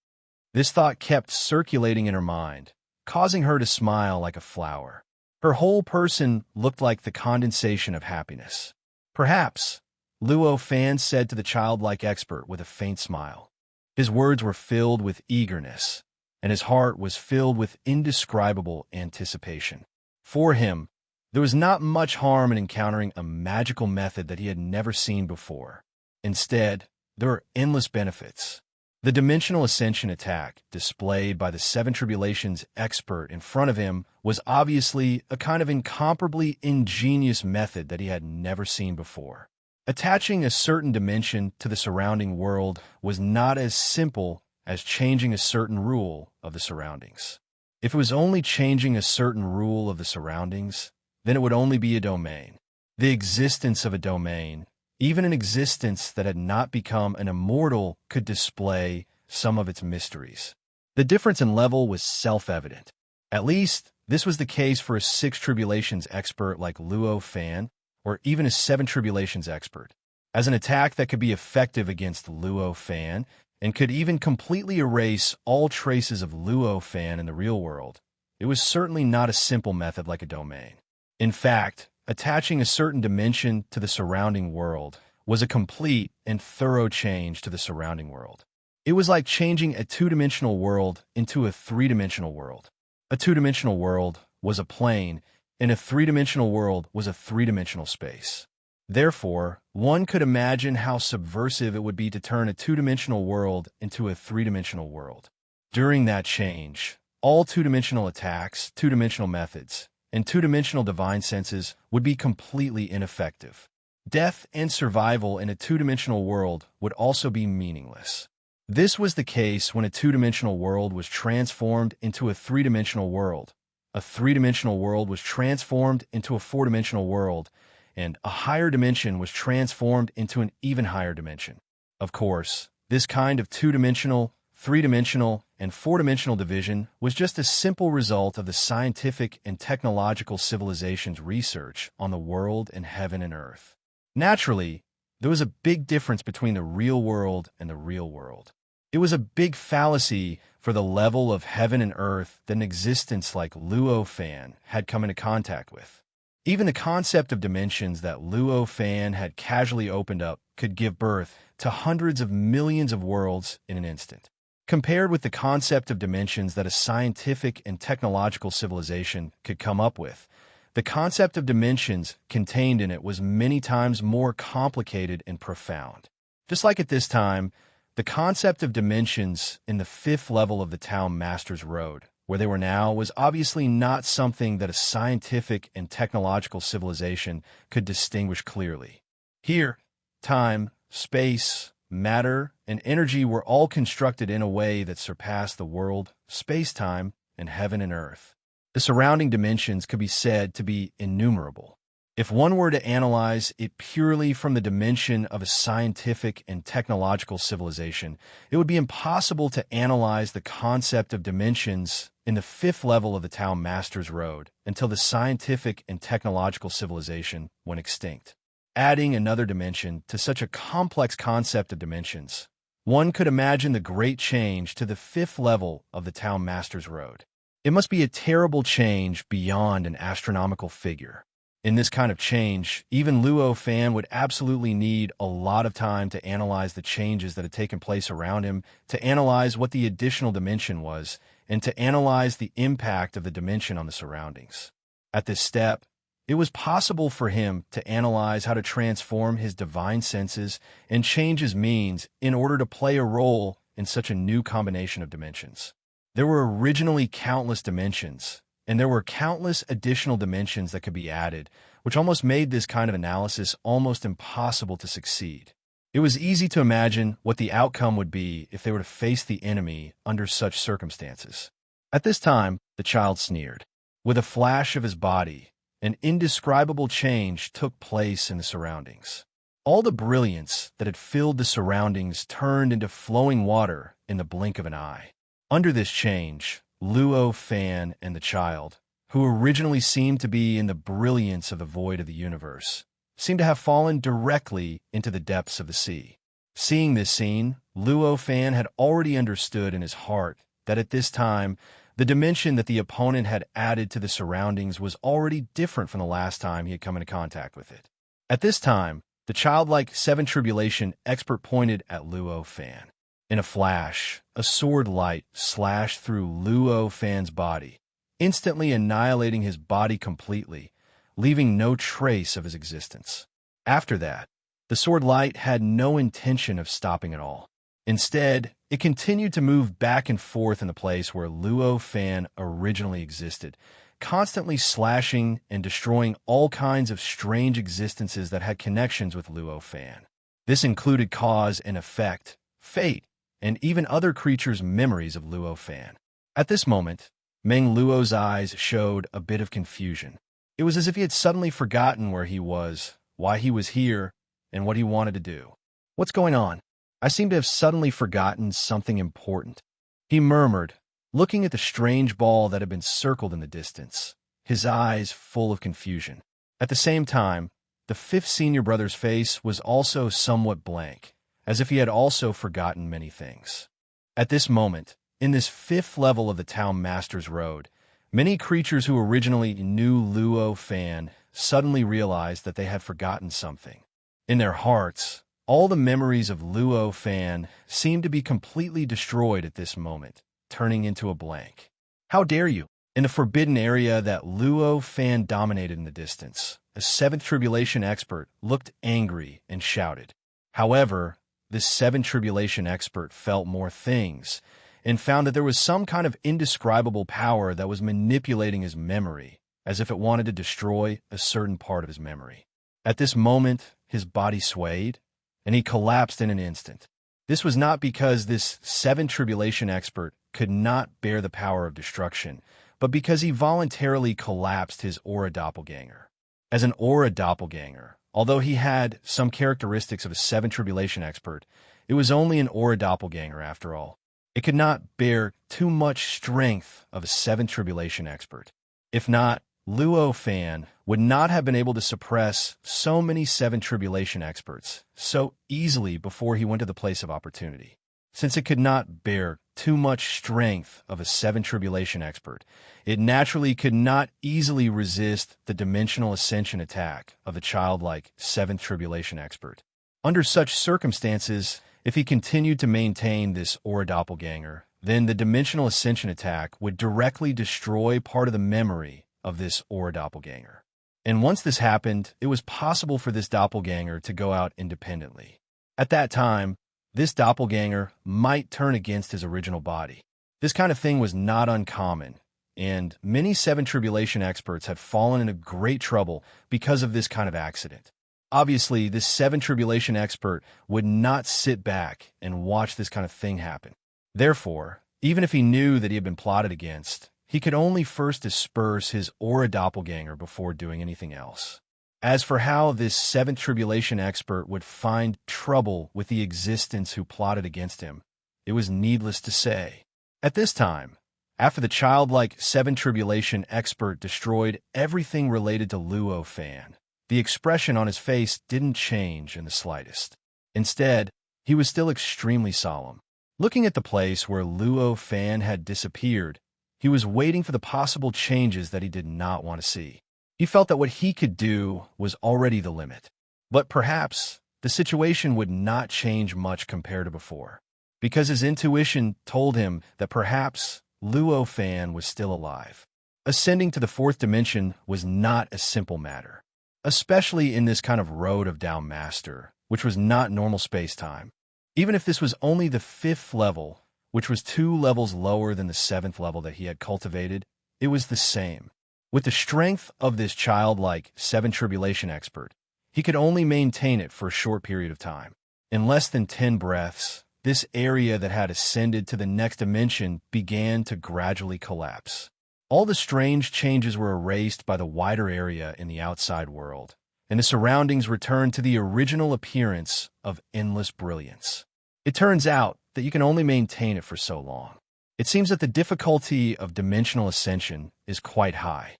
This thought kept circulating in her mind, causing her to smile like a flower. Her whole person looked like the condensation of happiness. Perhaps, Luo Fan said to the childlike expert with a faint smile. His words were filled with eagerness, and his heart was filled with indescribable anticipation. For him, there was not much harm in encountering a magical method that he had never seen before. Instead, there were endless benefits. The dimensional ascension attack displayed by the seven tribulations expert in front of him was obviously a kind of incomparably ingenious method that he had never seen before. Attaching a certain dimension to the surrounding world was not as simple as changing a certain rule of the surroundings. If it was only changing a certain rule of the surroundings, then it would only be a domain. The existence of a domain, even an existence that had not become an immortal, could display some of its mysteries. The difference in level was self-evident. At least, this was the case for a six tribulations expert like Luo Fan, or even a seven tribulations expert. As an attack that could be effective against Luo Fan, and could even completely erase all traces of Luo Fan in the real world, it was certainly not a simple method like a domain. In fact, attaching a certain dimension to the surrounding world was a complete and thorough change to the surrounding world. It was like changing a two-dimensional world into a three-dimensional world. A two-dimensional world was a plane, and a three-dimensional world was a three-dimensional space. Therefore, one could imagine how subversive it would be to turn a two-dimensional world into a three-dimensional world. During that change, all two-dimensional attacks, two-dimensional methods, and two-dimensional divine senses would be completely ineffective. Death and survival in a two-dimensional world would also be meaningless. This was the case when a two-dimensional world was transformed into a three-dimensional world. A three-dimensional world was transformed into a four-dimensional world, and a higher dimension was transformed into an even higher dimension. Of course, this kind of two-dimensional, three-dimensional, and four-dimensional division was just a simple result of the scientific and technological civilization's research on the world and heaven and earth. Naturally, there was a big difference between the real world and the real world. It was a big fallacy for the level of heaven and earth that an existence like Luo Fan had come into contact with. Even the concept of dimensions that Luo Fan had casually opened up could give birth to hundreds of millions of worlds in an instant. Compared with the concept of dimensions that a scientific and technological civilization could come up with, the concept of dimensions contained in it was many times more complicated and profound. Just like at this time, the concept of dimensions in the fifth level of the town Master's Road, where they were now, was obviously not something that a scientific and technological civilization could distinguish clearly. Here, time, space, matter, and energy were all constructed in a way that surpassed the world, space-time, and heaven and earth. The surrounding dimensions could be said to be innumerable. If one were to analyze it purely from the dimension of a scientific and technological civilization, it would be impossible to analyze the concept of dimensions in the fifth level of the town Master's Road until the scientific and technological civilization went extinct. Adding another dimension to such a complex concept of dimensions, one could imagine the great change to the fifth level of the town Master's Road. It must be a terrible change beyond an astronomical figure. In this kind of change, even Luo Fan would absolutely need a lot of time to analyze the changes that had taken place around him, to analyze what the additional dimension was, and to analyze the impact of the dimension on the surroundings. At this step, it was possible for him to analyze how to transform his divine senses and change his means in order to play a role in such a new combination of dimensions. There were originally countless dimensions, and there were countless additional dimensions that could be added, which almost made this kind of analysis almost impossible to succeed. It was easy to imagine what the outcome would be if they were to face the enemy under such circumstances. At this time, the child sneered. With a flash of his body, an indescribable change took place in the surroundings. All the brilliance that had filled the surroundings turned into flowing water in the blink of an eye. Under this change, Luo Fan and the child, who originally seemed to be in the brilliance of the void of the universe, seemed to have fallen directly into the depths of the sea. Seeing this scene, Luo Fan had already understood in his heart that at this time, the dimension that the opponent had added to the surroundings was already different from the last time he had come into contact with it. At this time, the childlike Seven Tribulation expert pointed at Luo Fan. In a flash, a sword light slashed through Luo Fan's body, instantly annihilating his body completely, leaving no trace of his existence. After that, the sword light had no intention of stopping at all. Instead, it continued to move back and forth in the place where Luo Fan originally existed, constantly slashing and destroying all kinds of strange existences that had connections with Luo Fan. This included cause and effect, fate, and even other creatures' memories of Luo Fan. At this moment, Meng Luo's eyes showed a bit of confusion. It was as if he had suddenly forgotten where he was, why he was here, and what he wanted to do. "What's going on? I seem to have suddenly forgotten something important," he murmured, looking at the strange ball that had been circled in the distance, his eyes full of confusion. At the same time, the fifth senior brother's face was also somewhat blank, as if he had also forgotten many things. At this moment, in this fifth level of the town Master's Road, many creatures who originally knew Luo Fan suddenly realized that they had forgotten something. In their hearts, all the memories of Luo Fan seemed to be completely destroyed at this moment, turning into a blank. "How dare you?" In the forbidden area that Luo Fan dominated in the distance, a Seventh Tribulation expert looked angry and shouted. However, this Seventh Tribulation expert felt more things and found that there was some kind of indescribable power that was manipulating his memory, as if it wanted to destroy a certain part of his memory. At this moment, his body swayed, and he collapsed in an instant. This was not because this Seven Tribulation expert could not bear the power of destruction, but because he voluntarily collapsed his aura doppelganger. As an aura doppelganger, although he had some characteristics of a Seven Tribulation expert, it was only an aura doppelganger after all. It could not bear too much strength of a seventh tribulation expert. If not, Luo Fan would not have been able to suppress so many seven tribulation experts so easily before he went to the place of opportunity. Since it could not bear too much strength of a seven tribulation expert, it naturally could not easily resist the dimensional ascension attack of the childlike seventh tribulation expert. Under such circumstances, if he continued to maintain this aura doppelganger, then the dimensional ascension attack would directly destroy part of the memory of this aura doppelganger. And once this happened, it was possible for this doppelganger to go out independently. At that time, this doppelganger might turn against his original body. This kind of thing was not uncommon, and many seven tribulation experts have fallen into great trouble because of this kind of accident. Obviously, this seven tribulation expert would not sit back and watch this kind of thing happen. Therefore, even if he knew that he had been plotted against, he could only first disperse his aura doppelganger before doing anything else. As for how this seventh tribulation expert would find trouble with the existence who plotted against him, it was needless to say. At this time, after the childlike seven tribulation expert destroyed everything related to Luo Fan, the expression on his face didn't change in the slightest. Instead, he was still extremely solemn. Looking at the place where Luo Fan had disappeared, he was waiting for the possible changes that he did not want to see. He felt that what he could do was already the limit. But perhaps the situation would not change much compared to before, because his intuition told him that perhaps Luo Fan was still alive. Ascending to the fourth dimension was not a simple matter, especially in this kind of road of Tao Master, which was not normal space-time. Even if this was only the fifth level, which was 2 levels lower than the seventh level that he had cultivated, it was the same. With the strength of this childlike seven tribulation expert, he could only maintain it for a short period of time. In less than 10 breaths, this area that had ascended to the next dimension began to gradually collapse. All the strange changes were erased by the wider area in the outside world, and the surroundings returned to the original appearance of endless brilliance. It turns out that you can only maintain it for so long. It seems that the difficulty of dimensional ascension is quite high.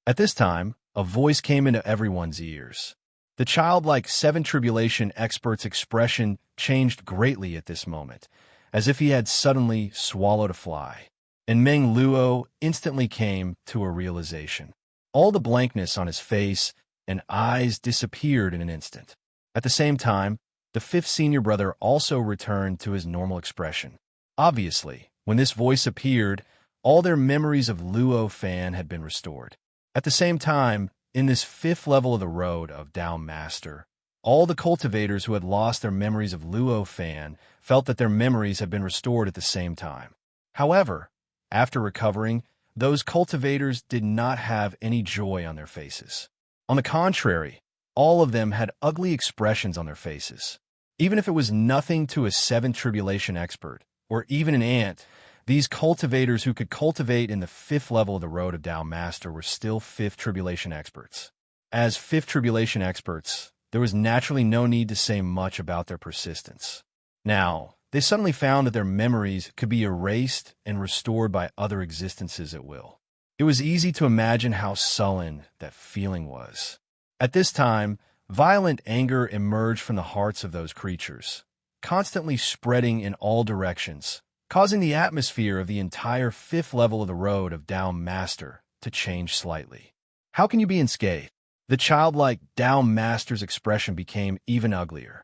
At this time, a voice came into everyone's ears. The childlike seven tribulation expert's expression changed greatly at this moment, as if he had suddenly swallowed a fly. And Meng Luo instantly came to a realization. All the blankness on his face and eyes disappeared in an instant. At the same time, the fifth senior brother also returned to his normal expression. Obviously, when this voice appeared, all their memories of Luo Fan had been restored. At the same time, in this fifth level of the road of Tao Master, all the cultivators who had lost their memories of Luo Fan felt that their memories had been restored at the same time. However, after recovering, those cultivators did not have any joy on their faces. On the contrary, all of them had ugly expressions on their faces. Even if it was nothing to a seventh tribulation expert, or even an ant, these cultivators who could cultivate in the fifth level of the road of Tao Master were still fifth tribulation experts. As fifth tribulation experts, there was naturally no need to say much about their persistence. Now, they suddenly found that their memories could be erased and restored by other existences at will. It was easy to imagine how sullen that feeling was. At this time, violent anger emerged from the hearts of those creatures, constantly spreading in all directions, causing the atmosphere of the entire fifth level of the road of Tao Master to change slightly. How can you be unscathed? The childlike Tao Master's expression became even uglier.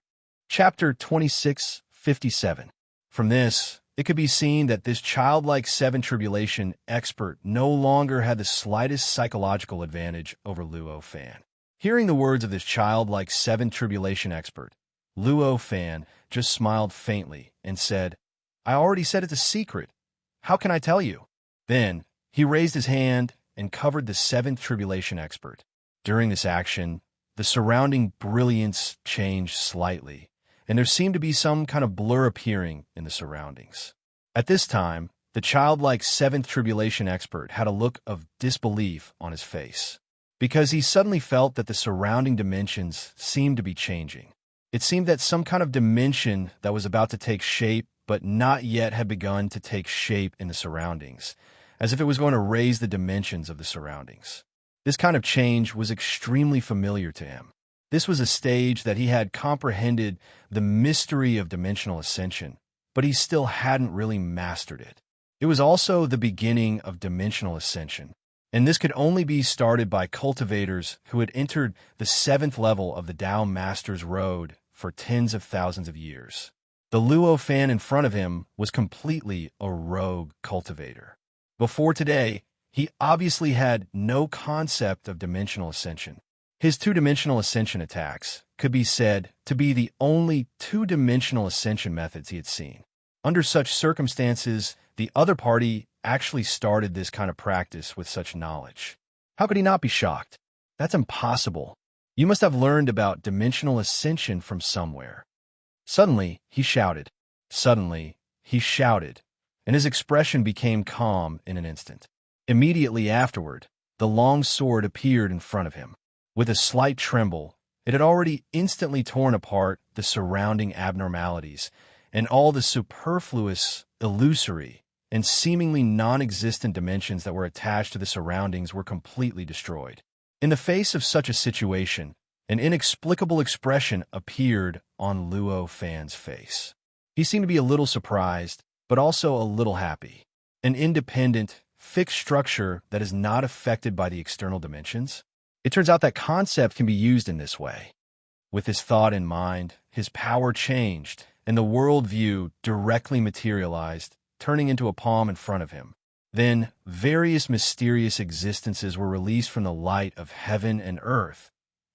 Chapter 2657. From this, it could be seen that this childlike seven tribulation expert no longer had the slightest psychological advantage over Luo Fan. Hearing the words of this childlike seven tribulation expert, Luo Fan just smiled faintly and said, "I already said it's a secret. How can I tell you?" Then, he raised his hand and covered the seventh tribulation expert. During this action, the surrounding brilliance changed slightly, and there seemed to be some kind of blur appearing in the surroundings. At this time, the childlike seventh tribulation expert had a look of disbelief on his face, because he suddenly felt that the surrounding dimensions seemed to be changing. It seemed that some kind of dimension that was about to take shape but not yet had begun to take shape in the surroundings, as if it was going to raise the dimensions of the surroundings. This kind of change was extremely familiar to him. This was a stage that he had comprehended the mystery of dimensional ascension, but he still hadn't really mastered it. It was also the beginning of dimensional ascension, and this could only be started by cultivators who had entered the 7th level of the Tao Master's Road for tens of thousands of years. The Luo fan in front of him was completely a rogue cultivator. Before today, he obviously had no concept of dimensional ascension. His two-dimensional ascension attacks could be said to be the only two-dimensional ascension methods he had seen. Under such circumstances, the other party actually started this kind of practice with such knowledge. How could he not be shocked? That's impossible. You must have learned about dimensional ascension from somewhere. Suddenly, he shouted. Suddenly, he shouted, and his expression became calm in an instant. Immediately afterward, the long sword appeared in front of him. With a slight tremble, it had already instantly torn apart the surrounding abnormalities, and all the superfluous, illusory, and seemingly non-existent dimensions that were attached to the surroundings were completely destroyed. In the face of such a situation, an inexplicable expression appeared on Luo Fan's face. He seemed to be a little surprised, but also a little happy. An independent, fixed structure that is not affected by the external dimensions? It turns out that concept can be used in this way. With this thought in mind, his power changed, and the worldview directly materialized, turning into a palm in front of him. Then, various mysterious existences were released from the light of heaven and earth,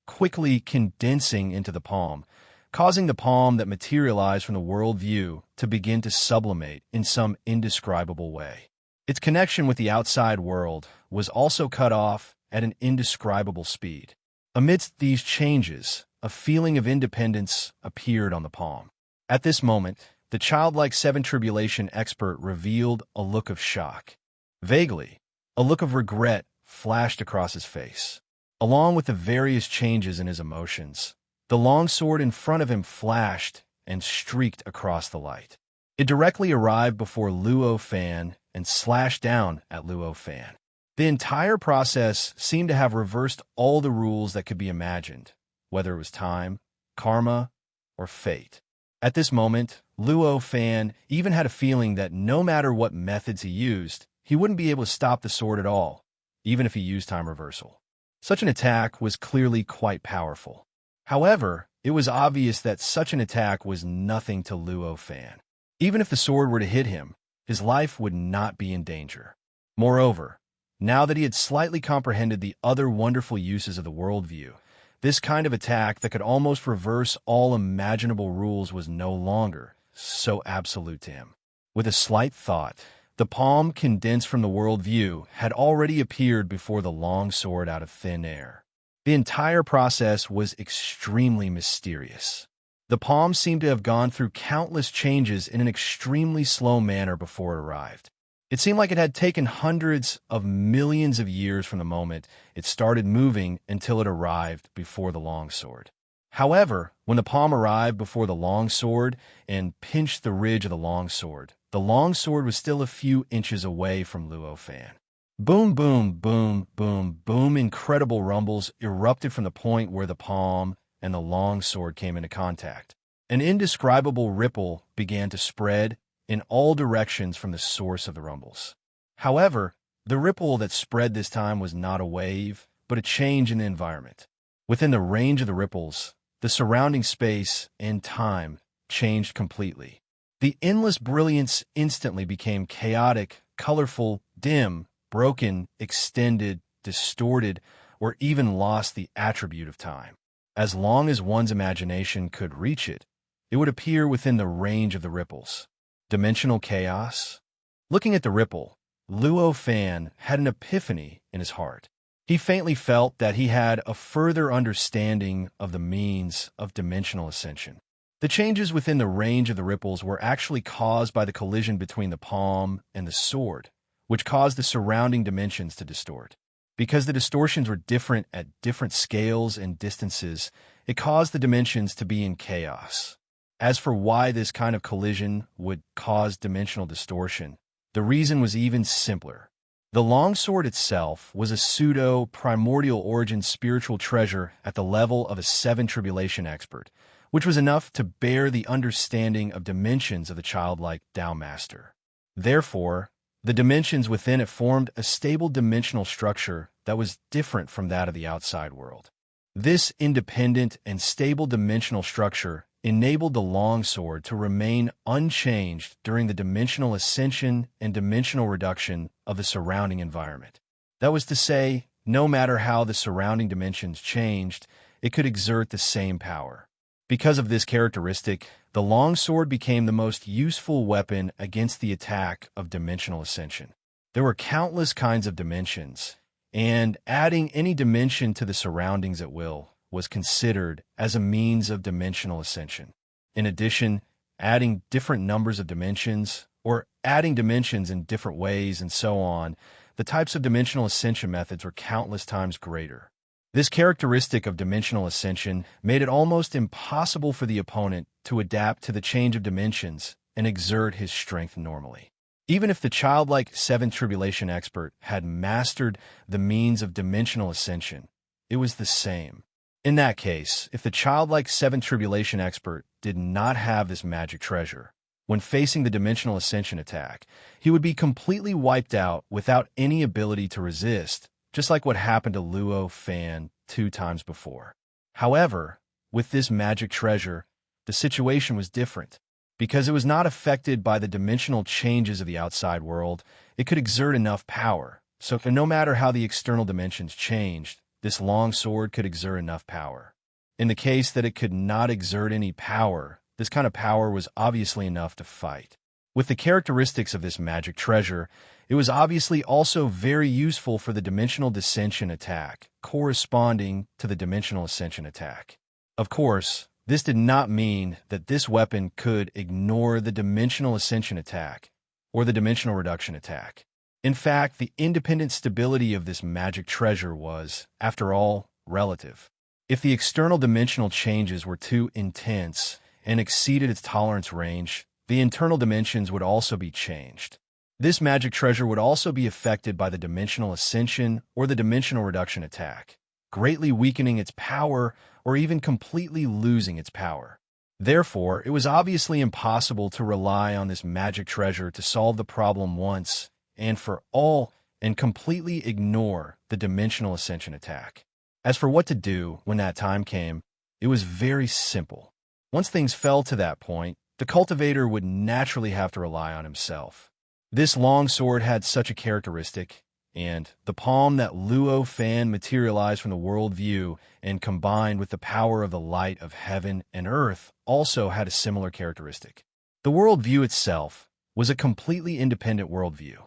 quickly condensing into the palm, causing the palm that materialized from the worldview to begin to sublimate in some indescribable way. Its connection with the outside world was also cut off at an indescribable speed. Amidst these changes, a feeling of independence appeared on the palm. At this moment, the childlike seven tribulation expert revealed a look of shock. Vaguely, a look of regret flashed across his face. Along with the various changes in his emotions, the long sword in front of him flashed and streaked across the light. It directly arrived before Luo Fan and slashed down at Luo Fan. The entire process seemed to have reversed all the rules that could be imagined, whether it was time, karma, or fate. At this moment, Luo Fan even had a feeling that no matter what methods he used, he wouldn't be able to stop the sword at all, even if he used time reversal. Such an attack was clearly quite powerful. However, it was obvious that such an attack was nothing to Luo Fan. Even if the sword were to hit him, his life would not be in danger. Moreover, now that he had slightly comprehended the other wonderful uses of the worldview, this kind of attack that could almost reverse all imaginable rules was no longer so absolute to him. With a slight thought, the palm condensed from the worldview had already appeared before the long sword out of thin air. The entire process was extremely mysterious. The palm seemed to have gone through countless changes in an extremely slow manner before it arrived. It seemed like it had taken hundreds of millions of years from the moment it started moving until it arrived before the longsword. However, when the palm arrived before the longsword and pinched the ridge of the longsword was still a few inches away from Luo Fan. Boom, boom, boom, boom, boom. Incredible rumbles erupted from the point where the palm and the longsword came into contact. An indescribable ripple began to spread in all directions from the source of the rumbles. However, the ripple that spread this time was not a wave, but a change in the environment. Within the range of the ripples, the surrounding space and time changed completely. The endless brilliance instantly became chaotic, colorful, dim, broken, extended, distorted, or even lost the attribute of time. As long as one's imagination could reach it, it would appear within the range of the ripples. Dimensional chaos? Looking at the ripple, Luo Fan had an epiphany in his heart. He faintly felt that he had a further understanding of the means of dimensional ascension. The changes within the range of the ripples were actually caused by the collision between the palm and the sword, which caused the surrounding dimensions to distort. Because the distortions were different at different scales and distances, it caused the dimensions to be in chaos. As for why this kind of collision would cause dimensional distortion, the reason was even simpler. The longsword itself was a pseudo-primordial origin spiritual treasure at the level of a seven tribulation expert, which was enough to bear the understanding of dimensions of the childlike Tao Master. Therefore, the dimensions within it formed a stable dimensional structure that was different from that of the outside world. This independent and stable dimensional structure enabled the longsword to remain unchanged during the dimensional ascension and dimensional reduction of the surrounding environment. That was to say, no matter how the surrounding dimensions changed, it could exert the same power. Because of this characteristic, the longsword became the most useful weapon against the attack of dimensional ascension. There were countless kinds of dimensions, and adding any dimension to the surroundings at will was considered as a means of dimensional ascension. In addition, adding different numbers of dimensions, or adding dimensions in different ways and so on, the types of dimensional ascension methods were countless times greater. This characteristic of dimensional ascension made it almost impossible for the opponent to adapt to the change of dimensions and exert his strength normally. Even if the childlike seventh tribulation expert had mastered the means of dimensional ascension, it was the same. In that case, if the childlike seventh tribulation expert did not have this magic treasure, when facing the dimensional ascension attack, he would be completely wiped out without any ability to resist, just like what happened to Luo Fan 2 times before. However, with this magic treasure, the situation was different. Because it was not affected by the dimensional changes of the outside world, it could exert enough power. So no matter how the external dimensions changed, this long sword could exert enough power. In the case that it could not exert any power, this kind of power was obviously enough to fight. With the characteristics of this magic treasure, it was obviously also very useful for the dimensional dissension attack, corresponding to the dimensional ascension attack. Of course, this did not mean that this weapon could ignore the dimensional ascension attack or the dimensional reduction attack. In fact, the independent stability of this magic treasure was, after all, relative. If the external dimensional changes were too intense and exceeded its tolerance range, the internal dimensions would also be changed. This magic treasure would also be affected by the dimensional ascension or the dimensional reduction attack, greatly weakening its power or even completely losing its power. Therefore, it was obviously impossible to rely on this magic treasure to solve the problem once and for all and completely ignore the dimensional ascension attack. As for what to do when that time came, it was very simple. Once things fell to that point, the cultivator would naturally have to rely on himself. This long sword had such a characteristic, and the palm that Luo Fan materialized from the world view and combined with the power of the light of heaven and earth also had a similar characteristic. The world view itself was a completely independent worldview.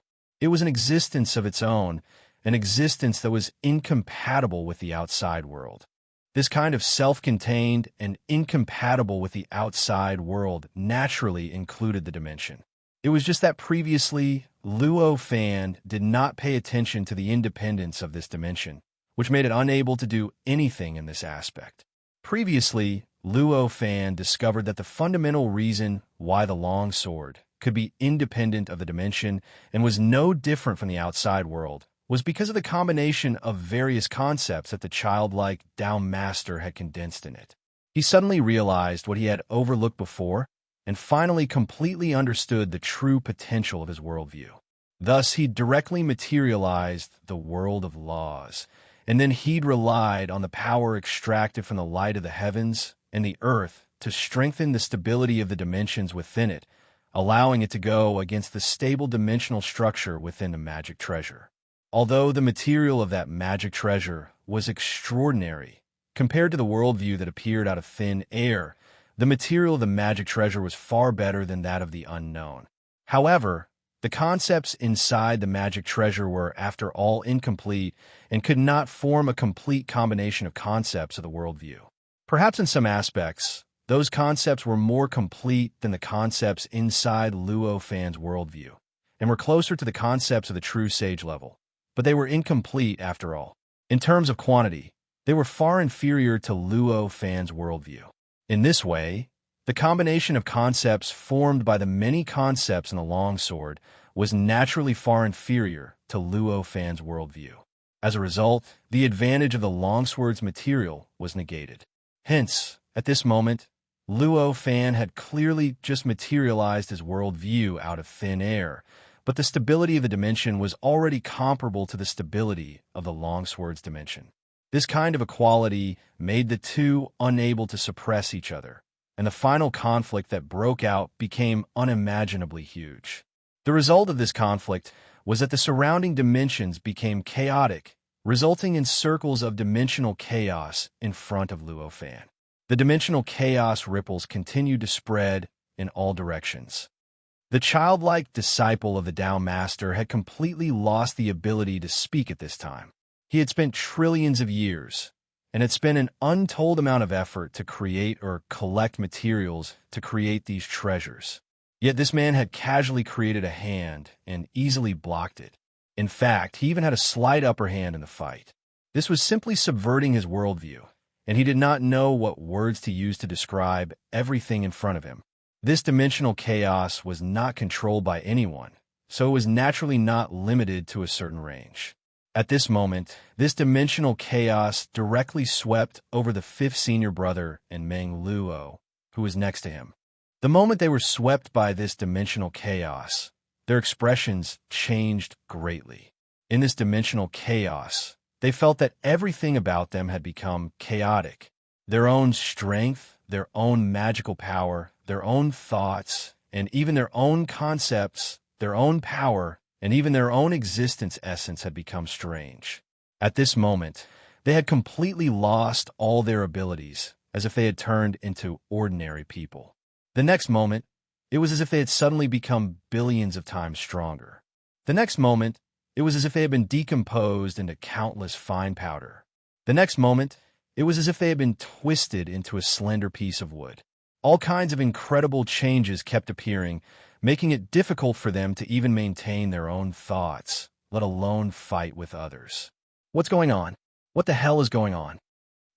It was an existence of its own, an existence that was incompatible with the outside world. This kind of self-contained and incompatible with the outside world naturally included the dimension. It was just that previously, Luo Fan did not pay attention to the independence of this dimension, which made it unable to do anything in this aspect. Previously, Luo Fan discovered that the fundamental reason why the long sword could be independent of the dimension and was no different from the outside world was because of the combination of various concepts that the childlike Tao Master had condensed in it. He suddenly realized what he had overlooked before and finally completely understood the true potential of his worldview. Thus, he directly materialized the world of laws, and then he'd relied on the power extracted from the light of the heavens and the earth to strengthen the stability of the dimensions within it, allowing it to go against the stable dimensional structure within the magic treasure. Although the material of that magic treasure was extraordinary, compared to the worldview that appeared out of thin air, the material of the magic treasure was far better than that of the unknown. However, the concepts inside the magic treasure were, after all, incomplete and could not form a complete combination of concepts of the worldview. Perhaps in some aspects, those concepts were more complete than the concepts inside Luo Fan's worldview, and were closer to the concepts of the true sage level. But they were incomplete after all. In terms of quantity, they were far inferior to Luo Fan's worldview. In this way, The combination of concepts formed by the many concepts in the longsword was naturally far inferior to Luo Fan's worldview. As a result, the advantage of the longsword's material was negated. Hence, at this moment, Luo Fan had clearly just materialized his worldview out of thin air, but the stability of the dimension was already comparable to the stability of the longsword's dimension. This kind of equality made the two unable to suppress each other, and the final conflict that broke out became unimaginably huge. The result of this conflict was that the surrounding dimensions became chaotic, resulting in circles of dimensional chaos in front of Luo Fan. The dimensional chaos ripples continued to spread in all directions. The childlike disciple of the Tao Master had completely lost the ability to speak at this time. He had spent trillions of years and had spent an untold amount of effort to create or collect materials to create these treasures. Yet this man had casually created a hand and easily blocked it. In fact, he even had a slight upper hand in the fight. This was simply subverting his worldview, and he did not know what words to use to describe everything in front of him. This dimensional chaos was not controlled by anyone, so it was naturally not limited to a certain range. At this moment, this dimensional chaos directly swept over the fifth senior brother and Meng Luo, who was next to him. The moment they were swept by this dimensional chaos, their expressions changed greatly. In this dimensional chaos, they felt that everything about them had become chaotic. Their own strength, their own magical power, their own thoughts, and even their own concepts, their own power, and even their own existence essence had become strange. At this moment, they had completely lost all their abilities, as if they had turned into ordinary people. The next moment, it was as if they had suddenly become billions of times stronger. The next moment, it was as if they had been decomposed into countless fine powder. The next moment, it was as if they had been twisted into a slender piece of wood. All kinds of incredible changes kept appearing, making it difficult for them to even maintain their own thoughts, let alone fight with others. What's going on? What the hell is going on?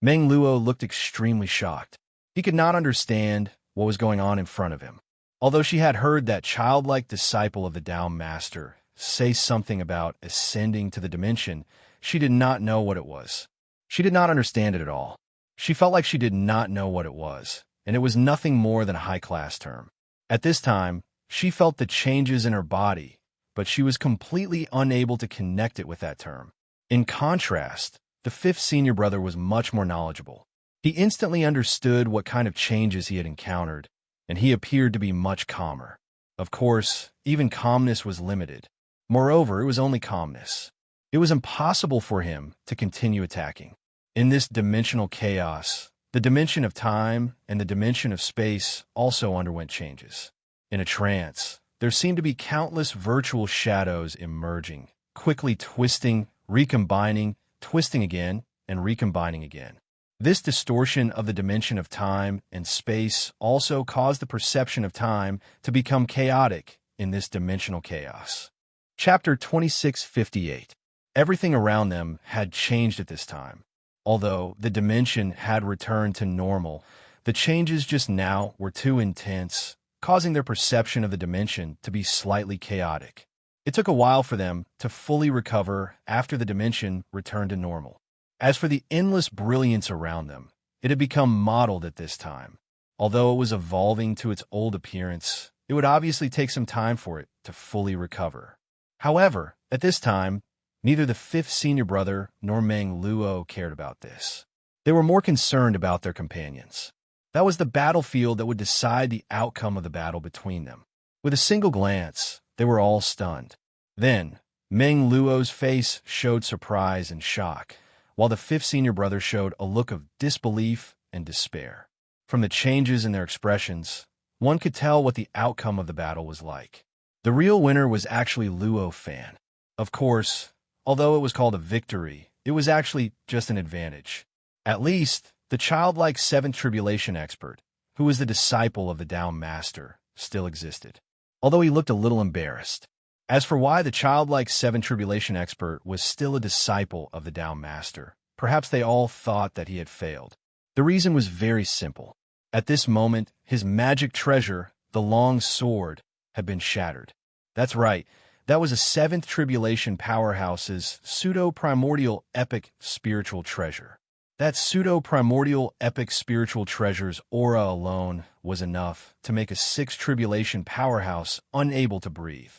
Meng Luo looked extremely shocked. He could not understand what was going on in front of him. Although she had heard that childlike disciple of the Tao Master say something about ascending to the dimension, she did not know what it was. She did not understand it at all. She felt like she did not know what it was, and it was nothing more than a high-class term. At this time, she felt the changes in her body, but she was completely unable to connect it with that term. In contrast, the fifth senior brother was much more knowledgeable. He instantly understood what kind of changes he had encountered, and he appeared to be much calmer. Of course, even calmness was limited. Moreover, it was only calmness. It was impossible for him to continue attacking. In this dimensional chaos, the dimension of time and the dimension of space also underwent changes. In a trance, there seemed to be countless virtual shadows emerging, quickly twisting, recombining, twisting again, and recombining again. This distortion of the dimension of time and space also caused the perception of time to become chaotic in this dimensional chaos. Chapter 2658. Everything around them had changed at this time. Although the dimension had returned to normal, the changes just now were too intense, causing their perception of the dimension to be slightly chaotic. It took a while for them to fully recover after the dimension returned to normal. As for the endless brilliance around them, it had become mottled at this time. Although it was evolving to its old appearance, it would obviously take some time for it to fully recover. However, at this time, neither the fifth senior brother nor Meng Luo cared about this. They were more concerned about their companions. That was the battlefield that would decide the outcome of the battle between them. With a single glance, they were all stunned. Then, Meng Luo's face showed surprise and shock, while the fifth senior brother showed a look of disbelief and despair. From the changes in their expressions, one could tell what the outcome of the battle was like. The real winner was actually Luo Fan. Of course, although it was called a victory, it was actually just an advantage. At least, the childlike seventh tribulation expert, who was the disciple of the Tao Master, still existed, although he looked a little embarrassed. As for why the childlike seventh tribulation expert was still a disciple of the Tao Master, perhaps they all thought that he had failed. The reason was very simple. At this moment, his magic treasure, the long sword, had been shattered. That's right, that was a seventh tribulation powerhouse's pseudo-primordial epic spiritual treasure. That pseudo-primordial epic spiritual treasure's aura alone was enough to make a sixth tribulation powerhouse unable to breathe.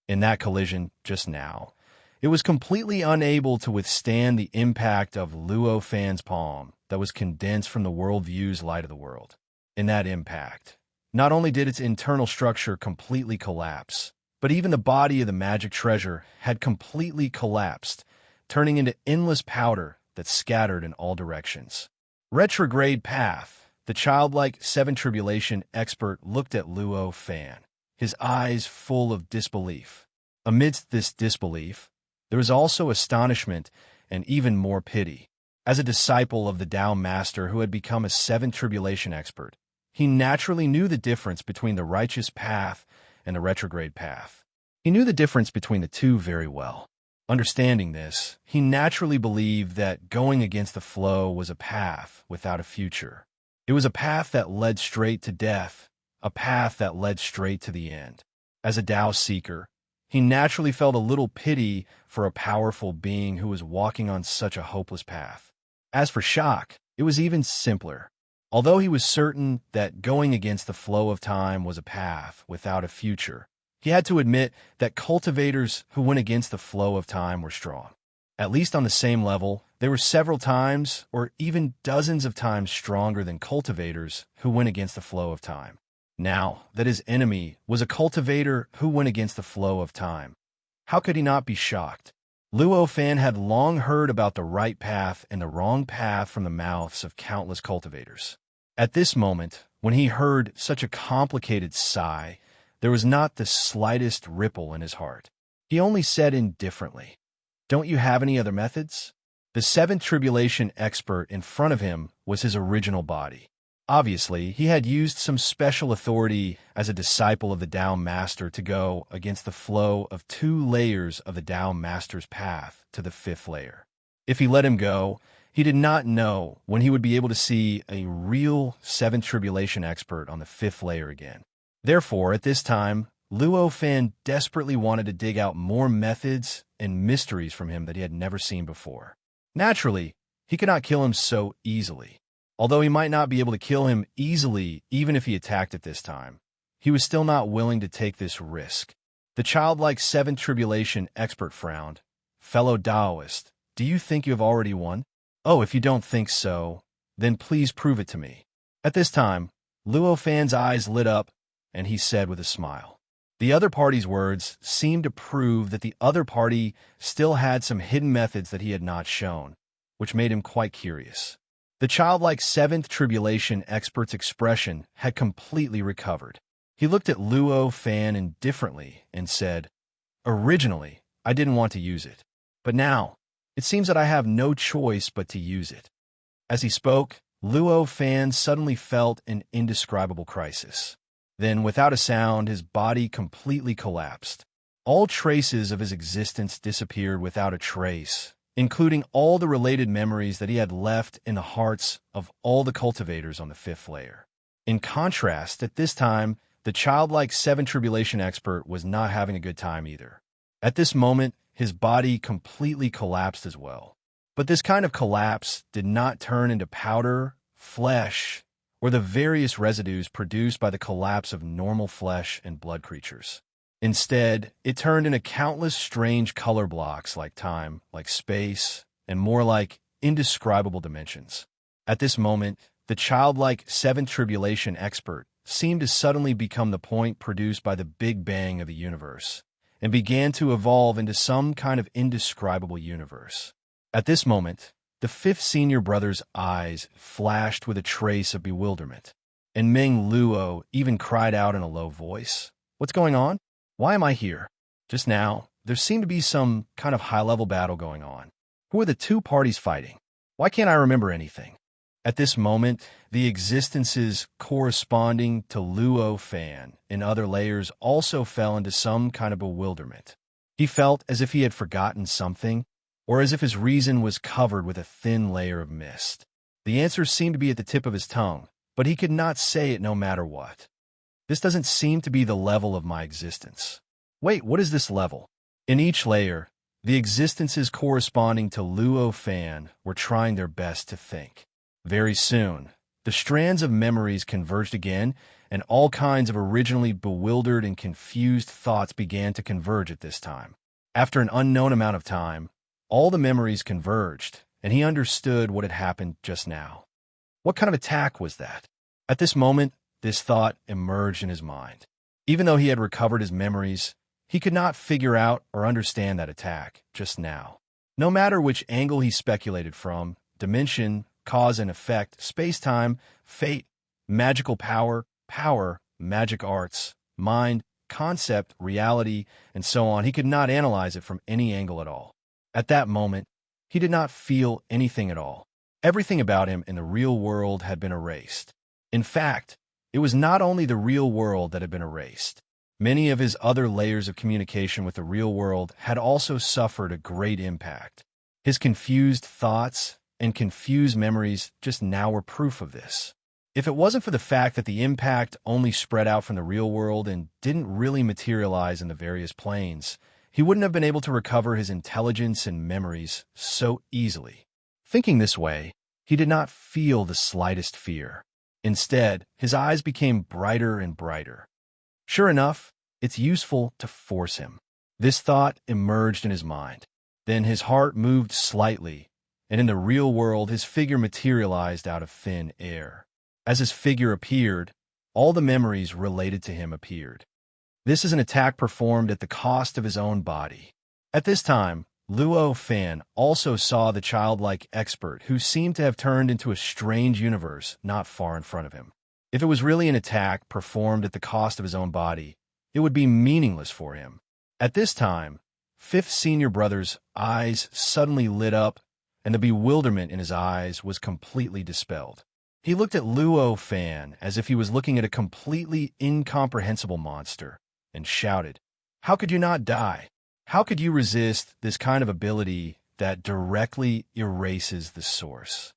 In that collision just now, it was completely unable to withstand the impact of Luo Fan's palm that was condensed from the worldview's light of the world. In that impact, not only did its internal structure completely collapse, but even the body of the magic treasure had completely collapsed, turning into endless powder that scattered in all directions. Retrograde path. The childlike seven tribulation expert looked at Luo Fan, his eyes full of disbelief. Amidst this disbelief, there was also astonishment and even more pity. As a disciple of the Tao Master who had become a seven tribulation expert, he naturally knew the difference between the righteous path and the retrograde path. He knew the difference between the two very well. Understanding this, he naturally believed that going against the flow was a path without a future. It was a path that led straight to death, a path that led straight to the end. As a Tao seeker, he naturally felt a little pity for a powerful being who was walking on such a hopeless path. As for Shock, it was even simpler. Although he was certain that going against the flow of time was a path without a future, he had to admit that cultivators who went against the flow of time were strong. At least on the same level, they were several times or even dozens of times stronger than cultivators who went against the flow of time. Now that his enemy was a cultivator who went against the flow of time, how could he not be shocked? Luo Fan had long heard about the right path and the wrong path from the mouths of countless cultivators. At this moment, when he heard such a complicated sigh, there was not the slightest ripple in his heart. He only said indifferently, "Don't you have any other methods?" The seventh tribulation expert in front of him was his original body. Obviously, he had used some special authority as a disciple of the Tao Master to go against the flow of 2 layers of the Tao Master's path to the 5th layer. If he let him go, he did not know when he would be able to see a real seventh tribulation expert on the 5th layer again. Therefore, at this time, Luo Fan desperately wanted to dig out more methods and mysteries from him that he had never seen before. Naturally, he could not kill him so easily. Although he might not be able to kill him easily even if he attacked at this time, he was still not willing to take this risk. The childlike seventh tribulation expert frowned. "Fellow Taoist, do you think you have already won? Oh, if you don't think so, then please prove it to me." At this time, Luo Fan's eyes lit up, and he said with a smile. The other party's words seemed to prove that the other party still had some hidden methods that he had not shown, which made him quite curious. The childlike seventh tribulation expert's expression had completely recovered. He looked at Luo Fan indifferently and said, "Originally, I didn't want to use it, but now, it seems that I have no choice but to use it." As he spoke, Luo Fan suddenly felt an indescribable crisis. Then, without a sound, his body completely collapsed. All traces of his existence disappeared without a trace, including all the related memories that he had left in the hearts of all the cultivators on the 5th layer. In contrast, at this time, the childlike seven tribulation expert was not having a good time either. At this moment, his body completely collapsed as well. But this kind of collapse did not turn into powder, flesh, or the various residues produced by the collapse of normal flesh and blood creatures. Instead, it turned into countless strange color blocks like time, like space, and more like indescribable dimensions. At this moment, the childlike seventh tribulation expert seemed to suddenly become the point produced by the Big Bang of the universe, and began to evolve into some kind of indescribable universe. At this moment, the 5th senior brother's eyes flashed with a trace of bewilderment, and Meng Luo even cried out in a low voice, "What's going on? Why am I here?" Just now, there seemed to be some kind of high-level battle going on. Who are the two parties fighting? Why can't I remember anything? At this moment, the existences corresponding to Luo Fan in other layers also fell into some kind of bewilderment. He felt as if he had forgotten something, or as if his reason was covered with a thin layer of mist. The answers seemed to be at the tip of his tongue, but he could not say it no matter what. This doesn't seem to be the level of my existence. Wait, what is this level? In each layer, the existences corresponding to Luo Fan were trying their best to think. Very soon, the strands of memories converged again, and all kinds of originally bewildered and confused thoughts began to converge at this time. After an unknown amount of time, all the memories converged, and he understood what had happened just now. What kind of attack was that? At this moment, this thought emerged in his mind. Even though he had recovered his memories, he could not figure out or understand that attack just now. No matter which angle he speculated from, dimension, cause and effect, space-time, fate, magical power, magic arts, mind, concept, reality, and so on, he could not analyze it from any angle at all. At that moment, he did not feel anything at all. Everything about him in the real world had been erased. In fact, it was not only the real world that had been erased. Many of his other layers of communication with the real world had also suffered a great impact. His confused thoughts and confused memories just now were proof of this. If it wasn't for the fact that the impact only spread out from the real world and didn't really materialize in the various planes, he wouldn't have been able to recover his intelligence and memories so easily. Thinking this way, he did not feel the slightest fear. Instead, his eyes became brighter and brighter. Sure enough, it's useful to force him. This thought emerged in his mind. Then his heart moved slightly, and in the real world his figure materialized out of thin air. As his figure appeared, all the memories related to him appeared. This is an attack performed at the cost of his own body. At this time, Luo Fan also saw the childlike expert who seemed to have turned into a strange universe not far in front of him. If it was really an attack performed at the cost of his own body, it would be meaningless for him. At this time, Fifth Senior Brother's eyes suddenly lit up, and the bewilderment in his eyes was completely dispelled. He looked at Luo Fan as if he was looking at a completely incomprehensible monster, and shouted, "How could you not die? How could you resist this kind of ability that directly erases the source?"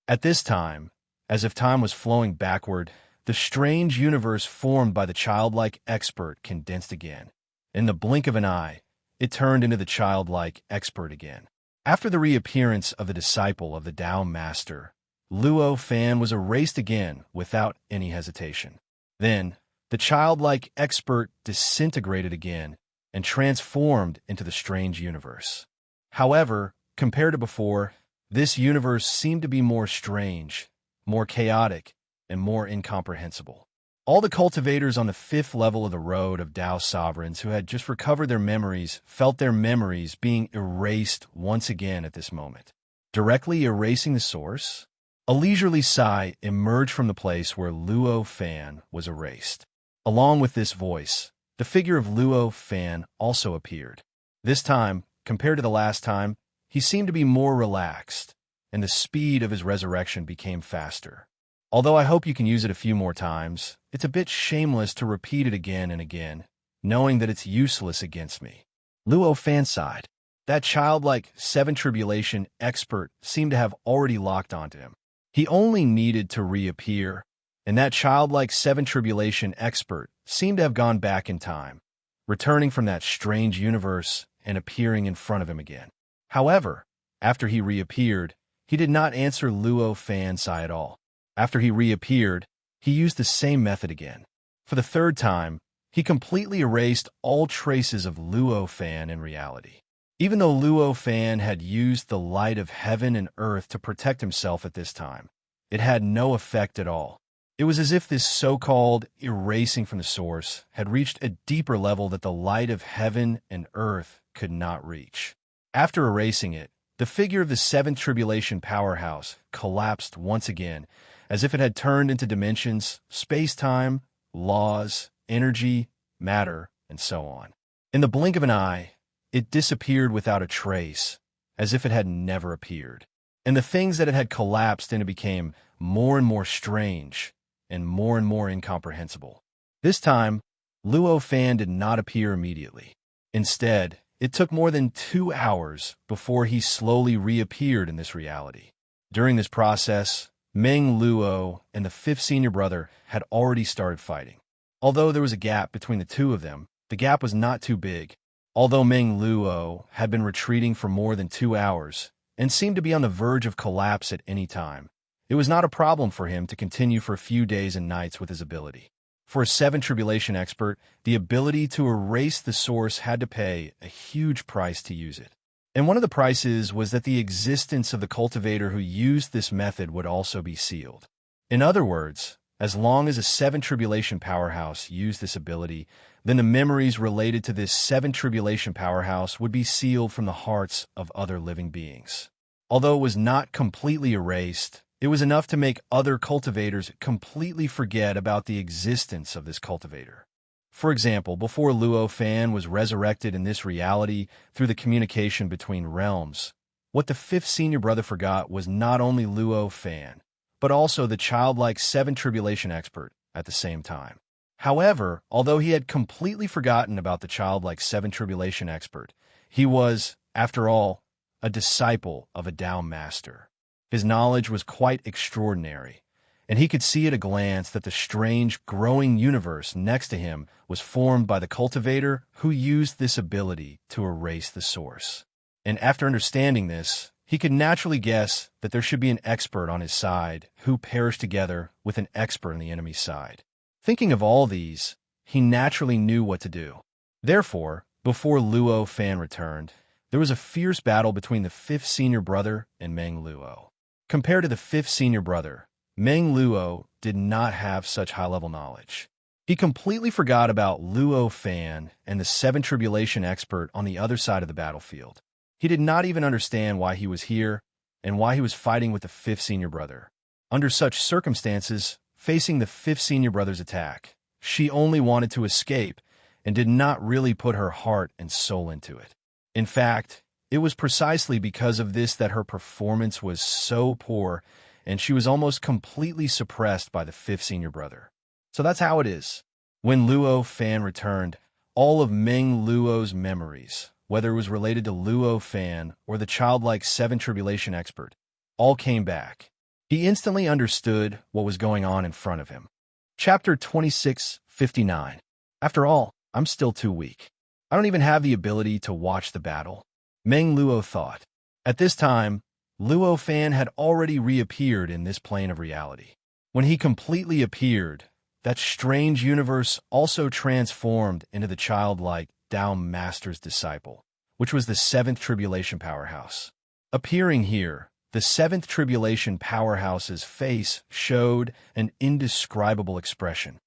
At this time, as if time was flowing backward, the strange universe formed by the childlike expert condensed again. In the blink of an eye, it turned into the childlike expert again. After the reappearance of the disciple of the Tao Master, Luo Fan was erased again without any hesitation. Then, the childlike expert disintegrated again and transformed into the strange universe. However, compared to before, this universe seemed to be more strange, more chaotic, and more incomprehensible. All the cultivators on the fifth level of the road of Tao sovereigns who had just recovered their memories felt their memories being erased once again at this moment. Directly erasing the source? A leisurely sigh emerged from the place where Luo Fan was erased. Along with this voice, the figure of Luo Fan also appeared. This time, compared to the last time, he seemed to be more relaxed, and the speed of his resurrection became faster. Although I hope you can use it a few more times, it's a bit shameless to repeat it again and again, knowing that it's useless against me. Luo Fan sighed. That childlike seven tribulation expert seemed to have already locked onto him. He only needed to reappear, and that childlike seven tribulation expert seemed to have gone back in time, returning from that strange universe and appearing in front of him again. However, after he reappeared, he did not answer Luo Fan's sigh at all. After he reappeared, he used the same method again. For the third time, he completely erased all traces of Luo Fan in reality. Even though Luo Fan had used the light of heaven and earth to protect himself at this time, it had no effect at all. It was as if this so-called erasing from the source had reached a deeper level that the light of heaven and earth could not reach. After erasing it, the figure of the seventh tribulation powerhouse collapsed once again, as if it had turned into dimensions, space-time, laws, energy, matter, and so on. In the blink of an eye, it disappeared without a trace, as if it had never appeared. And the things that it had collapsed into became more and more strange and more incomprehensible. This time, Luo Fan did not appear immediately. Instead, it took more than 2 hours before he slowly reappeared in this reality. During this process, Meng Luo and the fifth senior brother had already started fighting. Although there was a gap between the two of them, the gap was not too big. Although Meng Luo had been retreating for more than 2 hours and seemed to be on the verge of collapse at any time, it was not a problem for him to continue for a few days and nights with his ability. For a 7 tribulation expert, the ability to erase the source had to pay a huge price to use it. And one of the prices was that the existence of the cultivator who used this method would also be sealed. In other words, as long as a 7 tribulation powerhouse used this ability, then the memories related to this 7 tribulation powerhouse would be sealed from the hearts of other living beings. Although it was not completely erased, it was enough to make other cultivators completely forget about the existence of this cultivator. For example, before Luo Fan was resurrected in this reality through the communication between realms, what the fifth senior brother forgot was not only Luo Fan, but also the childlike 7 tribulation expert at the same time. However, although he had completely forgotten about the childlike 7 tribulation expert, he was, after all, a disciple of a Tao master. His knowledge was quite extraordinary, and he could see at a glance that the strange, growing universe next to him was formed by the cultivator who used this ability to erase the source. And after understanding this, he could naturally guess that there should be an expert on his side who perished together with an expert on the enemy's side. Thinking of all these, he naturally knew what to do. Therefore, before Luo Fan returned, there was a fierce battle between the fifth senior brother and Meng Luo. Compared to the fifth senior brother, Meng Luo did not have such high-level knowledge. He completely forgot about Luo Fan and the 7 tribulation expert on the other side of the battlefield. He did not even understand why he was here and why he was fighting with the fifth senior brother. Under such circumstances, facing the fifth senior brother's attack, she only wanted to escape and did not really put her heart and soul into it. In fact, it was precisely because of this that her performance was so poor, and she was almost completely suppressed by the fifth senior brother. So that's how it is. When Luo Fan returned, all of Meng Luo's memories, whether it was related to Luo Fan or the childlike 7 tribulation expert, all came back. He instantly understood what was going on in front of him. Chapter 26:59. After all, I'm still too weak. I don't even have the ability to watch the battle, Meng Luo thought. At this time, Luo Fan had already reappeared in this plane of reality. When he completely appeared, that strange universe also transformed into the childlike Tao Master's disciple, which was the 7th tribulation powerhouse. Appearing here, the 7th tribulation powerhouse's face showed an indescribable expression.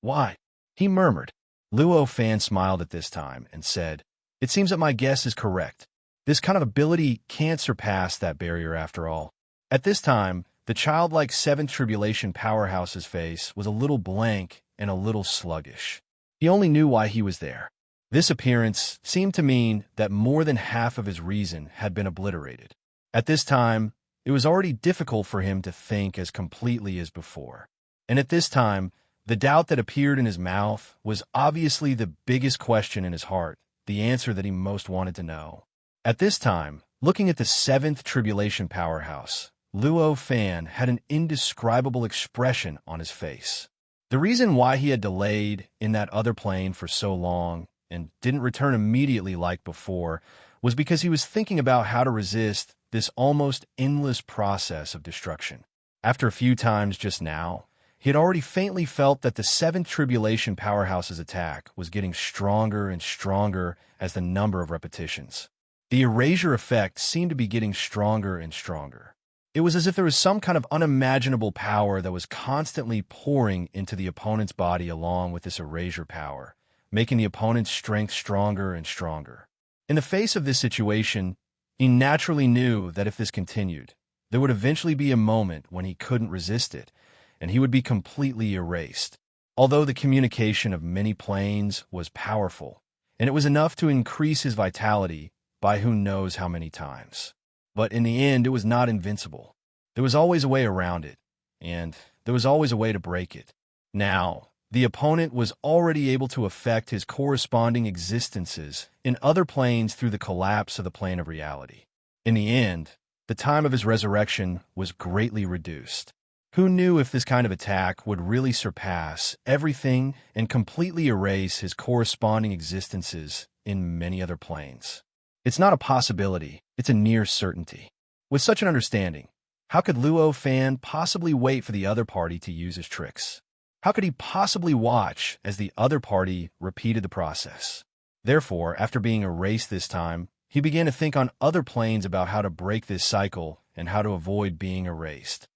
"Why?" he murmured. Luo Fan smiled at this time and said, "It seems that my guess is correct. This kind of ability can't surpass that barrier after all." At this time, the childlike 7th tribulation powerhouse's face was a little blank and a little sluggish. He only knew why he was there. This appearance seemed to mean that more than half of his reason had been obliterated. At this time, it was already difficult for him to think as completely as before. And at this time, the doubt that appeared in his mouth was obviously the biggest question in his heart, the answer that he most wanted to know. At this time, looking at the 7th tribulation powerhouse, Luo Fan had an indescribable expression on his face. The reason why he had delayed in that other plane for so long and didn't return immediately like before was because he was thinking about how to resist this almost endless process of destruction. After a few times just now, he had already faintly felt that the 7th tribulation powerhouse's attack was getting stronger and stronger as the number of repetitions. The erasure effect seemed to be getting stronger and stronger. It was as if there was some kind of unimaginable power that was constantly pouring into the opponent's body along with this erasure power, making the opponent's strength stronger and stronger. In the face of this situation, he naturally knew that if this continued, there would eventually be a moment when he couldn't resist it, and he would be completely erased. Although the communication of many planes was powerful, and it was enough to increase his vitality by who knows how many times. But in the end, it was not invincible. There was always a way around it, and there was always a way to break it. Now, the opponent was already able to affect his corresponding existences in other planes through the collapse of the plane of reality. In the end, the time of his resurrection was greatly reduced. Who knew if this kind of attack would really surpass everything and completely erase his corresponding existences in many other planes? It's not a possibility, it's a near certainty. With such an understanding, how could Luo Fan possibly wait for the other party to use his tricks? How could he possibly watch as the other party repeated the process? Therefore, after being erased this time, he began to think on other planes about how to break this cycle and how to avoid being erased.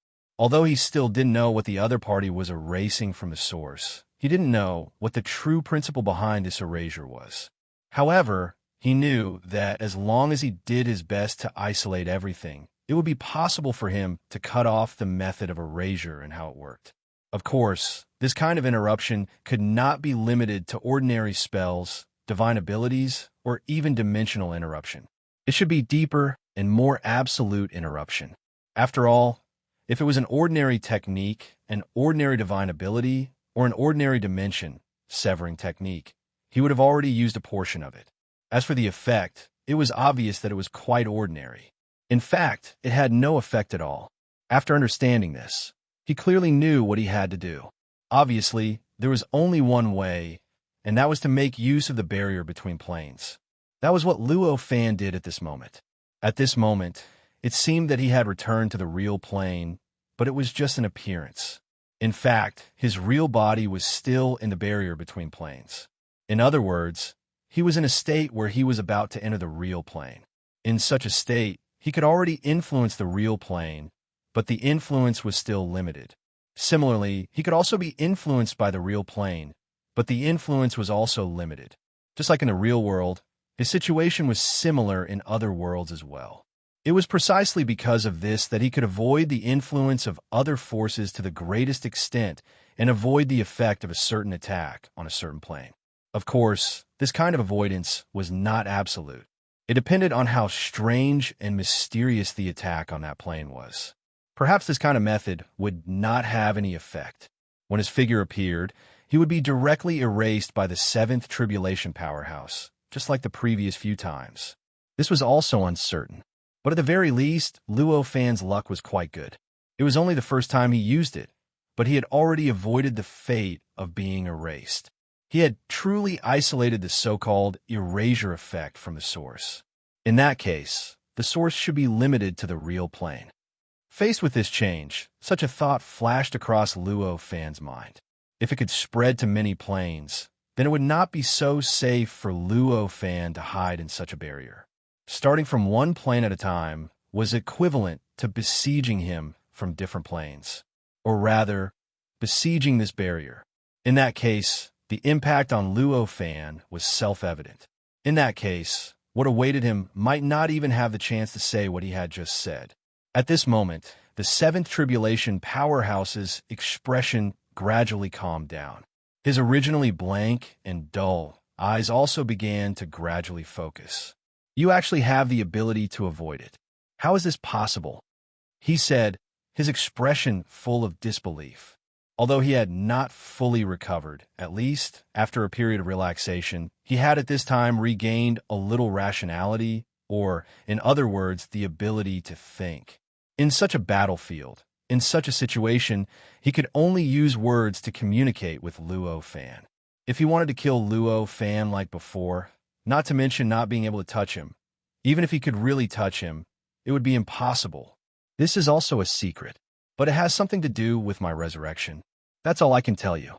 Although he still didn't know what the other party was erasing from the source, he didn't know what the true principle behind this erasure was. However, he knew that as long as he did his best to isolate everything, it would be possible for him to cut off the method of erasure and how it worked. Of course, this kind of interruption could not be limited to ordinary spells, divine abilities, or even dimensional interruption. It should be deeper and more absolute interruption. After all, if it was an ordinary technique, an ordinary divine ability, or an ordinary dimension, severing technique, he would have already used a portion of it. As for the effect, it was obvious that it was quite ordinary. In fact, it had no effect at all. After understanding this, he clearly knew what he had to do. Obviously, there was only one way, and that was to make use of the barrier between planes. That was what Luo Fan did at this moment. At this moment, it seemed that he had returned to the real plane, but it was just an appearance. In fact, his real body was still in the barrier between planes. In other words, he was in a state where he was about to enter the real plane. In such a state, he could already influence the real plane, but the influence was still limited. Similarly, he could also be influenced by the real plane, but the influence was also limited. Just like in the real world, his situation was similar in other worlds as well. It was precisely because of this that he could avoid the influence of other forces to the greatest extent and avoid the effect of a certain attack on a certain plane. Of course, this kind of avoidance was not absolute. It depended on how strange and mysterious the attack on that plane was. Perhaps this kind of method would not have any effect. When his figure appeared, he would be directly erased by the seventh tribulation powerhouse, just like the previous few times. This was also uncertain. But at the very least, Luo Fan's luck was quite good. It was only the first time he used it, but he had already avoided the fate of being erased. He had truly isolated the so-called erasure effect from the source. In that case, the source should be limited to the real plane. Faced with this change, such a thought flashed across Luo Fan's mind. If it could spread to many planes, then it would not be so safe for Luo Fan to hide in such a barrier. Starting from one plane at a time was equivalent to besieging him from different planes, or rather, besieging this barrier. In that case, the impact on Luo Fan was self-evident. In that case, what awaited him might not even have the chance to say what he had just said. At this moment, the seventh tribulation powerhouse's expression gradually calmed down. His originally blank and dull eyes also began to gradually focus. You actually have the ability to avoid it. How is this possible? He said, his expression full of disbelief. Although he had not fully recovered, at least after a period of relaxation, he had at this time regained a little rationality, or, in other words, the ability to think. In such a battlefield, in such a situation, he could only use words to communicate with Luo Fan. If he wanted to kill Luo Fan like before, not to mention not being able to touch him, even if he could really touch him, it would be impossible. This is also a secret, but it has something to do with my resurrection. That's all I can tell you.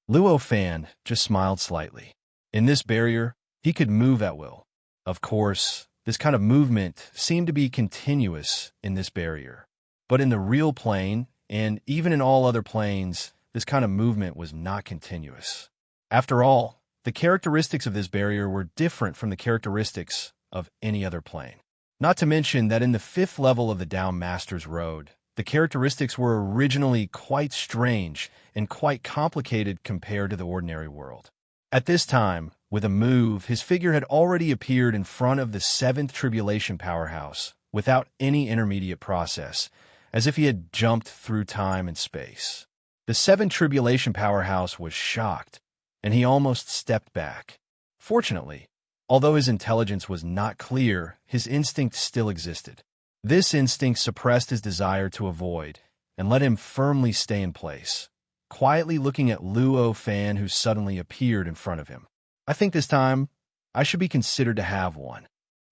Luo Fan just smiled slightly. In this barrier, he could move at will. Of course, this kind of movement seemed to be continuous in this barrier. But in the real plane, and even in all other planes, this kind of movement was not continuous. After all, the characteristics of this barrier were different from the characteristics of any other plane. Not to mention that in the fifth level of the Down Master's Road, the characteristics were originally quite strange and quite complicated compared to the ordinary world. At this time, with a move, his figure had already appeared in front of the seventh tribulation powerhouse without any intermediate process, as if he had jumped through time and space. The seventh tribulation powerhouse was shocked, and he almost stepped back. Fortunately, although his intelligence was not clear, his instinct still existed. This instinct suppressed his desire to avoid, and let him firmly stay in place, quietly looking at Luo Fan, who suddenly appeared in front of him. "I think this time I should be considered to have one,"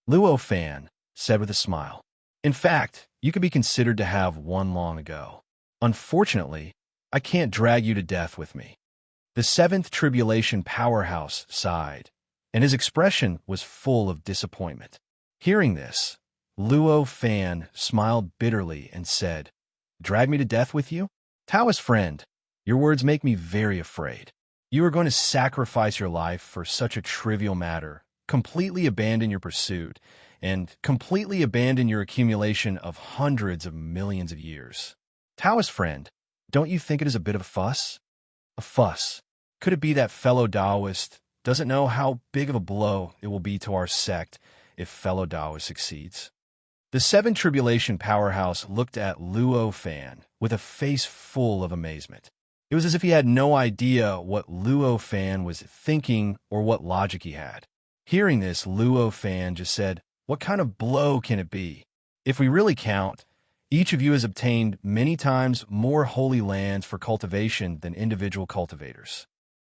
Luo Fan said with a smile. "In fact, you could be considered to have one long ago. Unfortunately, I can't drag you to death with me." The seventh tribulation powerhouse sighed, and his expression was full of disappointment. Hearing this, Luo Fan smiled bitterly and said, "Drag me to death with you? Taoist friend, your words make me very afraid. You are going to sacrifice your life for such a trivial matter, completely abandon your pursuit, and completely abandon your accumulation of hundreds of millions of years. Taoist friend, don't you think it is a bit of a fuss?" "A fuss? Could it be that fellow Taoist doesn't know how big of a blow it will be to our sect if fellow Taoist succeeds?" The seven tribulation powerhouse looked at Luo Fan with a face full of amazement. It was as if he had no idea what Luo Fan was thinking or what logic he had. Hearing this, Luo Fan just said, "What kind of blow can it be? If we really count, each of you has obtained many times more holy lands for cultivation than individual cultivators.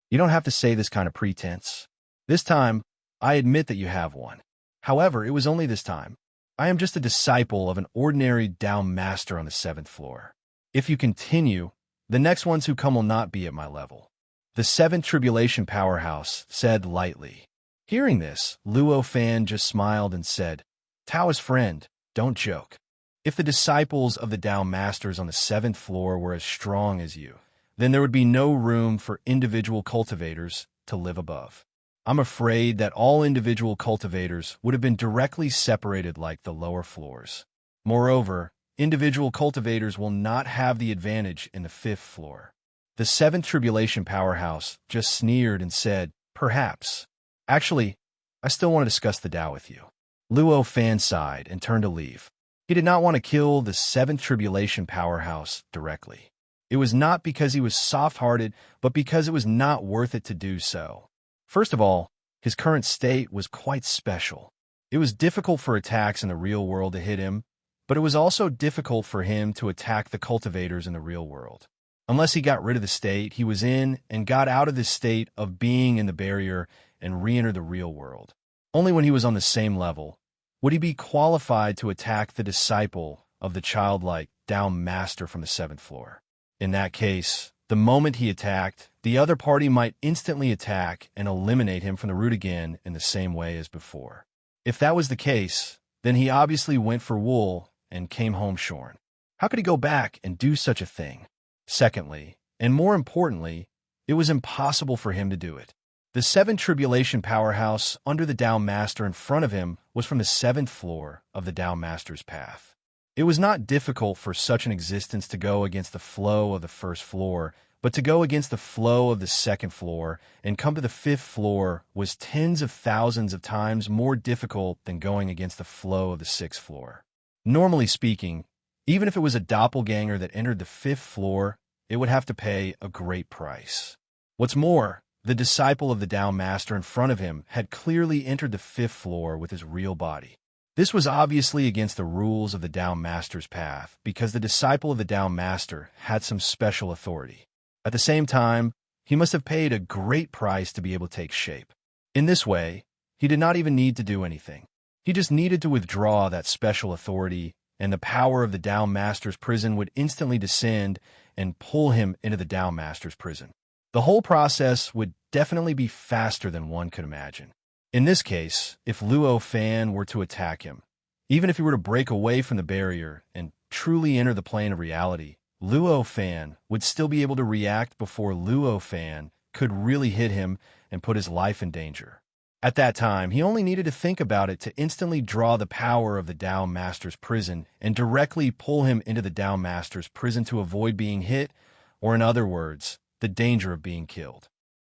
You don't have to say this kind of pretense. This time, I admit that you have one. However, it was only this time. I am just a disciple of an ordinary Tao master on the 7th floor. If you continue, the next ones who come will not be at my level." The seventh tribulation powerhouse said lightly. Hearing this, Luo Fan just smiled and said, "Taoist friend, don't joke. If the disciples of the Tao masters on the 7th floor were as strong as you, then there would be no room for individual cultivators to live above. I'm afraid that all individual cultivators would have been directly separated like the lower floors. Moreover, individual cultivators will not have the advantage in the 5th floor." The seventh tribulation powerhouse just sneered and said, "Perhaps. Actually, I still want to discuss the Tao with you." Luo Fan sighed and turned to leave. He did not want to kill the seventh tribulation powerhouse directly. It was not because he was soft-hearted, but because it was not worth it to do so. First of all, his current state was quite special. It was difficult for attacks in the real world to hit him, but it was also difficult for him to attack the cultivators in the real world. Unless he got rid of the state he was in and got out of this state of being in the barrier and re-enter the real world. Only when he was on the same level would he be qualified to attack the disciple of the childlike Tao master from the 7th floor. In that case, the moment he attacked, the other party might instantly attack and eliminate him from the root again in the same way as before. If that was the case, then he obviously went for wool and came home shorn. How could he go back and do such a thing? Secondly, and more importantly, it was impossible for him to do it. The 7 tribulation powerhouse under the Tao master in front of him was from the 7th floor of the Tao master's path. It was not difficult for such an existence to go against the flow of the 1st floor, but to go against the flow of the 2nd floor and come to the 5th floor was tens of thousands of times more difficult than going against the flow of the 6th floor. Normally speaking, even if it was a doppelganger that entered the 5th floor, it would have to pay a great price. What's more, the disciple of the Tao master in front of him had clearly entered the 5th floor with his real body. This was obviously against the rules of the Tao master's path because the disciple of the Tao master had some special authority. At the same time, he must have paid a great price to be able to take shape. In this way, he did not even need to do anything. He just needed to withdraw that special authority, and the power of the Tao master's prison would instantly descend and pull him into the Tao master's prison. The whole process would definitely be faster than one could imagine. In this case, if Luo Fan were to attack him, even if he were to break away from the barrier and truly enter the plane of reality, Luo Fan would still be able to react before Luo Fan could really hit him and put his life in danger. At that time, he only needed to think about it to instantly draw the power of the Tao master's prison and directly pull him into the Tao master's prison to avoid being hit, or in other words, the danger of being killed.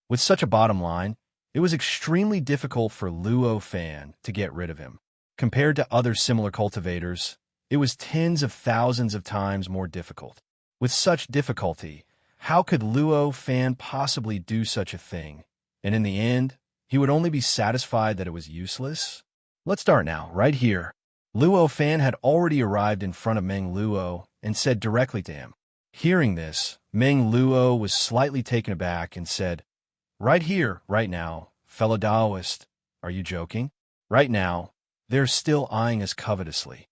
With such a bottom line, it was extremely difficult for Luo Fan to get rid of him. Compared to other similar cultivators, it was tens of thousands of times more difficult. With such difficulty, how could Luo Fan possibly do such a thing? And in the end, he would only be satisfied that it was useless? Let's start now, right here. Luo Fan had already arrived in front of Meng Luo and said directly to him, Hearing this, Meng Luo was slightly taken aback and said, "Right here, right now, fellow Taoist, are you joking? Right now, they're still eyeing us covetously.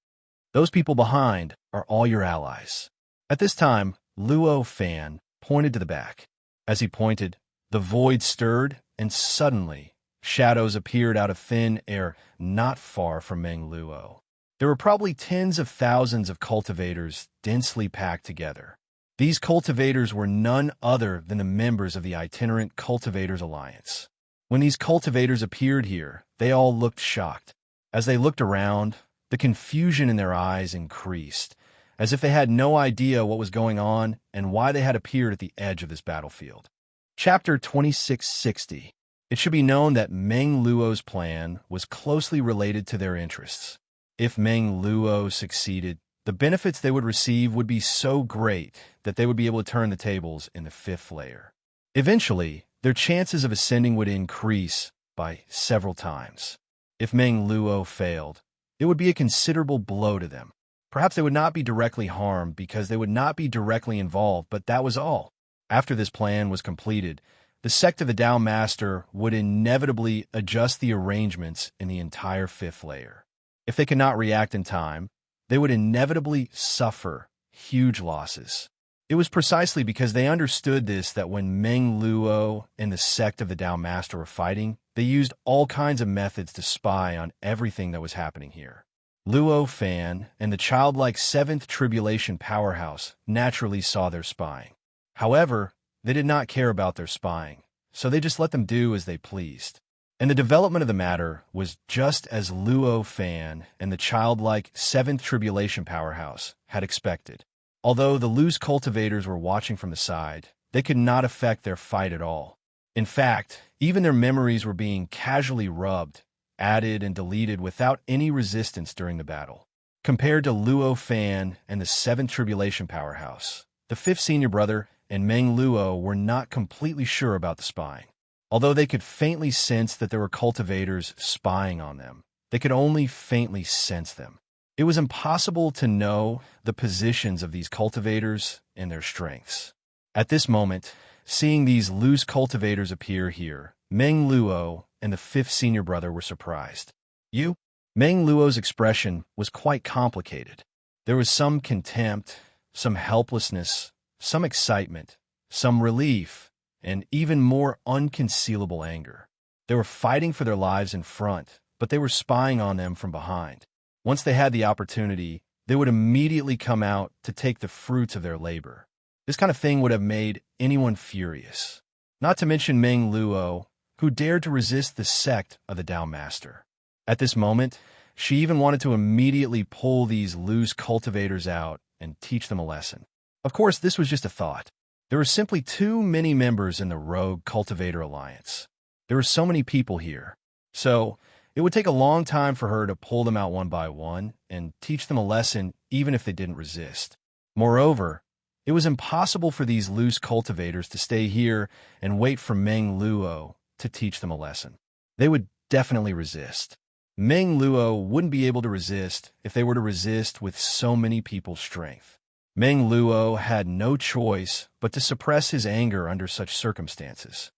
Those people behind are all your allies." At this time, Luo Fan pointed to the back. As he pointed, the void stirred, and suddenly, shadows appeared out of thin air not far from Meng Luo. There were probably tens of thousands of cultivators densely packed together. These cultivators were none other than the members of the Itinerant Cultivators Alliance. When these cultivators appeared here, they all looked shocked. As they looked around, the confusion in their eyes increased, as if they had no idea what was going on and why they had appeared at the edge of this battlefield. Chapter 2660. It should be known that Meng Luo's plan was closely related to their interests. If Meng Luo succeeded, the benefits they would receive would be so great that they would be able to turn the tables in the fifth layer. Eventually, their chances of ascending would increase by several times. If Meng Luo failed, it would be a considerable blow to them. Perhaps they would not be directly harmed because they would not be directly involved, but that was all. After this plan was completed, the sect of the Tao Master would inevitably adjust the arrangements in the entire fifth layer. If they could not react in time, they would inevitably suffer huge losses. It was precisely because they understood this that when Meng Luo and the sect of the Tao Master were fighting, they used all kinds of methods to spy on everything that was happening here. Luo Fan and the childlike 7th Tribulation Powerhouse naturally saw their spying. However, they did not care about their spying, so they just let them do as they pleased. And the development of the matter was just as Luo Fan and the childlike 7th Tribulation Powerhouse had expected. Although the loose cultivators were watching from the side, they could not affect their fight at all. In fact, even their memories were being casually rubbed, added, and deleted without any resistance during the battle. Compared to Luo Fan and the 7th Tribulation Powerhouse, the 5th Senior Brother and Meng Luo were not completely sure about the spying. Although they could faintly sense that there were cultivators spying on them, they could only faintly sense them. It was impossible to know the positions of these cultivators and their strengths. At this moment, seeing these loose cultivators appear here, Meng Luo and the 5th Senior Brother were surprised. "You?" Meng Luo's expression was quite complicated. There was some contempt, some helplessness, some excitement, some relief, and even more unconcealable anger. They were fighting for their lives in front, but they were spying on them from behind. Once they had the opportunity, they would immediately come out to take the fruits of their labor. This kind of thing would have made anyone furious. Not to mention Meng Luo, who dared to resist the sect of the Tao Master. At this moment, she even wanted to immediately pull these loose cultivators out and teach them a lesson. Of course, this was just a thought. There were simply too many members in the Rogue Cultivator Alliance. There were so many people here. So, it would take a long time for her to pull them out one by one and teach them a lesson even if they didn't resist. Moreover, it was impossible for these loose cultivators to stay here and wait for Meng Luo to teach them a lesson. They would definitely resist. Meng Luo wouldn't be able to resist if they were to resist with so many people's strength. Meng Luo had no choice but to suppress his anger under such circumstances.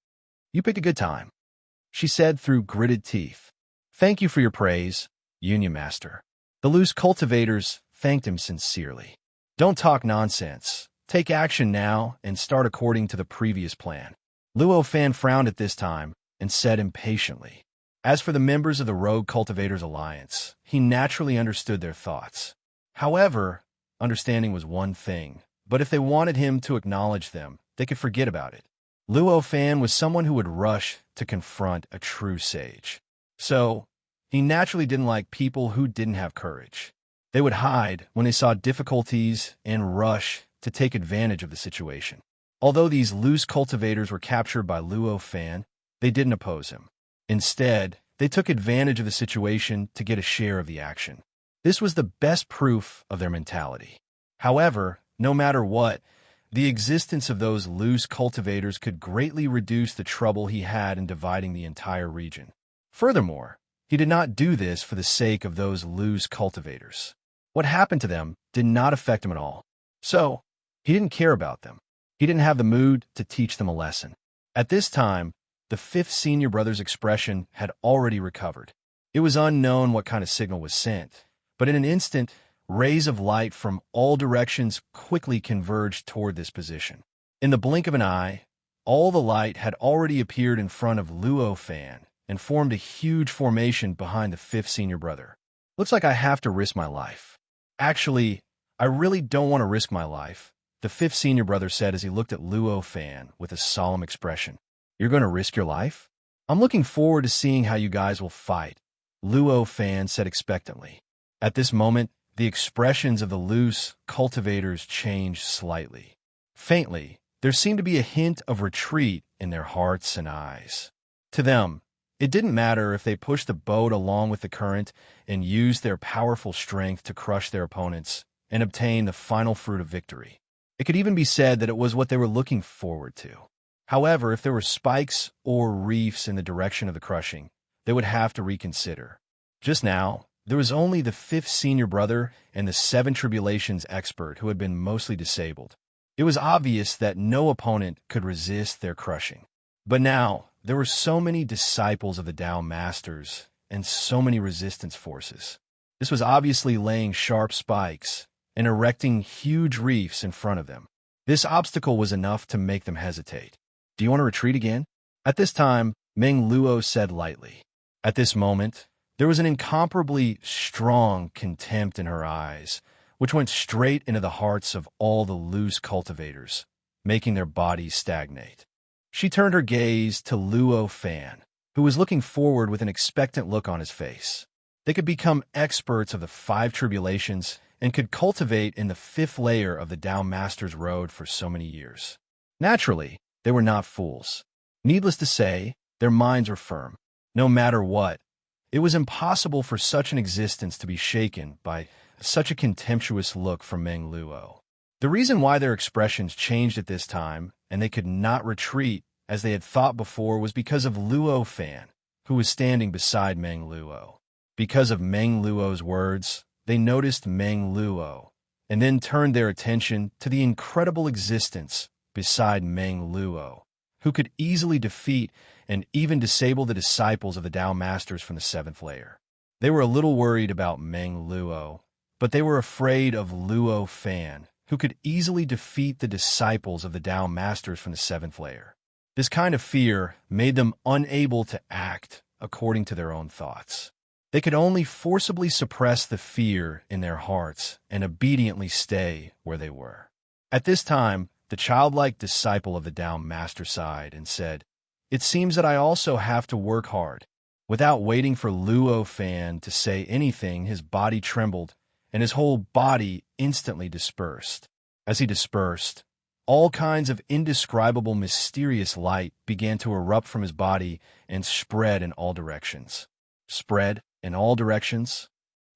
"You picked a good time," she said through gritted teeth. "Thank you for your praise, Union Master." The loose cultivators thanked him sincerely. "Don't talk nonsense. Take action now and start according to the previous plan." Luo Fan frowned at this time and said impatiently. As for the members of the Rogue Cultivators Alliance, he naturally understood their thoughts. However, understanding was one thing, but if they wanted him to acknowledge them, they could forget about it. Luo Fan was someone who would rush to confront a true sage. So, he naturally didn't like people who didn't have courage. They would hide when they saw difficulties and rush to take advantage of the situation. Although these loose cultivators were captured by Luo Fan, they didn't oppose him. Instead, they took advantage of the situation to get a share of the action. This was the best proof of their mentality. However, no matter what, the existence of those loose cultivators could greatly reduce the trouble he had in dividing the entire region. Furthermore, he did not do this for the sake of those loose cultivators. What happened to them did not affect him at all. So, He didn't care about them. He didn't have the mood to teach them a lesson. At this time, the fifth senior brother's expression had already recovered. It was unknown what kind of signal was sent, but in an instant, rays of light from all directions quickly converged toward this position. In the blink of an eye, all the light had already appeared in front of Luo Fan and formed a huge formation behind the fifth senior brother. Looks like I have to risk my life. Actually, I really don't want to risk my life, the fifth senior brother said as he looked at Luo Fan with a solemn expression. You're going to risk your life? I'm looking forward to seeing how you guys will fight, Luo Fan said expectantly. At this moment, the expressions of the loose cultivators changed slightly. Faintly, there seemed to be a hint of retreat in their hearts and eyes. To them, it didn't matter if they pushed the boat along with the current and used their powerful strength to crush their opponents and obtain the final fruit of victory. It could even be said that it was what they were looking forward to. However, if there were spikes or reefs in the direction of the crushing, they would have to reconsider. Just now, there was only the fifth senior brother and the seven tribulations expert who had been mostly disabled. It was obvious that no opponent could resist their crushing. But now, there were so many disciples of the Tao Masters and so many resistance forces. This was obviously laying sharp spikes and erecting huge reefs in front of them. This obstacle was enough to make them hesitate. Do you want to retreat again? At this time, Meng Luo said lightly. At this moment, there was an incomparably strong contempt in her eyes, which went straight into the hearts of all the loose cultivators, making their bodies stagnate. She turned her gaze to Luo Fan, who was looking forward with an expectant look on his face. They could become experts of the five tribulations and could cultivate in the fifth layer of the Tao Master's road for so many years. Naturally, they were not fools. Needless to say, their minds were firm. No matter what, it was impossible for such an existence to be shaken by such a contemptuous look from Meng Luo. The reason why their expressions changed at this time, and they could not retreat as they had thought before, was because of Luo Fan, who was standing beside Meng Luo. Because of Meng Luo's words, they noticed Meng Luo, and then turned their attention to the incredible existence beside Meng Luo, who could easily defeat and even disable the disciples of the Tao Masters from the seventh layer. They were a little worried about Meng Luo, but they were afraid of Luo Fan, who could easily defeat the disciples of the Tao Masters from the seventh layer. This kind of fear made them unable to act according to their own thoughts. They could only forcibly suppress the fear in their hearts and obediently stay where they were. At this time, the childlike disciple of the Tao Master sighed and said, "It seems that I also have to work hard." Without waiting for Luo Fan to say anything, his body trembled, and his whole body instantly dispersed. As he dispersed, all kinds of indescribable mysterious light began to erupt from his body and spread in all directions. Spread in all directions?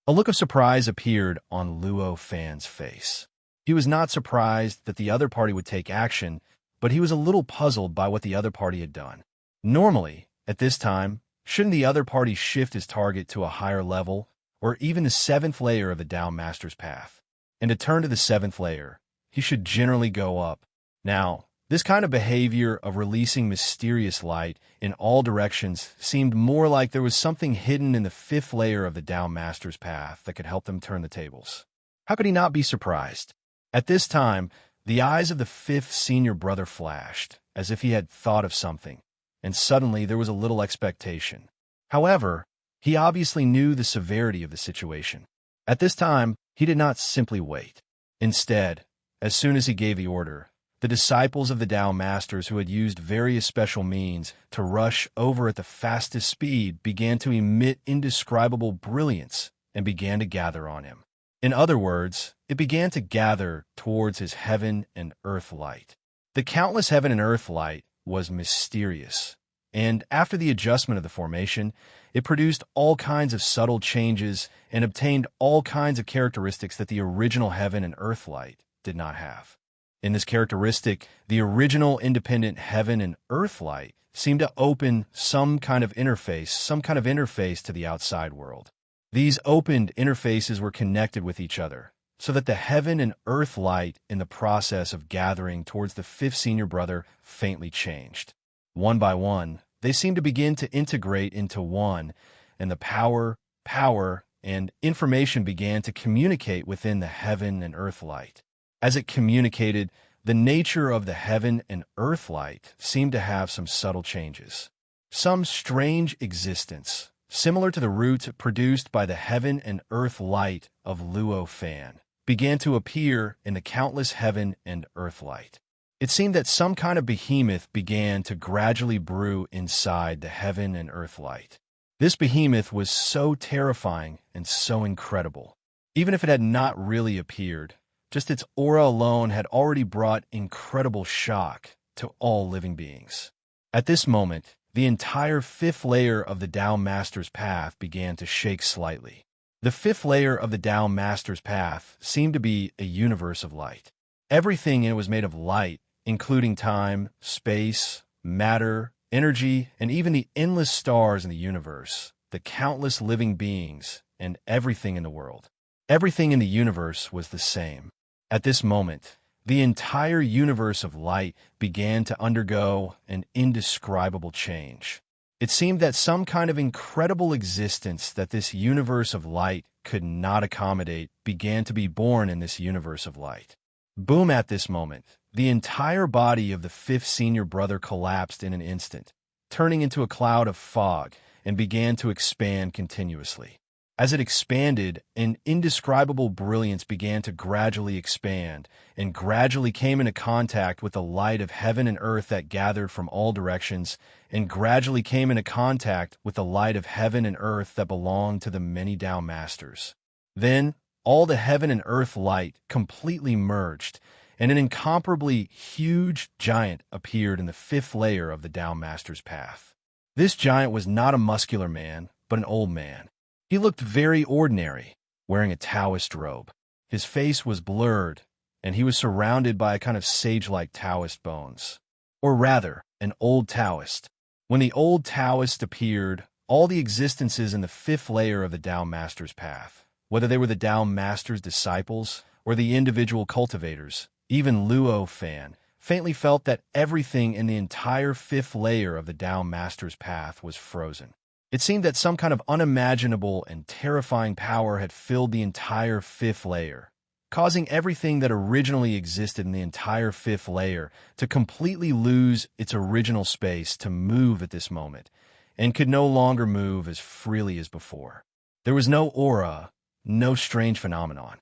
A look of surprise appeared on Luo Fan's face. He was not surprised that the other party would take action, but he was a little puzzled by what the other party had done. Normally, at this time, shouldn't the other party shift his target to a higher level, or even the seventh layer of the Tao Master's path? And to turn to the seventh layer, he should generally go up. Now, this kind of behavior of releasing mysterious light in all directions seemed more like there was something hidden in the fifth layer of the Tao Master's path that could help them turn the tables. How could he not be surprised? At this time, the eyes of the fifth senior brother flashed, as if he had thought of something, and suddenly there was a little expectation. However, he obviously knew the severity of the situation. At this time, he did not simply wait. Instead, as soon as he gave the order, the disciples of the Tao Masters who had used various special means to rush over at the fastest speed began to emit indescribable brilliance and began to gather on him. In other words, it began to gather towards his heaven and earth light. The countless heaven and earth light was mysterious, and after the adjustment of the formation, it produced all kinds of subtle changes and obtained all kinds of characteristics that the original heaven and earth light did not have. In this characteristic, the original independent heaven and earth light seemed to open some kind of interface to the outside world. These opened interfaces were connected with each other, so that the heaven and earth light in the process of gathering towards the fifth senior brother faintly changed. One by one, they seemed to begin to integrate into one, and the power, and information began to communicate within the heaven and earth light. As it communicated, the nature of the heaven and earth light seemed to have some subtle changes. Some strange existence, similar to the roots produced by the heaven and earth light of Luo Fan, began to appear in the countless heaven and earth light. It seemed that some kind of behemoth began to gradually brew inside the heaven and earth light. This behemoth was so terrifying and so incredible. Even if it had not really appeared, just its aura alone had already brought incredible shock to all living beings. At this moment, the entire fifth layer of the Tao Master's path began to shake slightly. The fifth layer of the Tao Master's path seemed to be a universe of light. Everything in it was made of light, including time, space, matter, energy, and even the endless stars in the universe, the countless living beings, and everything in the world. Everything in the universe was the same. At this moment, the entire universe of light began to undergo an indescribable change. It seemed that some kind of incredible existence that this universe of light could not accommodate began to be born in this universe of light. Boom! At this moment, the entire body of the fifth senior brother collapsed in an instant, turning into a cloud of fog, and began to expand continuously. As it expanded, an indescribable brilliance began to gradually expand, and gradually came into contact with the light of heaven and earth that gathered from all directions, and gradually came into contact with the light of heaven and earth that belonged to the many Tao Masters. Then, all the heaven and earth light completely merged, and an incomparably huge giant appeared in the fifth layer of the Tao Master's path. This giant was not a muscular man, but an old man. He looked very ordinary, wearing a Taoist robe. His face was blurred, and he was surrounded by a kind of sage-like Taoist bones. Or rather, an old Taoist. When the old Taoist appeared, all the existences in the fifth layer of the Tao Master's path, whether they were the Tao Master's disciples or the individual cultivators, even Luo Fan, faintly felt that everything in the entire fifth layer of the Tao Master's path was frozen. It seemed that some kind of unimaginable and terrifying power had filled the entire fifth layer, causing everything that originally existed in the entire fifth layer to completely lose its original space to move at this moment, and could no longer move as freely as before. There was no aura, no strange phenomenon.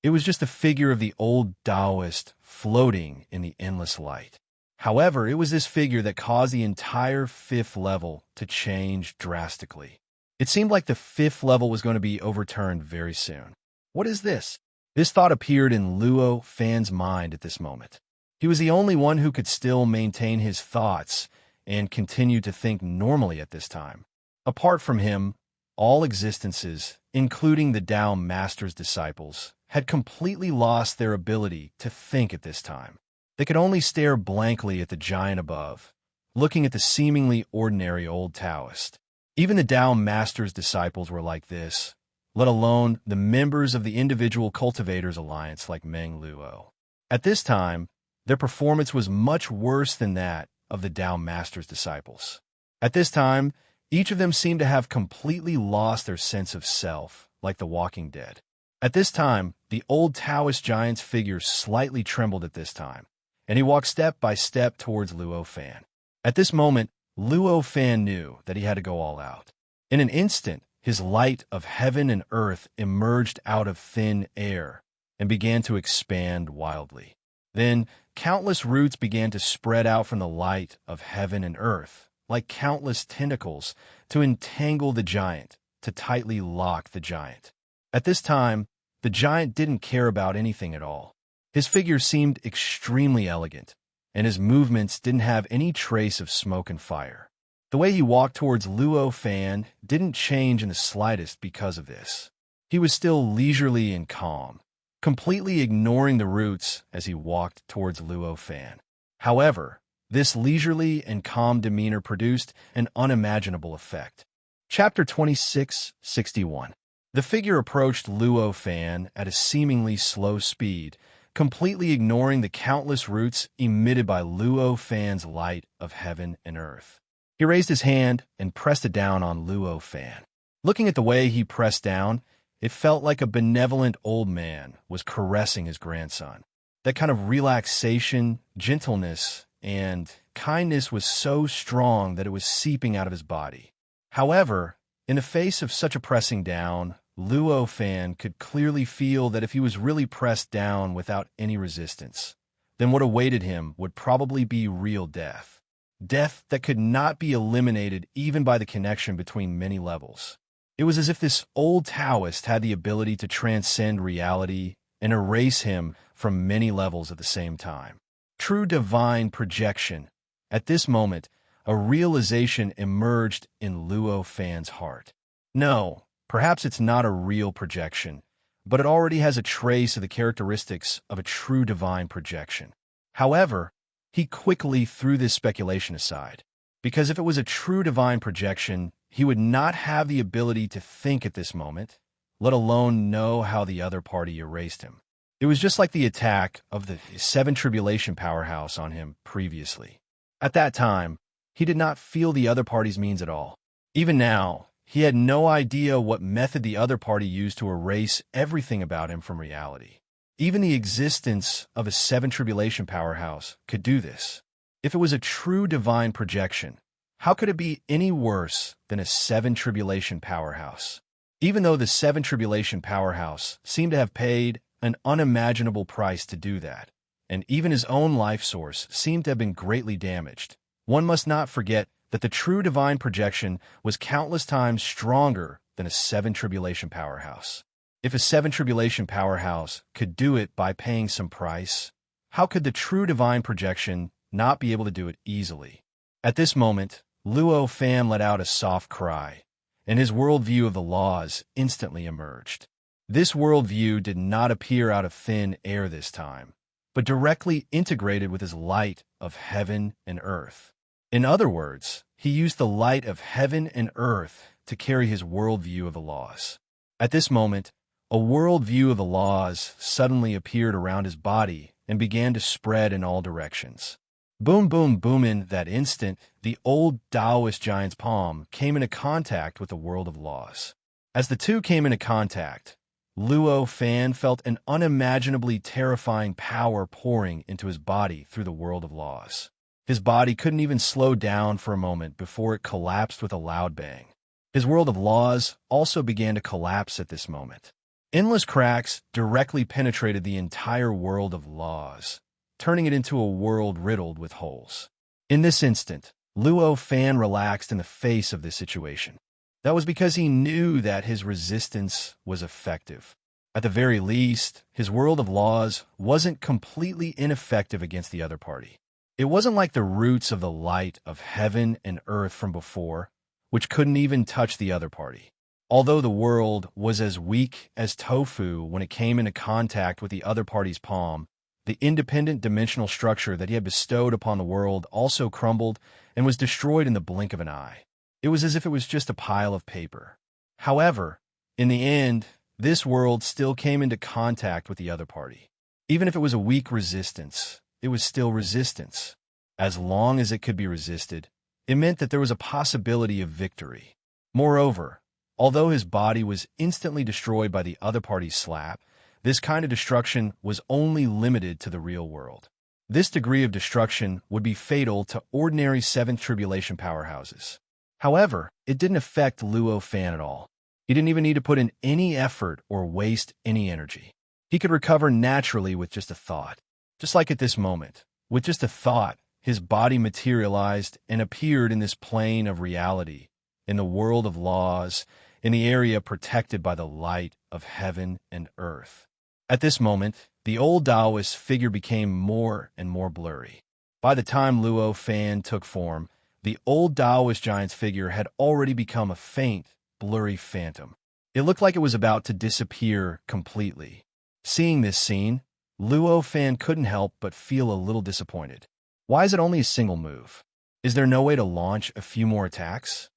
It was just the figure of the old Taoist floating in the endless light. However, it was this figure that caused the entire fifth level to change drastically. It seemed like the fifth level was going to be overturned very soon. What is this? This thought appeared in Luo Fan's mind at this moment. He was the only one who could still maintain his thoughts and continue to think normally at this time. Apart from him, all existences, including the Tao Master's disciples, had completely lost their ability to think at this time. They could only stare blankly at the giant above, looking at the seemingly ordinary old Taoist. Even the Tao Master's disciples were like this, let alone the members of the individual cultivators alliance like Meng Luo. At this time, their performance was much worse than that of the Tao Master's disciples. At this time, each of them seemed to have completely lost their sense of self, like the Walking Dead. At this time, the old Taoist giant's figure slightly trembled at this time, and he walked step by step towards Luo Fan. At this moment, Luo Fan knew that he had to go all out. In an instant, his light of heaven and earth emerged out of thin air and began to expand wildly. Then, countless roots began to spread out from the light of heaven and earth, like countless tentacles, to entangle the giant, to tightly lock the giant. At this time, the giant didn't care about anything at all. His figure seemed extremely elegant, and his movements didn't have any trace of smoke and fire. The way he walked towards Luo Fan didn't change in the slightest because of this. He was still leisurely and calm, completely ignoring the roots as he walked towards Luo Fan. However, this leisurely and calm demeanor produced an unimaginable effect. Chapter 2661. The figure approached Luo Fan at a seemingly slow speed, completely ignoring the countless roots emitted by Luo Fan's light of heaven and earth. He raised his hand and pressed it down on Luo Fan. Looking at the way he pressed down, it felt like a benevolent old man was caressing his grandson. That kind of relaxation, gentleness, and kindness was so strong that it was seeping out of his body. However, in the face of such a pressing down, Luo Fan could clearly feel that if he was really pressed down without any resistance, then what awaited him would probably be real death. Death that could not be eliminated even by the connection between many levels. It was as if this old Taoist had the ability to transcend reality and erase him from many levels at the same time. True divine projection. At this moment, a realization emerged in Luo Fan's heart. No, perhaps it's not a real projection, but it already has a trace of the characteristics of a true divine projection. However, he quickly threw this speculation aside, because if it was a true divine projection, he would not have the ability to think at this moment, let alone know how the other party erased him. It was just like the attack of the 7 Tribulation powerhouse on him previously. At that time, he did not feel the other party's means at all. Even now, he had no idea what method the other party used to erase everything about him from reality. Even the existence of a 7 Tribulation powerhouse could do this. If it was a true divine projection, how could it be any worse than a 7 Tribulation powerhouse? Even though the 7 Tribulation powerhouse seemed to have paid an unimaginable price to do that, and even his own life source seemed to have been greatly damaged, one must not forget that the true divine projection was countless times stronger than a 7 Tribulation powerhouse. If a 7 Tribulation powerhouse could do it by paying some price, how could the true divine projection not be able to do it easily? At this moment, Luo Fan let out a soft cry, and his worldview of the laws instantly emerged. This worldview did not appear out of thin air this time, but directly integrated with his light of heaven and earth. In other words, he used the light of heaven and earth to carry his worldview of the laws. At this moment, a worldview of the laws suddenly appeared around his body and began to spread in all directions. Boom, boom, boom. In that instant, the old Taoist giant's palm came into contact with the world of laws. As the two came into contact, Luo Fan felt an unimaginably terrifying power pouring into his body through the world of laws. His body couldn't even slow down for a moment before it collapsed with a loud bang. His world of laws also began to collapse at this moment. Endless cracks directly penetrated the entire world of laws, turning it into a world riddled with holes. In this instant, Luo Fan relaxed in the face of this situation. That was because he knew that his resistance was effective. At the very least, his world of laws wasn't completely ineffective against the other party. It wasn't like the roots of the light of heaven and earth from before, which couldn't even touch the other party. Although the world was as weak as tofu when it came into contact with the other party's palm, the independent dimensional structure that he had bestowed upon the world also crumbled and was destroyed in the blink of an eye. It was as if it was just a pile of paper. However, in the end, this world still came into contact with the other party. Even if it was a weak resistance, it was still resistance. As long as it could be resisted, it meant that there was a possibility of victory. Moreover, although his body was instantly destroyed by the other party's slap, this kind of destruction was only limited to the real world. This degree of destruction would be fatal to ordinary 7th Tribulation powerhouses. However, it didn't affect Luo Fan at all. He didn't even need to put in any effort or waste any energy. He could recover naturally with just a thought. Just like at this moment, with just a thought, his body materialized and appeared in this plane of reality, in the world of laws, in the area protected by the light of heaven and earth. At this moment, the old Taoist figure became more and more blurry. By the time Luo Fan took form, the old Taoist giant's figure had already become a faint, blurry phantom. It looked like it was about to disappear completely. Seeing this scene, Luo Fan couldn't help but feel a little disappointed. Why is it only a single move? Is there no way to launch a few more attacks?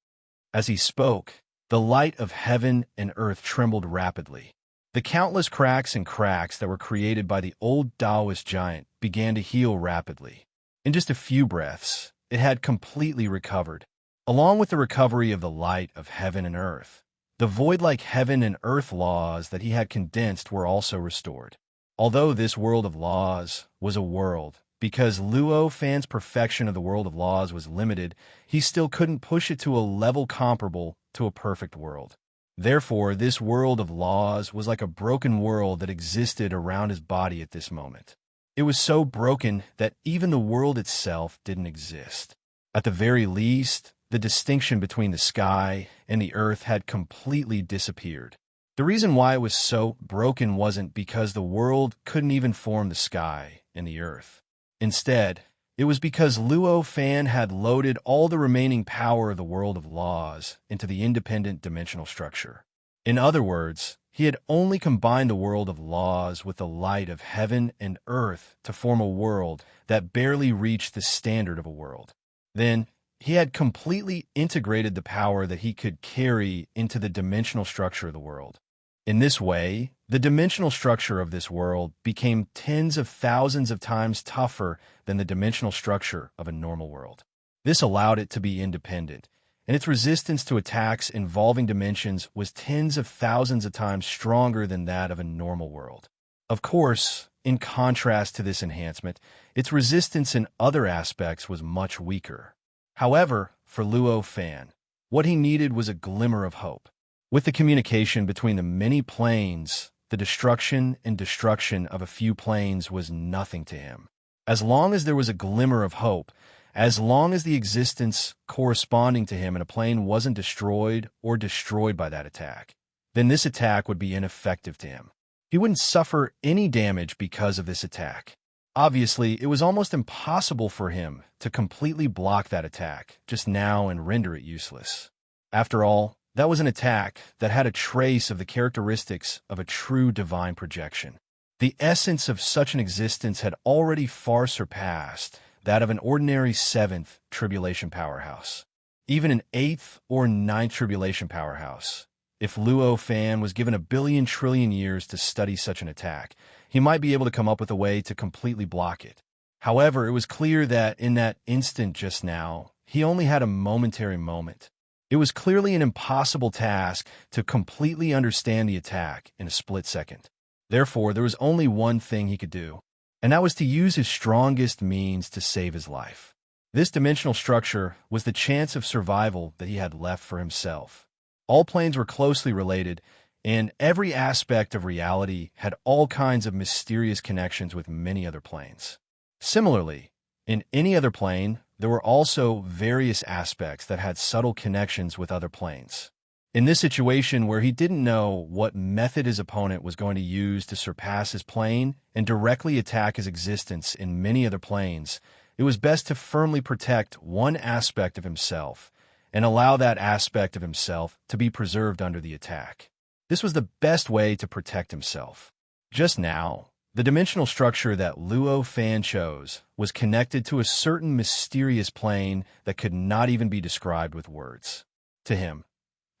As he spoke, the light of heaven and earth trembled rapidly. The countless cracks that were created by the old Taoist giant began to heal rapidly. In just a few breaths, it had completely recovered. Along with the recovery of the light of heaven and earth, the void-like heaven and earth laws that he had condensed were also restored. Although this world of laws was a world, because Luo Fan's perfection of the world of laws was limited, he still couldn't push it to a level comparable to a perfect world. Therefore, this world of laws was like a broken world that existed around his body at this moment. It was so broken that even the world itself didn't exist. At the very least, the distinction between the sky and the earth had completely disappeared. The reason why it was so broken wasn't because the world couldn't even form the sky and the earth. Instead, it was because Luo Fan had loaded all the remaining power of the world of laws into the independent dimensional structure. In other words, he had only combined the world of laws with the light of heaven and earth to form a world that barely reached the standard of a world. Then, he had completely integrated the power that he could carry into the dimensional structure of the world. In this way, the dimensional structure of this world became tens of thousands of times tougher than the dimensional structure of a normal world. This allowed it to be independent, and its resistance to attacks involving dimensions was tens of thousands of times stronger than that of a normal world. Of course, in contrast to this enhancement, its resistance in other aspects was much weaker. However, for Luo Fan, what he needed was a glimmer of hope. With the communication between the many planes, the destruction and destruction of a few planes was nothing to him. As long as there was a glimmer of hope, as long as the existence corresponding to him in a plane wasn't destroyed or destroyed by that attack, then this attack would be ineffective to him. He wouldn't suffer any damage because of this attack. Obviously, it was almost impossible for him to completely block that attack just now and render it useless. After all, that was an attack that had a trace of the characteristics of a true divine projection. The essence of such an existence had already far surpassed that of an ordinary 7th tribulation powerhouse. Even an 8th or 9th tribulation powerhouse. If Luo Fan was given 1 trillion years to study such an attack, he might be able to come up with a way to completely block it. However, it was clear that in that instant just now, he only had a momentary moment. It was clearly an impossible task to completely understand the attack in a split second. Therefore, there was only one thing he could do, and that was to use his strongest means to save his life. This dimensional structure was the chance of survival that he had left for himself. All planes were closely related, and every aspect of reality had all kinds of mysterious connections with many other planes. Similarly, in any other plane, there were also various aspects that had subtle connections with other planes. In this situation where he didn't know what method his opponent was going to use to surpass his plane and directly attack his existence in many other planes, it was best to firmly protect one aspect of himself and allow that aspect of himself to be preserved under the attack. This was the best way to protect himself. Just now, the dimensional structure that Luo Fan chose was connected to a certain mysterious plane that could not even be described with words. To him,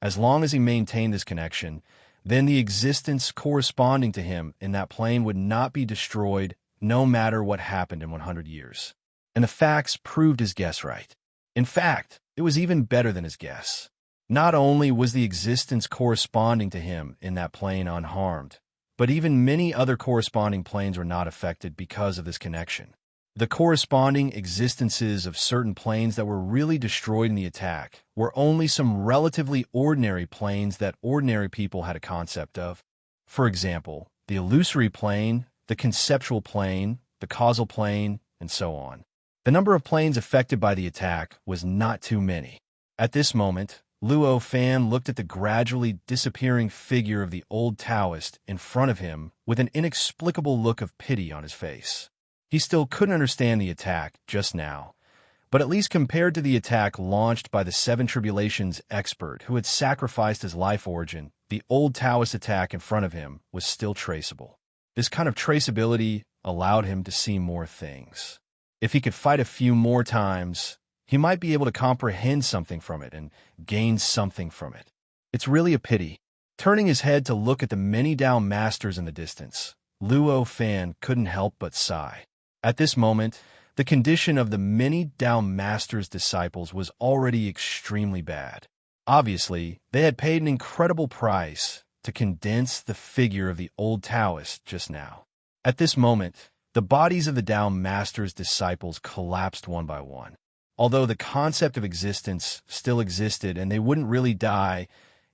as long as he maintained this connection, then the existence corresponding to him in that plane would not be destroyed no matter what happened in 100 years. And the facts proved his guess right. In fact, it was even better than his guess. Not only was the existence corresponding to him in that plane unharmed, but even many other corresponding planes were not affected because of this connection. The corresponding existences of certain planes that were really destroyed in the attack were only some relatively ordinary planes that ordinary people had a concept of. For example, the illusory plane, the conceptual plane, the causal plane, and so on. The number of planes affected by the attack was not too many. At this moment, Luo Fan looked at the gradually disappearing figure of the old Taoist in front of him with an inexplicable look of pity on his face. He still couldn't understand the attack just now, but at least compared to the attack launched by the 7 Tribulations expert who had sacrificed his life origin, the old Taoist attack in front of him was still traceable. This kind of traceability allowed him to see more things. If he could fight a few more times, he might be able to comprehend something from it and gain something from it. It's really a pity. Turning his head to look at the many Tao masters in the distance, Luo Fan couldn't help but sigh. At this moment, the condition of the many Tao masters' disciples was already extremely bad. Obviously, they had paid an incredible price to condense the figure of the old Taoist just now. At this moment, the bodies of the Tao masters' disciples collapsed one by one. Although the concept of existence still existed and they wouldn't really die,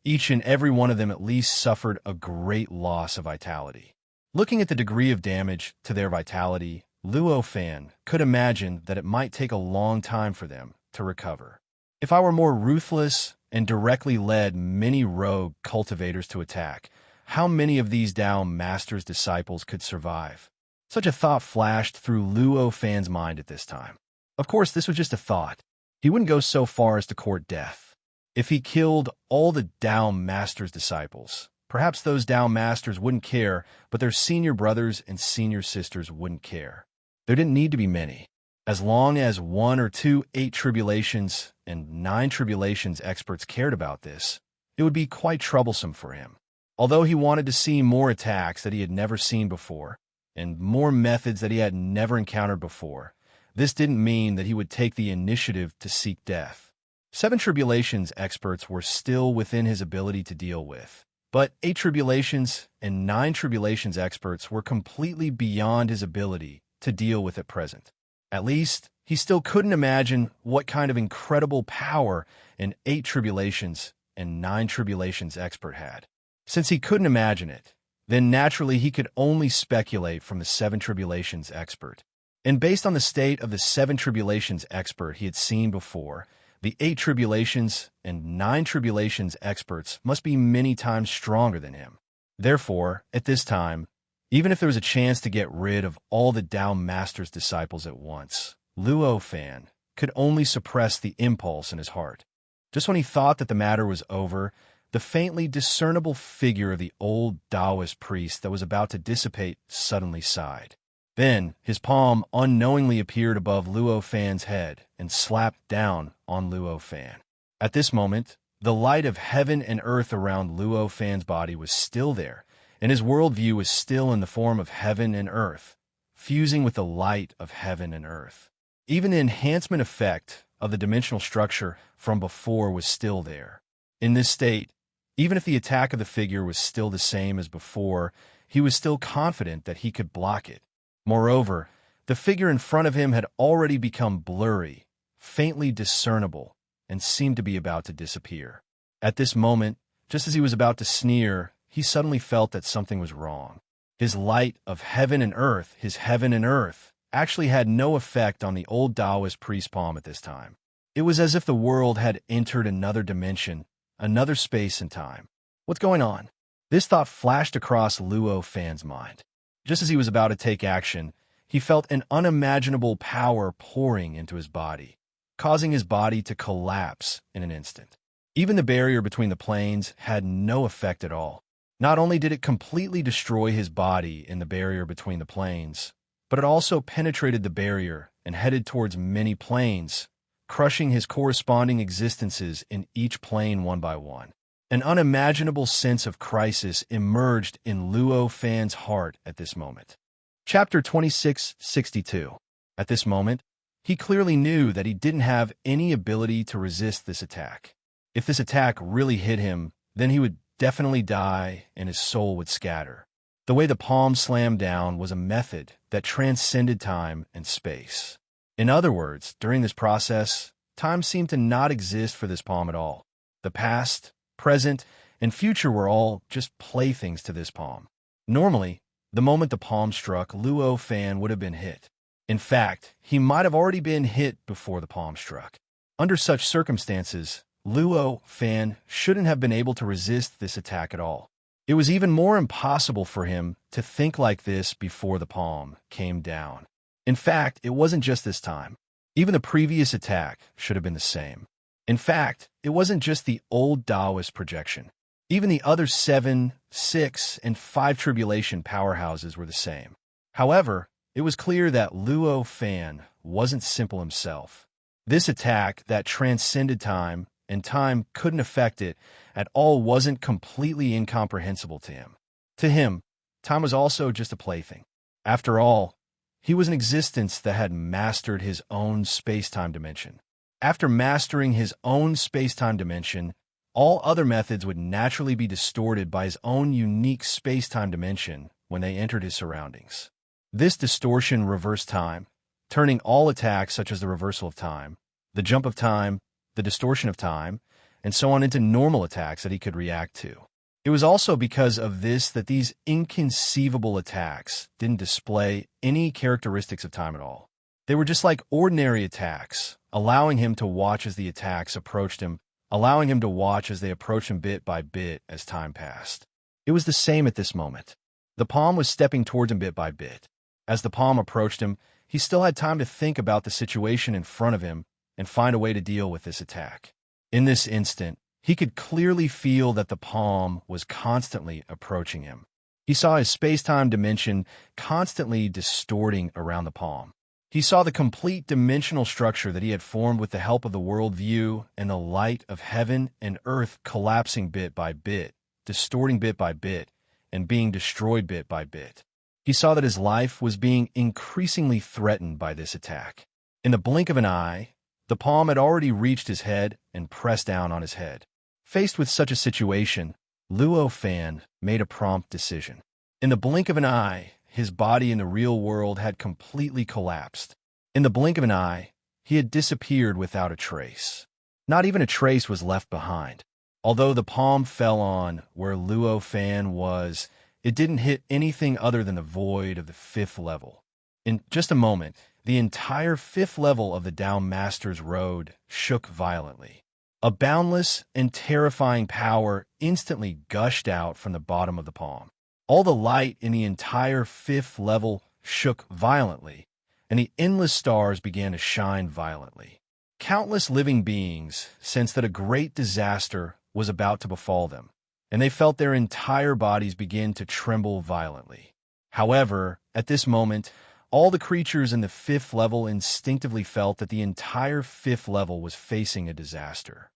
each and every one of them at least suffered a great loss of vitality. Looking at the degree of damage to their vitality, Luo Fan could imagine that it might take a long time for them to recover. If I were more ruthless and directly led many rogue cultivators to attack, how many of these Tao Masters' disciples could survive? Such a thought flashed through Luo Fan's mind at this time. Of course, this was just a thought. He wouldn't go so far as to court death. If he killed all the Tao Masters' disciples, perhaps those Tao Masters wouldn't care, but their senior brothers and senior sisters wouldn't care. There didn't need to be many. As long as 1 or 2 8 tribulations and 9 tribulations experts cared about this, it would be quite troublesome for him. Although he wanted to see more attacks that he had never seen before, and more methods that he had never encountered before, this didn't mean that he would take the initiative to seek death. 7 tribulations experts were still within his ability to deal with, but 8 tribulations and 9 tribulations experts were completely beyond his ability to deal with at present. At least, he still couldn't imagine what kind of incredible power an 8 tribulations and 9 tribulations expert had. Since he couldn't imagine it, then naturally he could only speculate from the 7 tribulations expert. And based on the state of the 7 tribulations expert he had seen before, the 8 tribulations and 9 tribulations experts must be many times stronger than him. Therefore, at this time, even if there was a chance to get rid of all the Tao Masters' disciples at once, Luo Fan could only suppress the impulse in his heart. Just when he thought that the matter was over, the faintly discernible figure of the old Taoist priest that was about to dissipate suddenly sighed. Then, his palm unknowingly appeared above Luo Fan's head and slapped down on Luo Fan. At this moment, the light of heaven and earth around Luo Fan's body was still there, and his worldview was still in the form of heaven and earth, fusing with the light of heaven and earth. Even the enhancement effect of the dimensional structure from before was still there. In this state, even if the attack of the figure was still the same as before, he was still confident that he could block it. Moreover, the figure in front of him had already become blurry, faintly discernible, and seemed to be about to disappear. At this moment, just as he was about to sneer, he suddenly felt that something was wrong. His light of heaven and earth, his heaven and earth, actually had no effect on the old Taoist priest palm at this time. It was as if the world had entered another dimension, another space and time. What's going on? This thought flashed across Luo Fan's mind. Just as he was about to take action, he felt an unimaginable power pouring into his body, causing his body to collapse in an instant. Even the barrier between the planes had no effect at all. Not only did it completely destroy his body in the barrier between the planes, but it also penetrated the barrier and headed towards many planes, crushing his corresponding existences in each plane one by one. An unimaginable sense of crisis emerged in Luo Fan's heart at this moment. Chapter 2662. At this moment, he clearly knew that he didn't have any ability to resist this attack. If this attack really hit him, then he would definitely die and his soul would scatter. The way the palm slammed down was a method that transcended time and space. In other words, during this process, time seemed to not exist for this palm at all. The past, present, and future were all just playthings to this palm. Normally, the moment the palm struck, Luo Fan would have been hit. In fact, he might have already been hit before the palm struck. Under such circumstances, Luo Fan shouldn't have been able to resist this attack at all. It was even more impossible for him to think like this before the palm came down. In fact, it wasn't just this time. Even the previous attack should have been the same. In fact, it wasn't just the old Taoist projection. Even the other 7, 6, and 5 tribulation powerhouses were the same. However, it was clear that Luo Fan wasn't simple himself. This attack that transcended time and time couldn't affect it at all wasn't completely incomprehensible to him. To him, time was also just a plaything. After all, he was an existence that had mastered his own space-time dimension. After mastering his own space-time dimension, all other methods would naturally be distorted by his own unique space-time dimension when they entered his surroundings. This distortion reversed time, turning all attacks such as the reversal of time, the jump of time, the distortion of time, and so on into normal attacks that he could react to. It was also because of this that these inconceivable attacks didn't display any characteristics of time at all. They were just like ordinary attacks, allowing him to watch as the attacks approached him, allowing him to watch as they approached him bit by bit as time passed. It was the same at this moment. The palm was stepping towards him bit by bit. As the palm approached him, he still had time to think about the situation in front of him and find a way to deal with this attack. In this instant, he could clearly feel that the palm was constantly approaching him. He saw his space-time dimension constantly distorting around the palm. He saw the complete dimensional structure that he had formed with the help of the world view and the light of heaven and earth collapsing bit by bit, distorting bit by bit, and being destroyed bit by bit. He saw that his life was being increasingly threatened by this attack. In the blink of an eye, the palm had already reached his head and pressed down on his head. Faced with such a situation, Luo Fan made a prompt decision. In the blink of an eye, his body in the real world had completely collapsed. In the blink of an eye, he had disappeared without a trace. Not even a trace was left behind. Although the palm fell on where Luo Fan was, it didn't hit anything other than the void of the 5th level. In just a moment, the entire 5th level of the Tao Master's Road shook violently. A boundless and terrifying power instantly gushed out from the bottom of the palm. All the light in the entire 5th level shook violently, and the endless stars began to shine violently. Countless living beings sensed that a great disaster was about to befall them, and they felt their entire bodies begin to tremble violently. However, at this moment, all the creatures in the 5th level instinctively felt that the entire 5th level was facing a disaster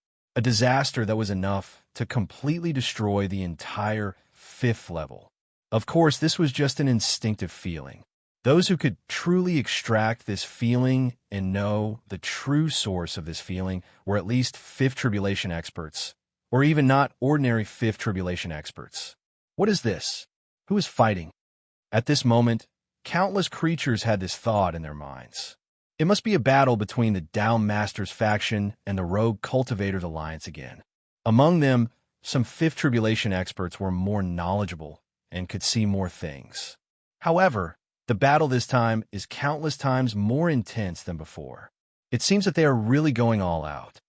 that was enough to completely destroy the entire 5th level. Of course, this was just an instinctive feeling. Those who could truly extract this feeling and know the true source of this feeling were at least 5th tribulation experts, or even not ordinary 5th tribulation experts. What is this? Who is fighting? At this moment, countless creatures had this thought in their minds. It must be a battle between the Tao Masters faction and the Rogue Cultivators Alliance again. Among them, some 5th tribulation experts were more knowledgeable and could see more things. However, the battle this time is countless times more intense than before. It seems that they are really going all out.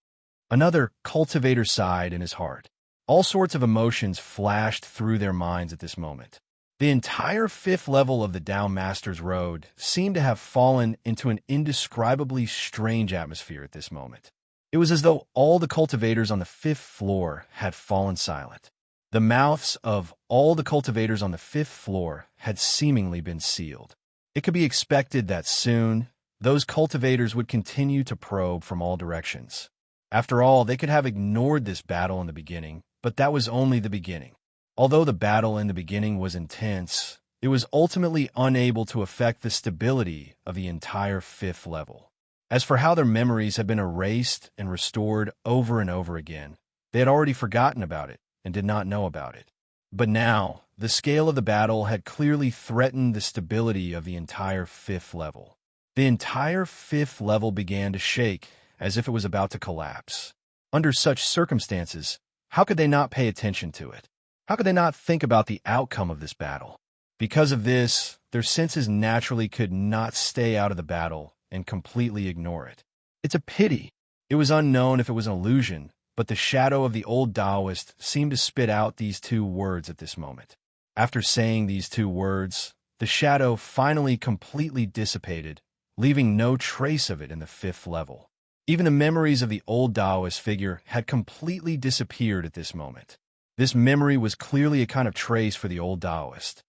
Another cultivator sighed in his heart. All sorts of emotions flashed through their minds at this moment. The entire 5th level of the Tao Master's Road seemed to have fallen into an indescribably strange atmosphere at this moment. It was as though all the cultivators on the 5th floor had fallen silent. The mouths of all the cultivators on the 5th floor had seemingly been sealed. It could be expected that soon, those cultivators would continue to probe from all directions. After all, they could have ignored this battle in the beginning, but that was only the beginning. Although the battle in the beginning was intense, it was ultimately unable to affect the stability of the entire 5th level. As for how their memories had been erased and restored over and over again, they had already forgotten about it and did not know about it. But now, the scale of the battle had clearly threatened the stability of the entire 5th level. The entire 5th level began to shake as if it was about to collapse. Under such circumstances, how could they not pay attention to it? How could they not think about the outcome of this battle? Because of this, their senses naturally could not stay out of the battle and completely ignore it. It's a pity. It was unknown if it was an illusion, but the shadow of the old Taoist seemed to spit out these 2 words at this moment. After saying these 2 words, the shadow finally completely dissipated, leaving no trace of it in the 5th level. Even the memories of the old Taoist figure had completely disappeared at this moment. This memory was clearly a kind of trace for the old Taoist.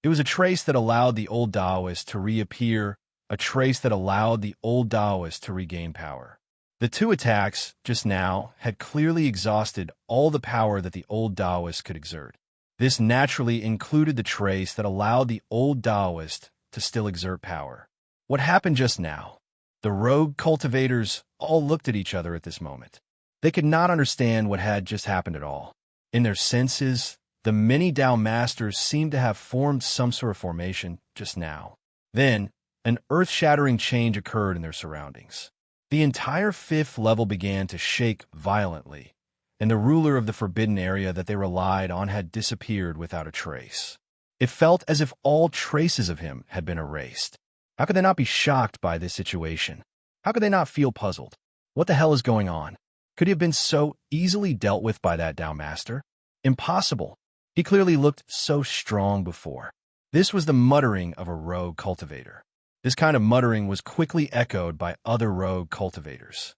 It was a trace that allowed the old Taoist to reappear, a trace that allowed the old Taoist to regain power. The two attacks, just now, had clearly exhausted all the power that the old Taoist could exert. This naturally included the trace that allowed the old Taoist to still exert power. What happened just now? The rogue cultivators all looked at each other at this moment. They could not understand what had just happened at all. In their senses, the many Tao masters seemed to have formed some sort of formation just now. Then, an earth-shattering change occurred in their surroundings. The entire fifth level began to shake violently, and the ruler of the forbidden area that they relied on had disappeared without a trace. It felt as if all traces of him had been erased. How could they not be shocked by this situation? How could they not feel puzzled? What the hell is going on? Could he have been so easily dealt with by that Tao master? Impossible. He clearly looked so strong before. This was the muttering of a rogue cultivator. This kind of muttering was quickly echoed by other rogue cultivators.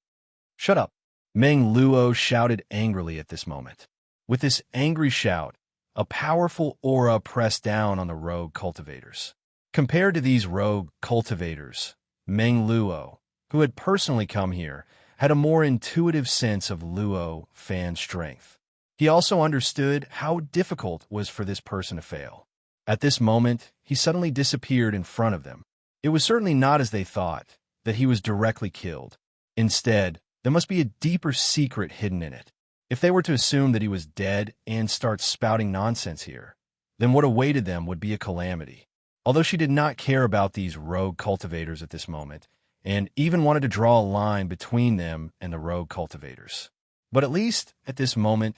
"Shut up!" Meng Luo shouted angrily at this moment. With this angry shout, a powerful aura pressed down on the rogue cultivators. Compared to these rogue cultivators, Meng Luo, who had personally come here, had a more intuitive sense of Luo fan strength. He also understood how difficult it was for this person to fail. At this moment, he suddenly disappeared in front of them. It was certainly not as they thought, that he was directly killed. Instead, there must be a deeper secret hidden in it. If they were to assume that he was dead and start spouting nonsense here, then what awaited them would be a calamity. Although she did not care about these rogue cultivators at this moment, and even wanted to draw a line between them and the rogue cultivators. But at least at this moment,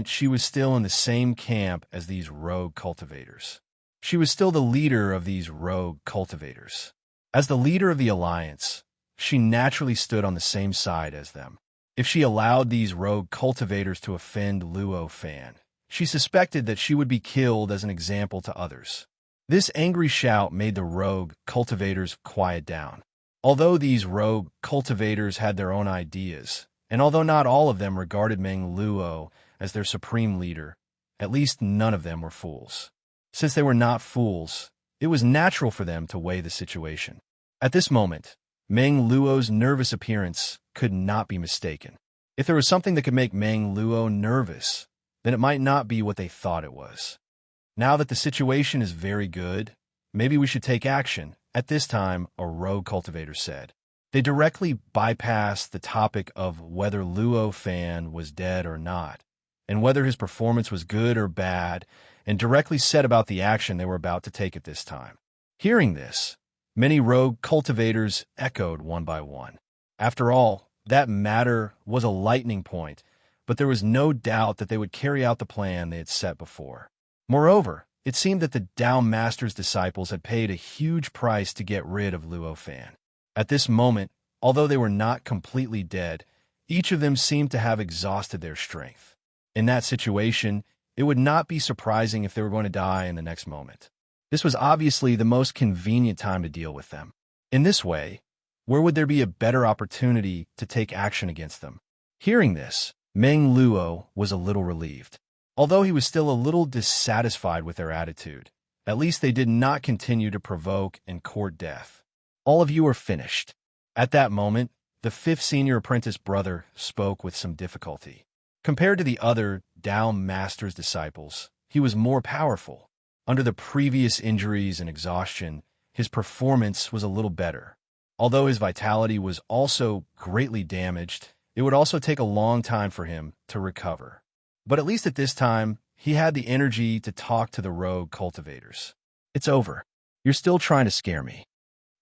she was still in the same camp as these rogue cultivators. She was still the leader of these rogue cultivators. As the leader of the alliance, she naturally stood on the same side as them. If she allowed these rogue cultivators to offend Luo Fan, she suspected that she would be killed as an example to others. This angry shout made the rogue cultivators quiet down. Although these rogue cultivators had their own ideas, and although not all of them regarded Meng Luo as their supreme leader, at least none of them were fools. Since they were not fools, it was natural for them to weigh the situation. At this moment, Meng Luo's nervous appearance could not be mistaken. If there was something that could make Meng Luo nervous, then it might not be what they thought it was. Now that the situation is very good, maybe we should take action. At this time, a rogue cultivator said. They directly bypassed the topic of whether Luo Fan was dead or not, and whether his performance was good or bad, and directly said about the action they were about to take at this time. Hearing this, many rogue cultivators echoed one by one. After all, that matter was a lightning point, but there was no doubt that they would carry out the plan they had set before. Moreover, it seemed that the Tao Master's disciples had paid a huge price to get rid of Luo Fan. At this moment, although they were not completely dead, each of them seemed to have exhausted their strength. In that situation, it would not be surprising if they were going to die in the next moment. This was obviously the most convenient time to deal with them. In this way, where would there be a better opportunity to take action against them? Hearing this, Meng Luo was a little relieved. Although he was still a little dissatisfied with their attitude, at least they did not continue to provoke and court death. All of you are finished. At that moment, the fifth senior apprentice brother spoke with some difficulty. Compared to the other Tao Master's disciples, he was more powerful. Under the previous injuries and exhaustion, his performance was a little better. Although his vitality was also greatly damaged, it would also take a long time for him to recover. But at least at this time, he had the energy to talk to the rogue cultivators. "It's over. You're still trying to scare me."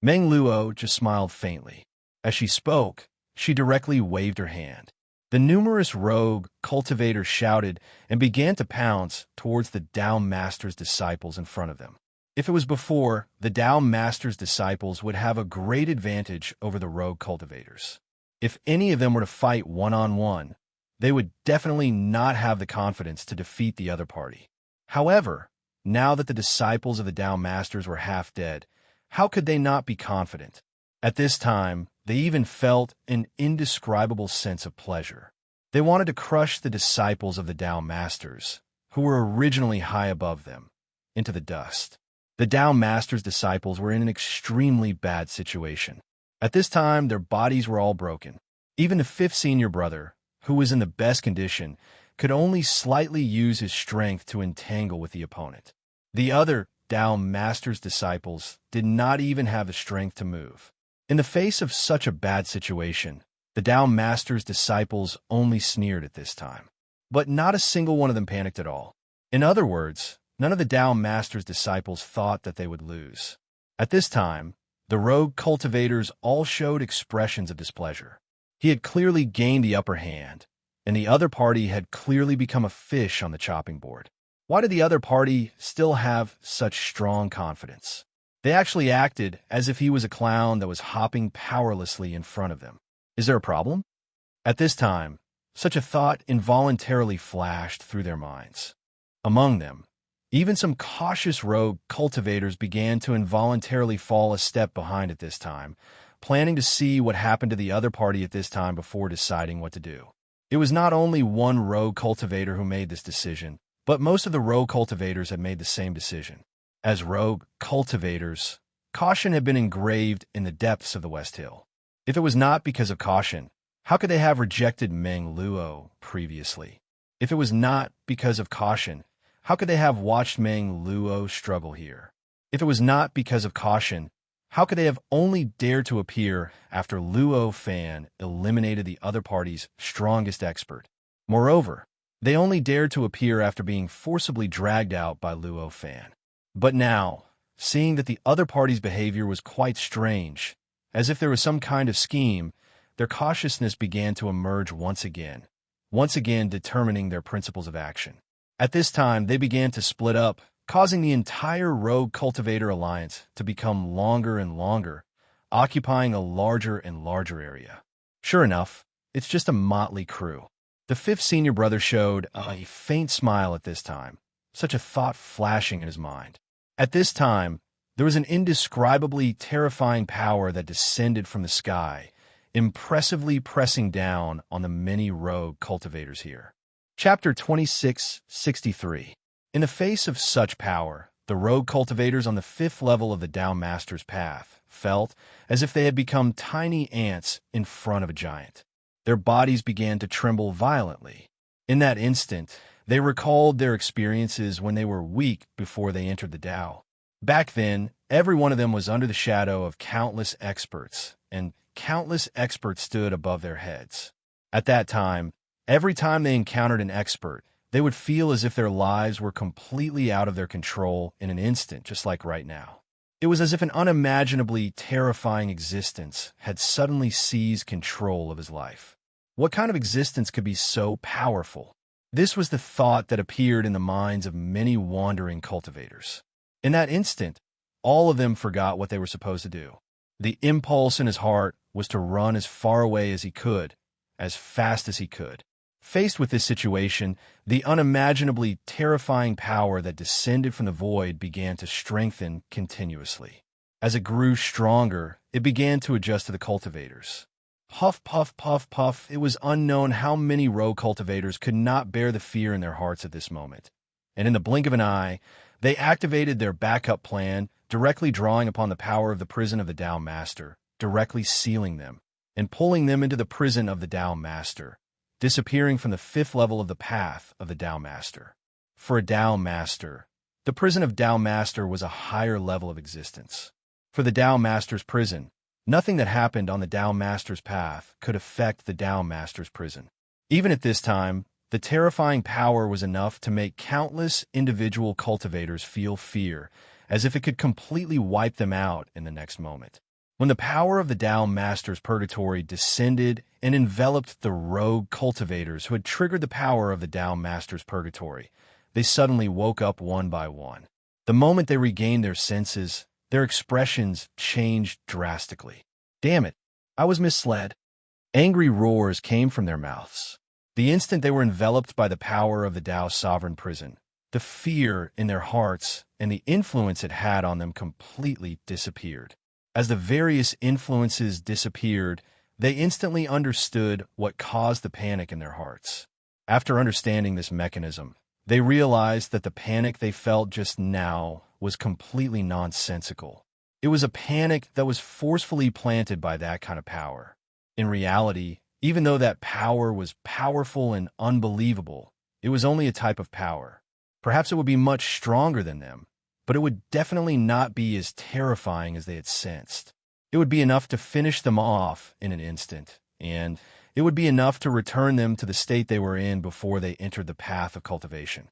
Meng Luo just smiled faintly. As she spoke, she directly waved her hand. The numerous rogue cultivators shouted and began to pounce towards the Tao Master's disciples in front of them. If it was before, the Tao Master's disciples would have a great advantage over the rogue cultivators. If any of them were to fight one-on-one, they would definitely not have the confidence to defeat the other party. However, now that the disciples of the Tao Masters were half dead, how could they not be confident? At this time, they even felt an indescribable sense of pleasure. They wanted to crush the disciples of the Tao Masters, who were originally high above them, into the dust. The Tao Masters' disciples were in an extremely bad situation. At this time, their bodies were all broken. Even the fifth senior brother, who was in the best condition, could only slightly use his strength to entangle with the opponent. The other Tao Master's disciples did not even have the strength to move. In the face of such a bad situation, the Tao Master's disciples only sneered at this time. But not a single one of them panicked at all. In other words, none of the Tao Master's disciples thought that they would lose. At this time, the rogue cultivators all showed expressions of displeasure. He had clearly gained the upper hand, and the other party had clearly become a fish on the chopping board. Why did the other party still have such strong confidence? They actually acted as if he was a clown that was hopping powerlessly in front of them. Is there a problem? At this time, such a thought involuntarily flashed through their minds. Among them, even some cautious rogue cultivators began to involuntarily fall a step behind at this time, planning to see what happened to the other party at this time before deciding what to do. It was not only one rogue cultivator who made this decision, but most of the rogue cultivators had made the same decision. As rogue cultivators, caution had been engraved in the depths of the West Hill. If it was not because of caution, how could they have rejected Meng Luo previously? If it was not because of caution, how could they have watched Meng Luo struggle here? If it was not because of caution, how could they have only dared to appear after Luo Fan eliminated the other party's strongest expert? Moreover, they only dared to appear after being forcibly dragged out by Luo Fan. But now, seeing that the other party's behavior was quite strange, as if there was some kind of scheme, their cautiousness began to emerge once again determining their principles of action. At this time, they began to split up, causing the entire rogue cultivator alliance to become longer and longer, occupying a larger and larger area. Sure enough, it's just a motley crew. The fifth senior brother showed a faint smile at this time, such a thought flashing in his mind. At this time, there was an indescribably terrifying power that descended from the sky, impressively pressing down on the many rogue cultivators here. Chapter 2663. In the face of such power, the rogue cultivators on the fifth level of the Tao Master's path felt as if they had become tiny ants in front of a giant. Their bodies began to tremble violently. In that instant, they recalled their experiences when they were weak before they entered the Tao. Back then, every one of them was under the shadow of countless experts, and countless experts stood above their heads. At that time, every time they encountered an expert, they would feel as if their lives were completely out of their control in an instant, just like right now. It was as if an unimaginably terrifying existence had suddenly seized control of his life. What kind of existence could be so powerful? This was the thought that appeared in the minds of many wandering cultivators. In that instant, all of them forgot what they were supposed to do. The impulse in his heart was to run as far away as he could, as fast as he could. Faced with this situation, the unimaginably terrifying power that descended from the void began to strengthen continuously. As it grew stronger, it began to adjust to the cultivators. Puff, puff, puff, puff. It was unknown how many rogue cultivators could not bear the fear in their hearts at this moment. And in the blink of an eye, they activated their backup plan, directly drawing upon the power of the prison of the Tao Master, directly sealing them, and pulling them into the prison of the Tao Master, disappearing from the fifth level of the path of the Tao Master. For a Tao Master, the prison of Tao Master was a higher level of existence. For the Tao Master's prison, nothing that happened on the Tao Master's path could affect the Tao Master's prison. Even at this time, the terrifying power was enough to make countless individual cultivators feel fear, as if it could completely wipe them out in the next moment. When the power of the Tao Master's purgatory descended and enveloped the rogue cultivators who had triggered the power of the Tao Master's purgatory, they suddenly woke up one by one. The moment they regained their senses, their expressions changed drastically. Damn it, I was misled. Angry roars came from their mouths. The instant they were enveloped by the power of the Tao's sovereign prison, the fear in their hearts and the influence it had on them completely disappeared. As the various influences disappeared, they instantly understood what caused the panic in their hearts. After understanding this mechanism, they realized that the panic they felt just now was completely nonsensical. It was a panic that was forcefully planted by that kind of power. In reality, Even though that power was powerful and unbelievable, it was only a type of power. Perhaps it would be much stronger than them, but it would definitely not be as terrifying as they had sensed. It would be enough to finish them off in an instant, and it would be enough to return them to the state they were in before they entered the path of cultivation.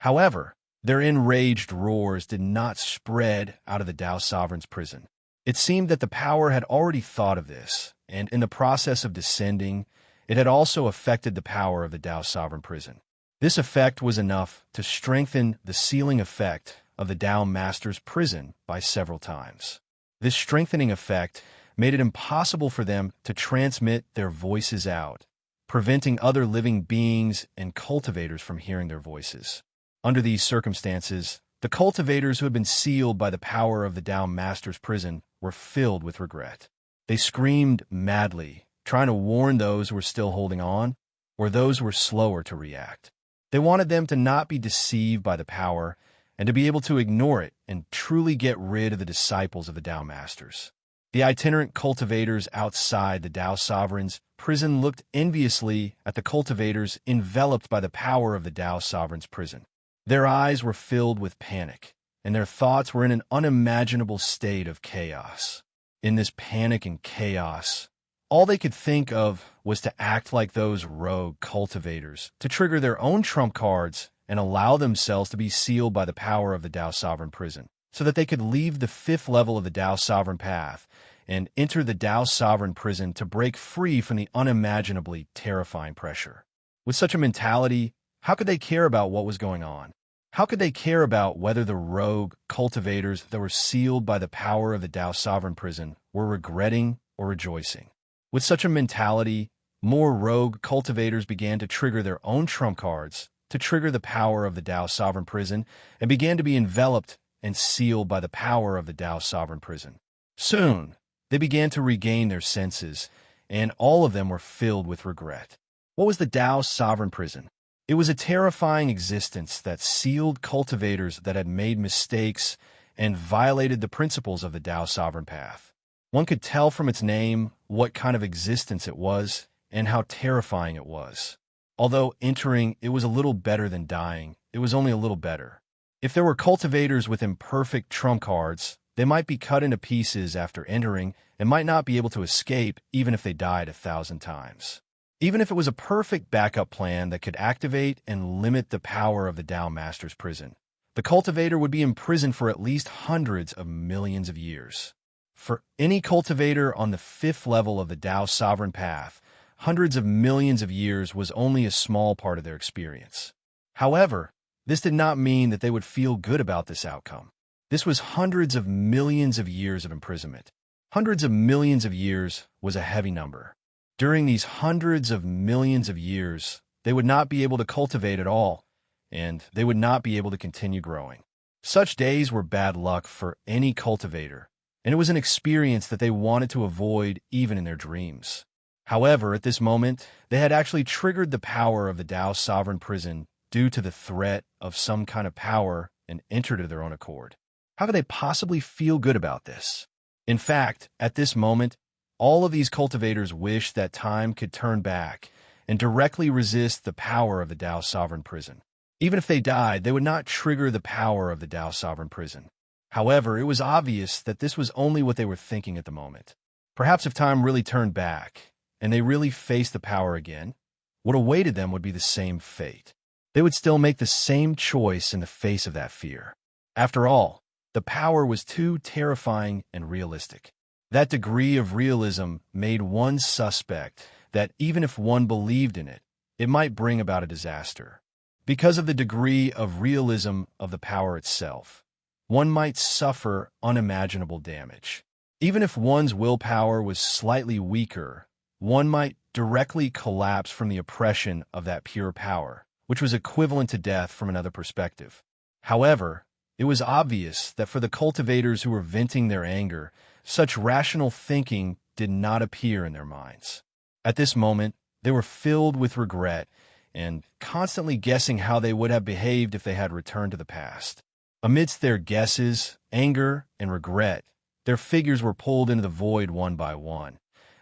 However, their enraged roars did not spread out of the Tao Sovereign's prison. It seemed that the power had already thought of this, and in the process of descending, it had also affected the power of the Tao Sovereign prison. This effect was enough to strengthen the sealing effect of the Tao Master's prison by several times. This strengthening effect made it impossible for them to transmit their voices out, preventing other living beings and cultivators from hearing their voices. Under these circumstances, the cultivators who had been sealed by the power of the Tao Master's prison were filled with regret. They screamed madly, trying to warn those who were still holding on, or those who were slower to react. They wanted them to not be deceived by the power and to be able to ignore it and truly get rid of the disciples of the Tao Masters. The itinerant cultivators outside the Tao Sovereign's prison looked enviously at the cultivators enveloped by the power of the Tao Sovereign's prison. Their eyes were filled with panic, and their thoughts were in an unimaginable state of chaos. In this panic and chaos, all they could think of was to act like those rogue cultivators, to trigger their own trump cards and allow themselves to be sealed by the power of the Tao Sovereign prison, so that they could leave the fifth level of the Tao Sovereign path and enter the Tao Sovereign prison to break free from the unimaginably terrifying pressure. With such a mentality, how could they care about what was going on? How could they care about whether the rogue cultivators that were sealed by the power of the Tao Sovereign prison were regretting or rejoicing? With such a mentality, more rogue cultivators began to trigger their own trump cards to trigger the power of the Tao Sovereign prison and began to be enveloped and sealed by the power of the Tao Sovereign prison. Soon, they began to regain their senses, and all of them were filled with regret. What was the Tao Sovereign prison? It was a terrifying existence that sealed cultivators that had made mistakes and violated the principles of the Tao Sovereign path. One could tell from its name what kind of existence it was and how terrifying it was. Although entering, it was a little better than dying. It was only a little better. If there were cultivators with imperfect trump cards, they might be cut into pieces after entering and might not be able to escape even if they died 1,000 times. Even if it was a perfect backup plan that could activate and limit the power of the Tao Master's prison, the cultivator would be imprisoned for at least hundreds of millions of years. For any cultivator on the fifth level of the Tao Sovereign path, hundreds of millions of years was only a small part of their experience. However, this did not mean that they would feel good about this outcome. This was hundreds of millions of years of imprisonment. Hundreds of millions of years was a heavy number. During these hundreds of millions of years, they would not be able to cultivate at all, and they would not be able to continue growing. Such days were bad luck for any cultivator, and it was an experience that they wanted to avoid even in their dreams. However, at this moment, they had actually triggered the power of the Tao Sovereign prison due to the threat of some kind of power and entered of their own accord. How could they possibly feel good about this? In fact, at this moment, all of these cultivators wished that time could turn back and directly resist the power of the Tao Sovereign prison. Even if they died, they would not trigger the power of the Tao Sovereign prison. However, it was obvious that this was only what they were thinking at the moment. Perhaps if time really turned back, and they really faced the power again, what awaited them would be the same fate. They would still make the same choice in the face of that fear. After all, the power was too terrifying and realistic. That degree of realism made one suspect that even if one believed in it, it might bring about a disaster. Because of the degree of realism of the power itself, one might suffer unimaginable damage. Even if one's willpower was slightly weaker, one might directly collapse from the oppression of that pure power, which was equivalent to death from another perspective. However, it was obvious that for the cultivators who were venting their anger, such rational thinking did not appear in their minds. At this moment, they were filled with regret and constantly guessing how they would have behaved if they had returned to the past. Amidst their guesses, anger, and regret, their figures were pulled into the void one by one,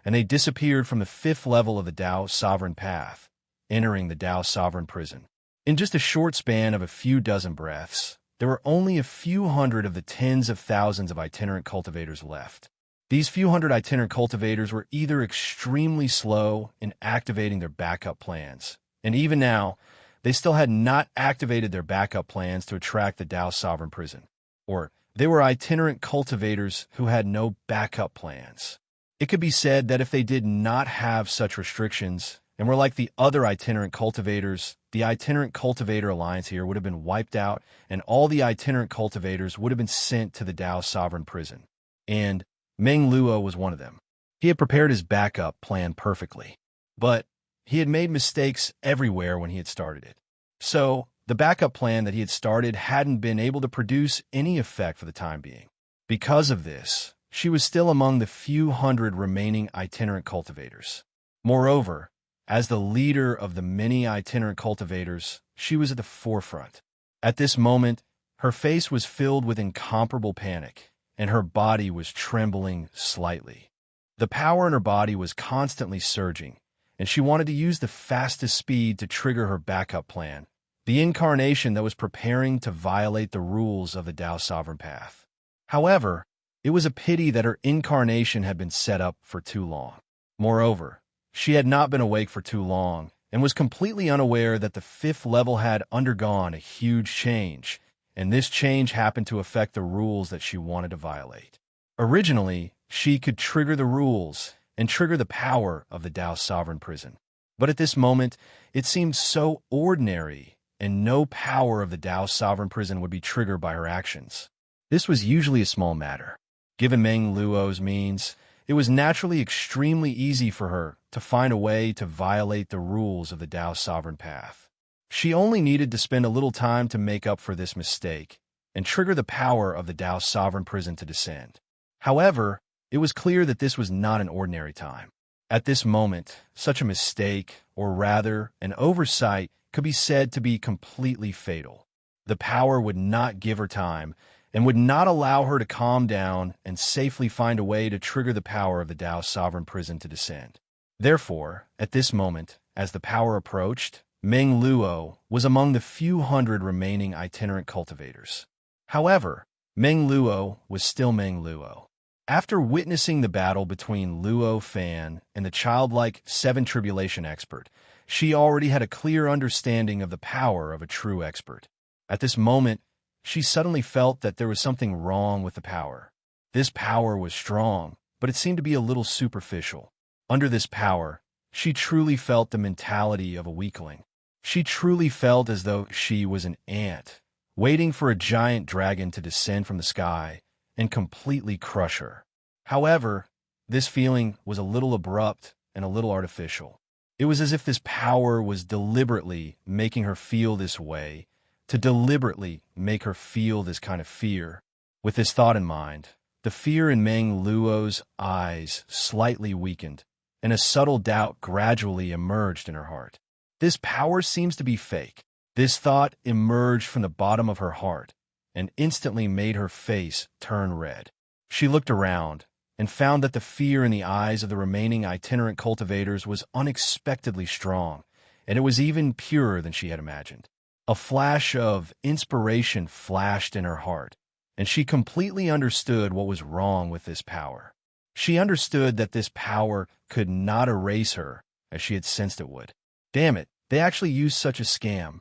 and they disappeared from the 5th level of the Tao Sovereign Path, entering the Tao Sovereign Prison. In just a short span of a few dozen breaths, there were only a few hundred of the tens of thousands of itinerant cultivators left. These few hundred itinerant cultivators were either extremely slow in activating their backup plans, and even now, they still had not activated their backup plans to attract the Tao Sovereign Prison. Or they were itinerant cultivators who had no backup plans. It could be said that if they did not have such restrictions and were like the other itinerant cultivators, the Itinerant Cultivator Alliance here would have been wiped out, and all the itinerant cultivators would have been sent to the Tao Sovereign Prison. And Meng Luo was one of them. He had prepared his backup plan perfectly, but he had made mistakes everywhere when he had started it. So, the backup plan that he had started hadn't been able to produce any effect for the time being. Because of this, she was still among the few hundred remaining itinerant cultivators. Moreover, as the leader of the many itinerant cultivators, she was at the forefront. At this moment, her face was filled with incomparable panic, and her body was trembling slightly. The power in her body was constantly surging, and she wanted to use the fastest speed to trigger her backup plan, the incarnation that was preparing to violate the rules of the Tao Sovereign Path. However, it was a pity that her incarnation had been set up for too long. Moreover, she had not been awake for too long and was completely unaware that the 5th level had undergone a huge change, and this change happened to affect the rules that she wanted to violate. Originally, she could trigger the rules and trigger the power of the Tao Sovereign Prison. But at this moment, it seemed so ordinary, and no power of the Tao Sovereign Prison would be triggered by her actions. This was usually a small matter. Given Meng Luo's means, it was naturally extremely easy for her to find a way to violate the rules of the Tao Sovereign Path. She only needed to spend a little time to make up for this mistake and trigger the power of the Tao Sovereign Prison to descend. However, it was clear that this was not an ordinary time. At this moment, such a mistake, or rather, an oversight, could be said to be completely fatal. The power would not give her time and would not allow her to calm down and safely find a way to trigger the power of the Tao Sovereign Prison to descend. Therefore, at this moment, as the power approached, Meng Luo was among the few hundred remaining itinerant cultivators. However, Meng Luo was still Meng Luo. After witnessing the battle between Luo Fan and the childlike 7 Tribulation expert, she already had a clear understanding of the power of a true expert. At this moment, she suddenly felt that there was something wrong with the power. This power was strong, but it seemed to be a little superficial. Under this power, she truly felt the mentality of a weakling. She truly felt as though she was an ant, waiting for a giant dragon to descend from the sky and completely crush her. However, this feeling was a little abrupt and a little artificial. It was as if this power was deliberately making her feel this way, to deliberately make her feel this kind of fear. With this thought in mind, the fear in Meng Luo's eyes slightly weakened, and a subtle doubt gradually emerged in her heart. This power seems to be fake. This thought emerged from the bottom of her heart and instantly made her face turn red. She looked around and found that the fear in the eyes of the remaining itinerant cultivators was unexpectedly strong, and it was even purer than she had imagined. A flash of inspiration flashed in her heart, and she completely understood what was wrong with this power. She understood that this power could not erase her as she had sensed it would. Damn it, they actually used such a scam.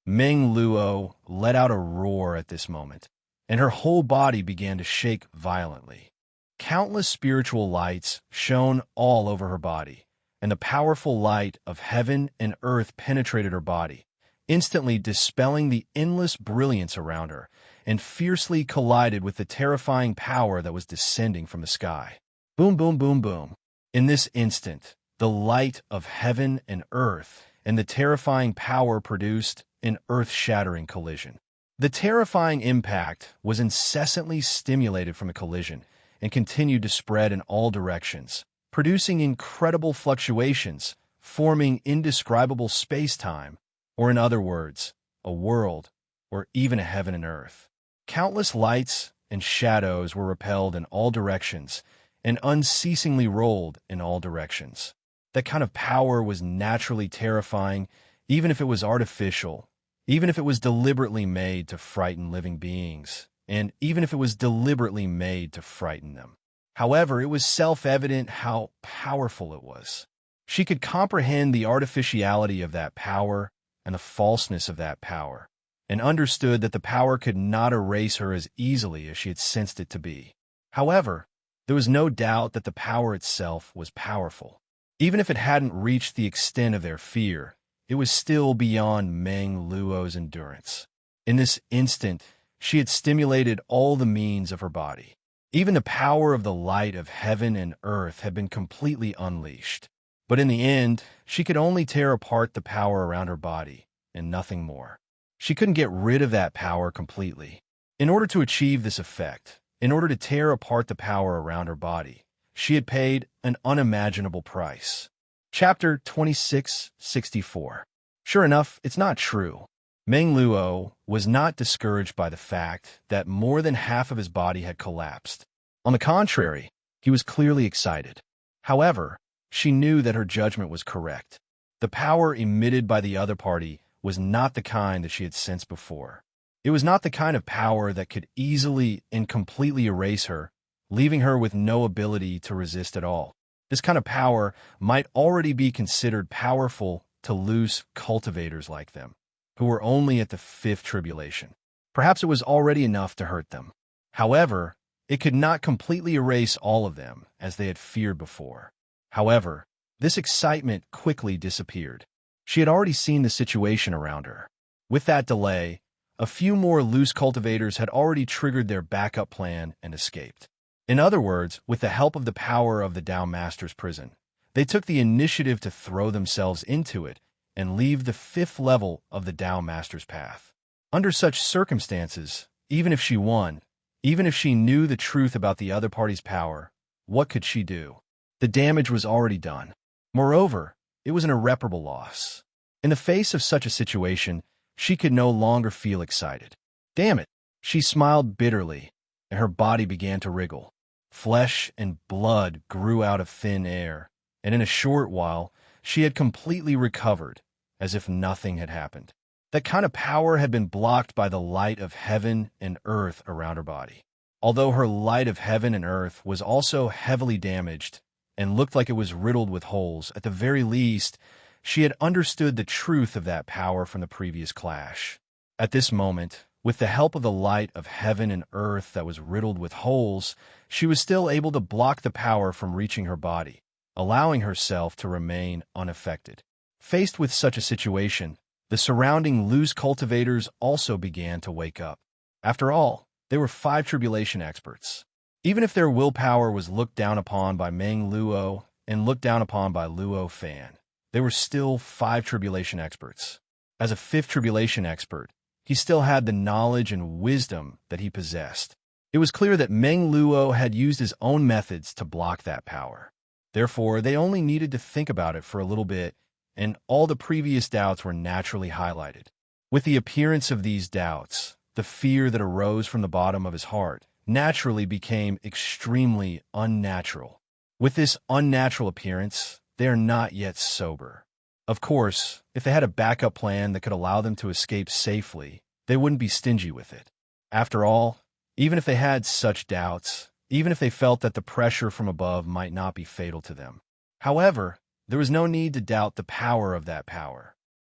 Meng Luo let out a roar at this moment, and her whole body began to shake violently. Countless spiritual lights shone all over her body, and the powerful light of heaven and earth penetrated her body, instantly dispelling the endless brilliance around her, and fiercely collided with the terrifying power that was descending from the sky. Boom, boom, boom, boom. In this instant, the light of heaven and earth and the terrifying power produced an earth-shattering collision. The terrifying impact was incessantly stimulated from the collision and continued to spread in all directions, producing incredible fluctuations, forming indescribable space-time, or in other words, a world, or even a heaven and earth. Countless lights and shadows were repelled in all directions, and unceasingly rolled in all directions. That kind of power was naturally terrifying, even if it was artificial, even if it was deliberately made to frighten living beings, and even if it was deliberately made to frighten them. However, it was self-evident how powerful it was. She could comprehend the artificiality of that power and the falseness of that power, and understood that the power could not erase her as easily as she had sensed it to be. However, there was no doubt that the power itself was powerful. Even if it hadn't reached the extent of their fear, it was still beyond Meng Luo's endurance. In this instant, she had stimulated all the means of her body. Even the power of the light of heaven and earth had been completely unleashed. But in the end, she could only tear apart the power around her body, and nothing more. She couldn't get rid of that power completely. In order to achieve this effect, in order to tear apart the power around her body, she had paid an unimaginable price. Chapter 2664. Sure enough, it's not true. Meng Luo was not discouraged by the fact that more than half of his body had collapsed. On the contrary, he was clearly excited. However, she knew that her judgment was correct. The power emitted by the other party was not the kind that she had sensed before. It was not the kind of power that could easily and completely erase her, leaving her with no ability to resist at all. This kind of power might already be considered powerful to loose cultivators like them, who were only at the fifth tribulation. Perhaps it was already enough to hurt them. However, it could not completely erase all of them, as they had feared before. However, this excitement quickly disappeared. She had already seen the situation around her. With that delay, a few more loose cultivators had already triggered their backup plan and escaped. In other words, with the help of the power of the Tao Master's prison, they took the initiative to throw themselves into it and leave the fifth level of the Tao Master's path. Under such circumstances, even if she won, even if she knew the truth about the other party's power, what could she do? The damage was already done. Moreover, it was an irreparable loss. In the face of such a situation, she could no longer feel excited. Damn it! She smiled bitterly, and her body began to wriggle. Flesh and blood grew out of thin air, and in a short while, she had completely recovered, as if nothing had happened. That kind of power had been blocked by the light of heaven and earth around her body. Although her light of heaven and earth was also heavily damaged and looked like it was riddled with holes, at the very least, she had understood the truth of that power from the previous clash. At this moment, with the help of the light of heaven and earth that was riddled with holes, she was still able to block the power from reaching her body, allowing herself to remain unaffected. Faced with such a situation, the surrounding loose cultivators also began to wake up. After all, they were 5 tribulation experts. Even if their willpower was looked down upon by Meng Luo and looked down upon by Luo Fan, they were still 5 tribulation experts. As a 5th tribulation expert, he still had the knowledge and wisdom that he possessed. It was clear that Meng Luo had used his own methods to block that power. Therefore, they only needed to think about it for a little bit, and all the previous doubts were naturally highlighted. With the appearance of these doubts, the fear that arose from the bottom of his heart naturally became extremely unnatural. With this unnatural appearance, they are not yet sober. Of course, if they had a backup plan that could allow them to escape safely, they wouldn't be stingy with it. After all, even if they had such doubts, even if they felt that the pressure from above might not be fatal to them. However, there was no need to doubt the power of that power.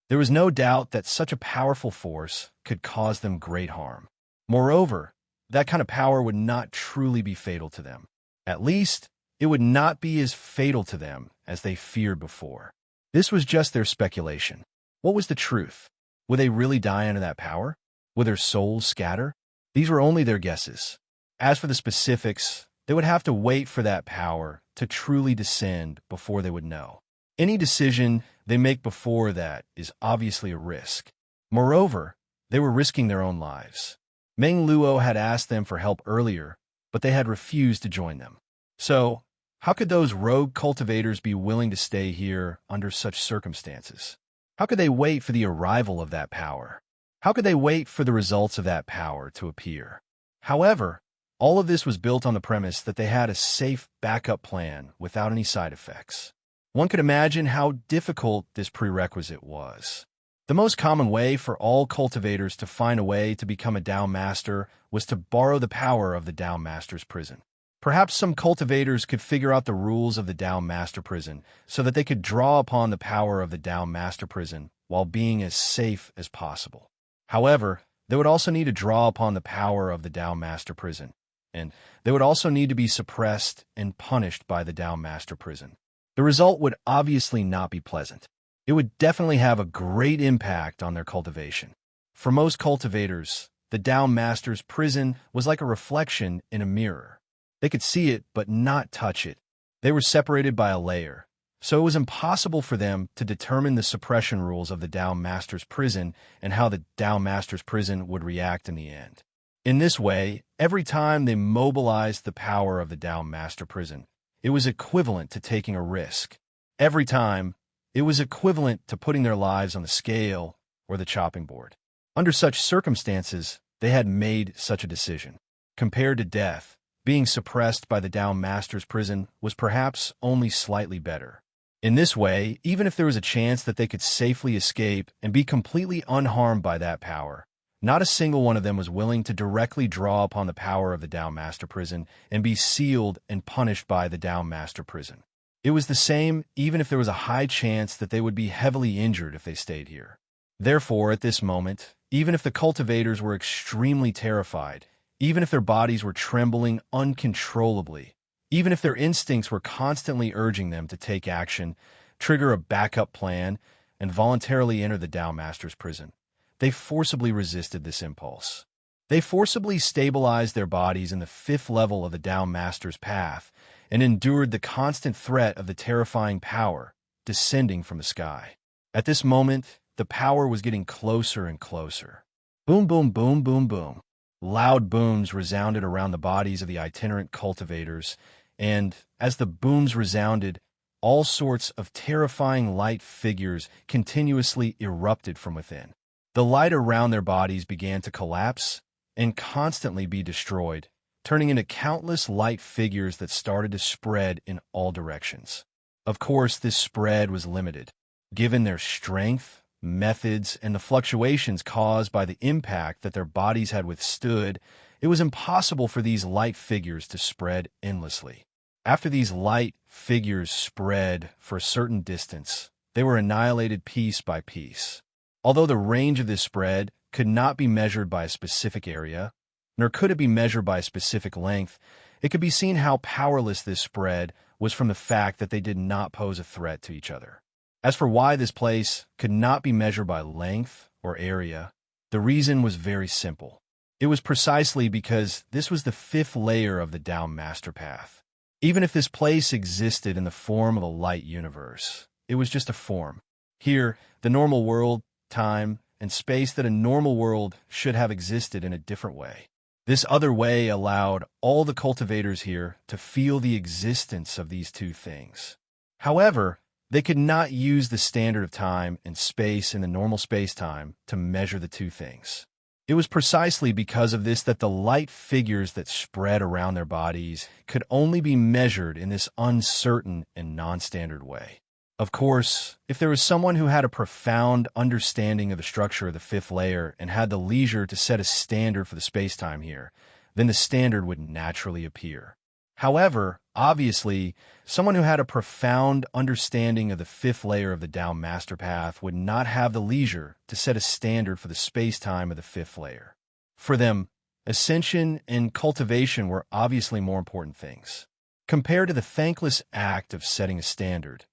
There was no doubt that such a powerful force could cause them great harm. Moreover, that kind of power would not truly be fatal to them. At least, it would not be as fatal to them as they feared before. This was just their speculation. What was the truth? Would they really die under that power? Would their souls scatter? These were only their guesses. As for the specifics, they would have to wait for that power to truly descend before they would know. Any decision they make before that is obviously a risk. Moreover, they were risking their own lives. Meng Luo had asked them for help earlier, but they had refused to join them. So, how could those rogue cultivators be willing to stay here under such circumstances? How could they wait for the arrival of that power? How could they wait for the results of that power to appear? However, All of this was built on the premise that they had a safe backup plan without any side effects. One could imagine how difficult this prerequisite was. The most common way for all cultivators to find a way to become a Dao Master was to borrow the power of the Dao Master's prison. Perhaps some cultivators could figure out the rules of the Dao Master prison so that they could draw upon the power of the Dao Master prison while being as safe as possible. However, they would also need to draw upon the power of the Dao Master prison, and they would also need to be suppressed and punished by the Dao Master prison. The result would obviously not be pleasant. It would definitely have a great impact on their cultivation. For most cultivators, the Dao Master's prison was like a reflection in a mirror. They could see it but not touch it. They were separated by a layer, so it was impossible for them to determine the suppression rules of the Dao Master's prison and how the Dao Master's prison would react in the end. In this way, every time they mobilized the power of the Dao Master prison, it was equivalent to taking a risk. Every time, it was equivalent to putting their lives on the scale or the chopping board. Under such circumstances, they had made such a decision. Compared to death, being suppressed by the Dao Master's prison was perhaps only slightly better. In this way, even if there was a chance that they could safely escape and be completely unharmed by that power, not a single one of them was willing to directly draw upon the power of the Dao Master prison and be sealed and punished by the Dao Master prison. It was the same even if there was a high chance that they would be heavily injured if they stayed here. Therefore, at this moment, even if the cultivators were extremely terrified, even if their bodies were trembling uncontrollably, even if their instincts were constantly urging them to take action, trigger a backup plan, and voluntarily enter the Dao Master's prison, they forcibly resisted this impulse. They forcibly stabilized their bodies in the 5th level of the Dao Master's path and endured the constant threat of the terrifying power descending from the sky. At this moment, the power was getting closer and closer. Boom, boom, boom, boom, boom. Loud booms resounded around the bodies of the itinerant cultivators, and as the booms resounded, all sorts of terrifying light figures continuously erupted from within. The light around their bodies began to collapse and constantly be destroyed, turning into countless light figures that started to spread in all directions. Of course, this spread was limited. Given their strength, methods, and the fluctuations caused by the impact that their bodies had withstood, it was impossible for these light figures to spread endlessly. After these light figures spread for a certain distance, they were annihilated piece by piece. Although the range of this spread could not be measured by a specific area, nor could it be measured by a specific length, it could be seen how powerless this spread was from the fact that they did not pose a threat to each other. As for why this place could not be measured by length or area, the reason was very simple. It was precisely because this was the 5th layer of the Dao Master Path. Even if this place existed in the form of a light universe, it was just a form. Here, the normal world, time, and space that a normal world should have existed in a different way. This other way allowed all the cultivators here to feel the existence of these two things. However, they could not use the standard of time and space in the normal space-time to measure the two things. It was precisely because of this that the light figures that spread around their bodies could only be measured in this uncertain and non-standard way. Of course, if there was someone who had a profound understanding of the structure of the 5th layer and had the leisure to set a standard for the space-time here, then the standard would naturally appear. However, obviously, someone who had a profound understanding of the 5th layer of the Dao Master Path would not have the leisure to set a standard for the space-time of the 5th layer. For them, ascension and cultivation were obviously more important things. Compared to the thankless act of setting a standard,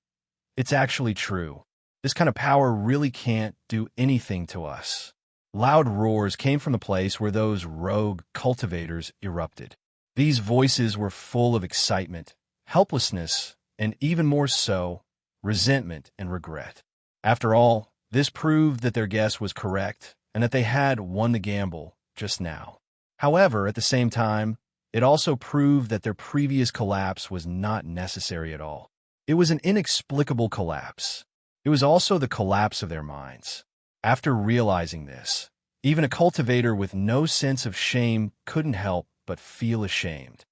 it's actually true. This kind of power really can't do anything to us. Loud roars came from the place where those rogue cultivators erupted. These voices were full of excitement, helplessness, and even more so, resentment and regret. After all, this proved that their guess was correct and that they had won the gamble just now. However, at the same time, it also proved that their previous collapse was not necessary at all. It was an inexplicable collapse. It was also the collapse of their minds. After realizing this, even a cultivator with no sense of shame couldn't help but feel ashamed.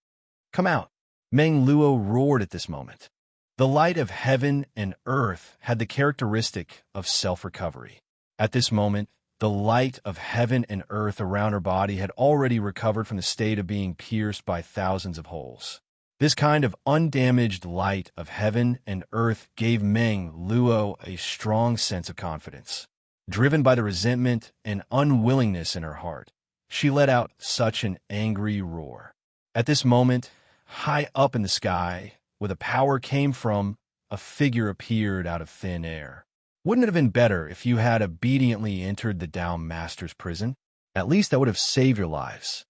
Come out! Meng Luo roared at this moment. The light of heaven and earth had the characteristic of self-recovery. At this moment, the light of heaven and earth around her body had already recovered from the state of being pierced by thousands of holes. This kind of undamaged light of heaven and earth gave Meng Luo a strong sense of confidence. Driven by the resentment and unwillingness in her heart, she let out such an angry roar. At this moment, high up in the sky, where the power came from, a figure appeared out of thin air. Wouldn't it have been better if you had obediently entered the Tao Master's prison? At least that would have saved your lives.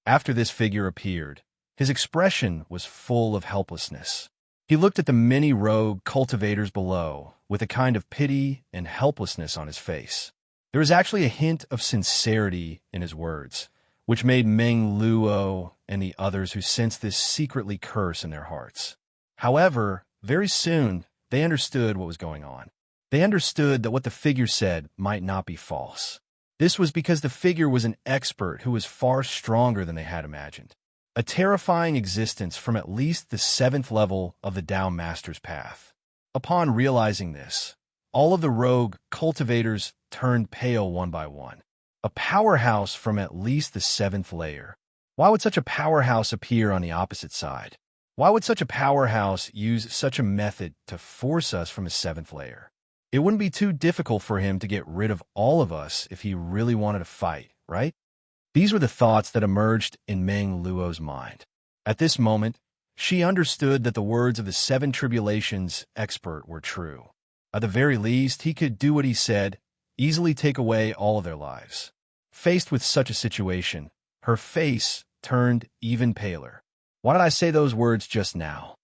After this figure appeared, his expression was full of helplessness. He looked at the many rogue cultivators below with a kind of pity and helplessness on his face. There was actually a hint of sincerity in his words, which made Meng Luo and the others who sensed this secretly curse in their hearts. However, very soon, they understood what was going on. They understood that what the figure said might not be false. This was because the figure was an expert who was far stronger than they had imagined. A terrifying existence from at least the 7th level of the Tao Master's path. Upon realizing this, all of the rogue cultivators turned pale one by one. A powerhouse from at least the 7th layer. Why would such a powerhouse appear on the opposite side? Why would such a powerhouse use such a method to force us from his 7th layer? It wouldn't be too difficult for him to get rid of all of us if he really wanted to fight, right? These were the thoughts that emerged in Meng Luo's mind. At this moment, she understood that the words of the 7 tribulations expert were true. At the very least, he could do what he said, easily take away all of their lives. Faced with such a situation, her face turned even paler. Why did I say those words just now?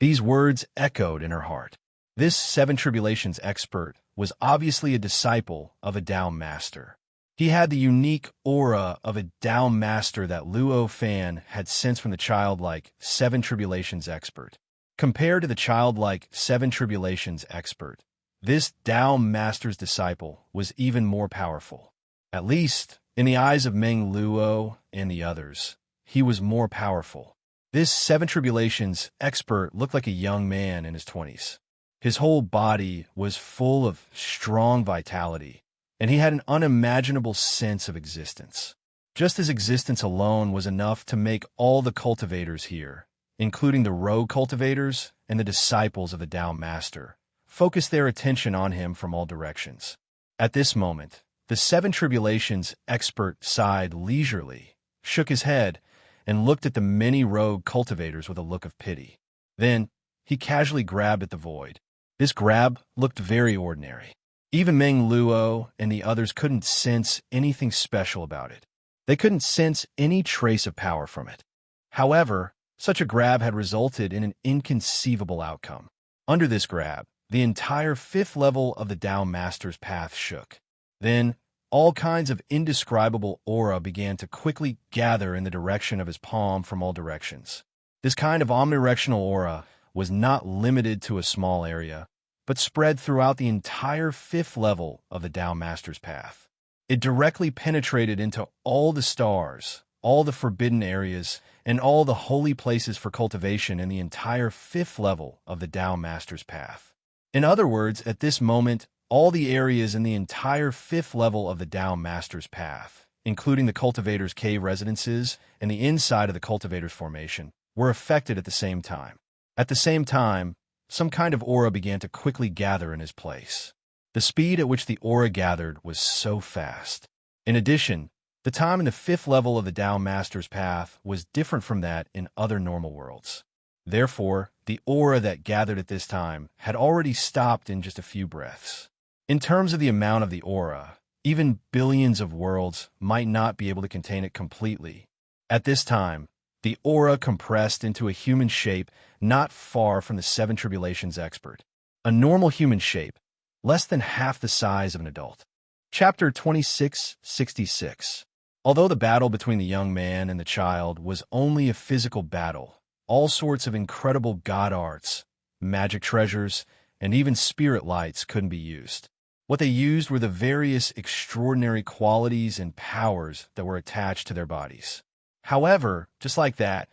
These words echoed in her heart. This 7 tribulations expert was obviously a disciple of a Tao Master. He had the unique aura of a Tao Master that Luo Fan had sensed from the childlike 7 tribulations expert. Compared to the childlike 7 tribulations expert, this Tao Master's disciple was even more powerful. At least, in the eyes of Meng Luo and the others, he was more powerful. This 7 tribulations expert looked like a young man in his 20s. His whole body was full of strong vitality, and he had an unimaginable sense of existence. Just as existence alone was enough to make all the cultivators here, including the rogue cultivators and the disciples of the Tao Master, focus their attention on him from all directions. At this moment, the 7 tribulations expert sighed leisurely, shook his head, and looked at the many rogue cultivators with a look of pity. Then, he casually grabbed at the void. This grab looked very ordinary. Even Meng Luo and the others couldn't sense anything special about it. They couldn't sense any trace of power from it. However, such a grab had resulted in an inconceivable outcome. Under this grab, the entire 5th level of the Tao Master's path shook. Then, all kinds of indescribable aura began to quickly gather in the direction of his palm from all directions. This kind of omnidirectional aura was not limited to a small area, but spread throughout the entire 5th level of the Tao Master's path. It directly penetrated into all the stars, all the forbidden areas, and all the holy places for cultivation in the entire 5th level of the Tao Master's path. In other words, at this moment, all the areas in the entire 5th level of the Tao Master's path, including the cultivator's cave residences and the inside of the cultivator's formation, were affected at the same time. At the same time, some kind of aura began to quickly gather in his place. The speed at which the aura gathered was so fast. In addition, the time in the 5th level of the Tao Master's path was different from that in other normal worlds. Therefore, the aura that gathered at this time had already stopped in just a few breaths. In terms of the amount of the aura, even billions of worlds might not be able to contain it completely. At this time, the aura compressed into a human shape not far from the 7 tribulations expert. A normal human shape, less than half the size of an adult. Chapter 2666. Although the battle between the young man and the child was only a physical battle, all sorts of incredible god arts, magic treasures, and even spirit lights couldn't be used. What they used were the various extraordinary qualities and powers that were attached to their bodies. However, just like that,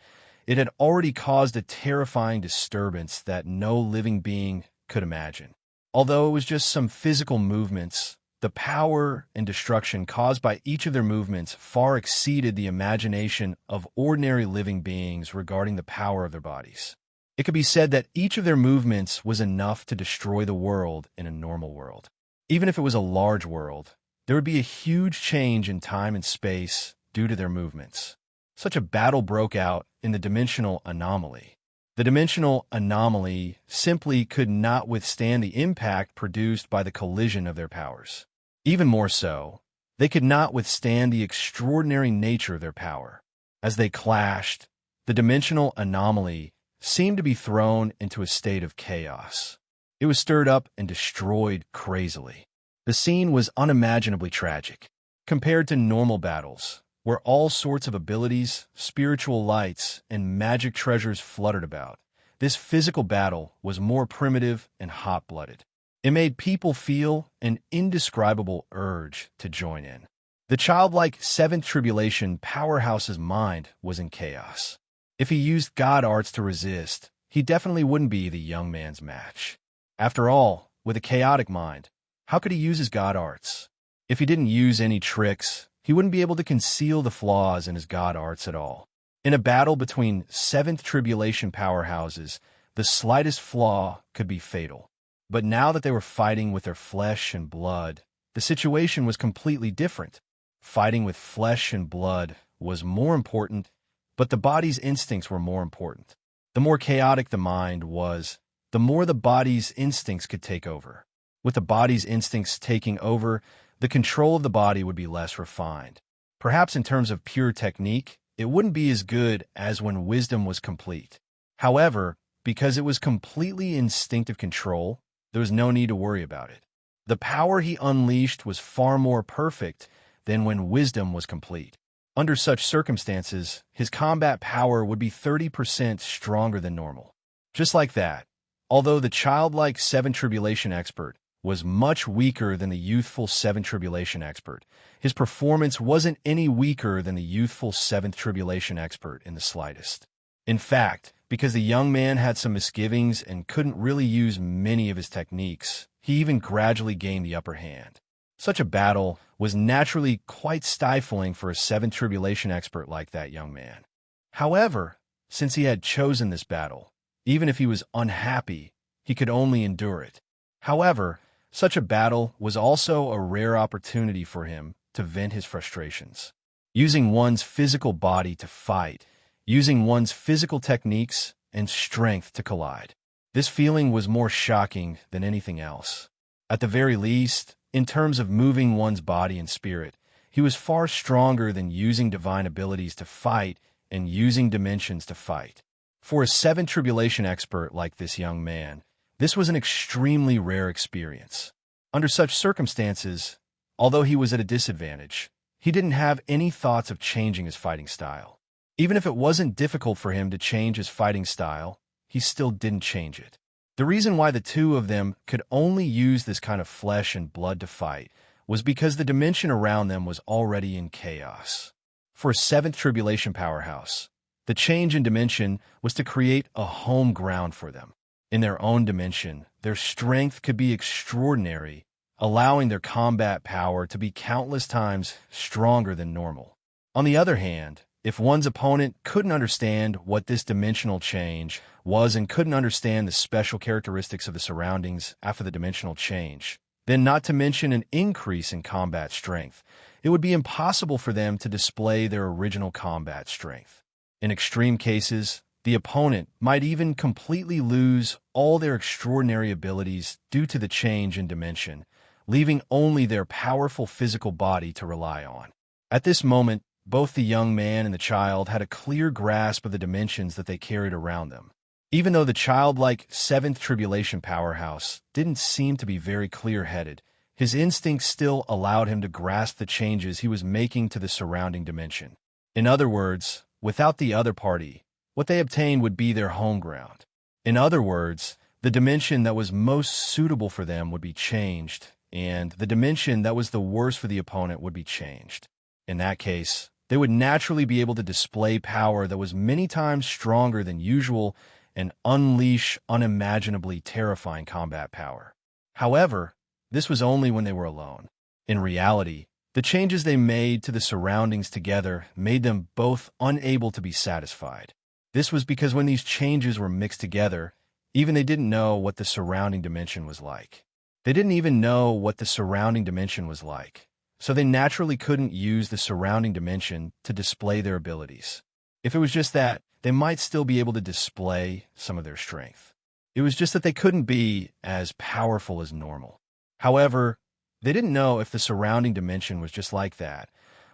it had already caused a terrifying disturbance that no living being could imagine. Although it was just some physical movements, the power and destruction caused by each of their movements far exceeded the imagination of ordinary living beings regarding the power of their bodies. It could be said that each of their movements was enough to destroy the world in a normal world. Even if it was a large world, there would be a huge change in time and space due to their movements. Such a battle broke out in the dimensional anomaly. The dimensional anomaly simply could not withstand the impact produced by the collision of their powers. Even more so, they could not withstand the extraordinary nature of their power. As they clashed, the dimensional anomaly seemed to be thrown into a state of chaos. It was stirred up and destroyed crazily. The scene was unimaginably tragic. Compared to normal battles, where all sorts of abilities, spiritual lights, and magic treasures fluttered about, this physical battle was more primitive and hot-blooded. It made people feel an indescribable urge to join in. The childlike Seventh Tribulation powerhouse's mind was in chaos. If he used god arts to resist, he definitely wouldn't be the young man's match. After all, with a chaotic mind, how could he use his god arts? If he didn't use any tricks, he wouldn't be able to conceal the flaws in his god arts at all. In a battle between Seventh Tribulation powerhouses, the slightest flaw could be fatal. But now that they were fighting with their flesh and blood, the situation was completely different. Fighting with flesh and blood was more important, but the body's instincts were more important. The more chaotic the mind was, the more the body's instincts could take over. With the body's instincts taking over, the control of the body would be less refined. Perhaps in terms of pure technique, it wouldn't be as good as when wisdom was complete. However, because it was completely instinctive control, there was no need to worry about it. The power he unleashed was far more perfect than when wisdom was complete. Under such circumstances, his combat power would be 30% stronger than normal. Just like that, although the childlike Seven Tribulation expert was much weaker than the youthful Seven Tribulation expert, his performance wasn't any weaker than the youthful Seventh Tribulation expert in the slightest. In fact, because the young man had some misgivings and couldn't really use many of his techniques, he even gradually gained the upper hand. Such a battle was naturally quite stifling for a Seventh Tribulation expert like that young man. However, since he had chosen this battle, even if he was unhappy, he could only endure it. However, such a battle was also a rare opportunity for him to vent his frustrations. Using one's physical body to fight, using one's physical techniques and strength to collide. This feeling was more shocking than anything else. At the very least, in terms of moving one's body and spirit, he was far stronger than using divine abilities to fight and using dimensions to fight. For a Seventh Tribulation expert like this young man, this was an extremely rare experience. Under such circumstances, although he was at a disadvantage, he didn't have any thoughts of changing his fighting style. Even if it wasn't difficult for him to change his fighting style, he still didn't change it. The reason why the two of them could only use this kind of flesh and blood to fight was because the dimension around them was already in chaos. For a Seventh Tribulation powerhouse, the change in dimension was to create a home ground for them. In their own dimension, their strength could be extraordinary, allowing their combat power to be countless times stronger than normal. On the other hand, if one's opponent couldn't understand what this dimensional change was and couldn't understand the special characteristics of the surroundings after the dimensional change, then not to mention an increase in combat strength, it would be impossible for them to display their original combat strength. In extreme cases, the opponent might even completely lose all their extraordinary abilities due to the change in dimension, leaving only their powerful physical body to rely on. At this moment, both the young man and the child had a clear grasp of the dimensions that they carried around them. Even though the childlike Seventh Tribulation powerhouse didn't seem to be very clear-headed, his instincts still allowed him to grasp the changes he was making to the surrounding dimension. In other words, without the other party, what they obtained would be their home ground. In other words, the dimension that was most suitable for them would be changed, and the dimension that was the worst for the opponent would be changed. In that case, they would naturally be able to display power that was many times stronger than usual and unleash unimaginably terrifying combat power. However, this was only when they were alone. In reality, the changes they made to the surroundings together made them both unable to be satisfied. This was because when these changes were mixed together, even they didn't know what the surrounding dimension was like. They didn't even know what the surrounding dimension was like, so they naturally couldn't use the surrounding dimension to display their abilities. If it was just that, they might still be able to display some of their strength. It was just that they couldn't be as powerful as normal. However, they didn't know if the surrounding dimension was just like that,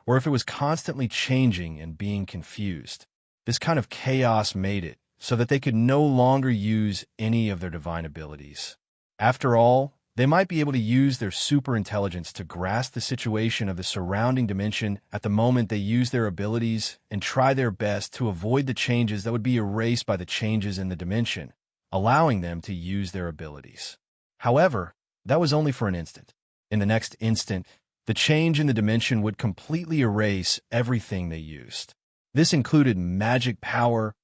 or if it was constantly changing and being confused. This kind of chaos made it so that they could no longer use any of their divine abilities. After all, they might be able to use their super intelligence to grasp the situation of the surrounding dimension at the moment they use their abilities and try their best to avoid the changes that would be erased by the changes in the dimension, allowing them to use their abilities. However, that was only for an instant. In the next instant, the change in the dimension would completely erase everything they used. This included magic power,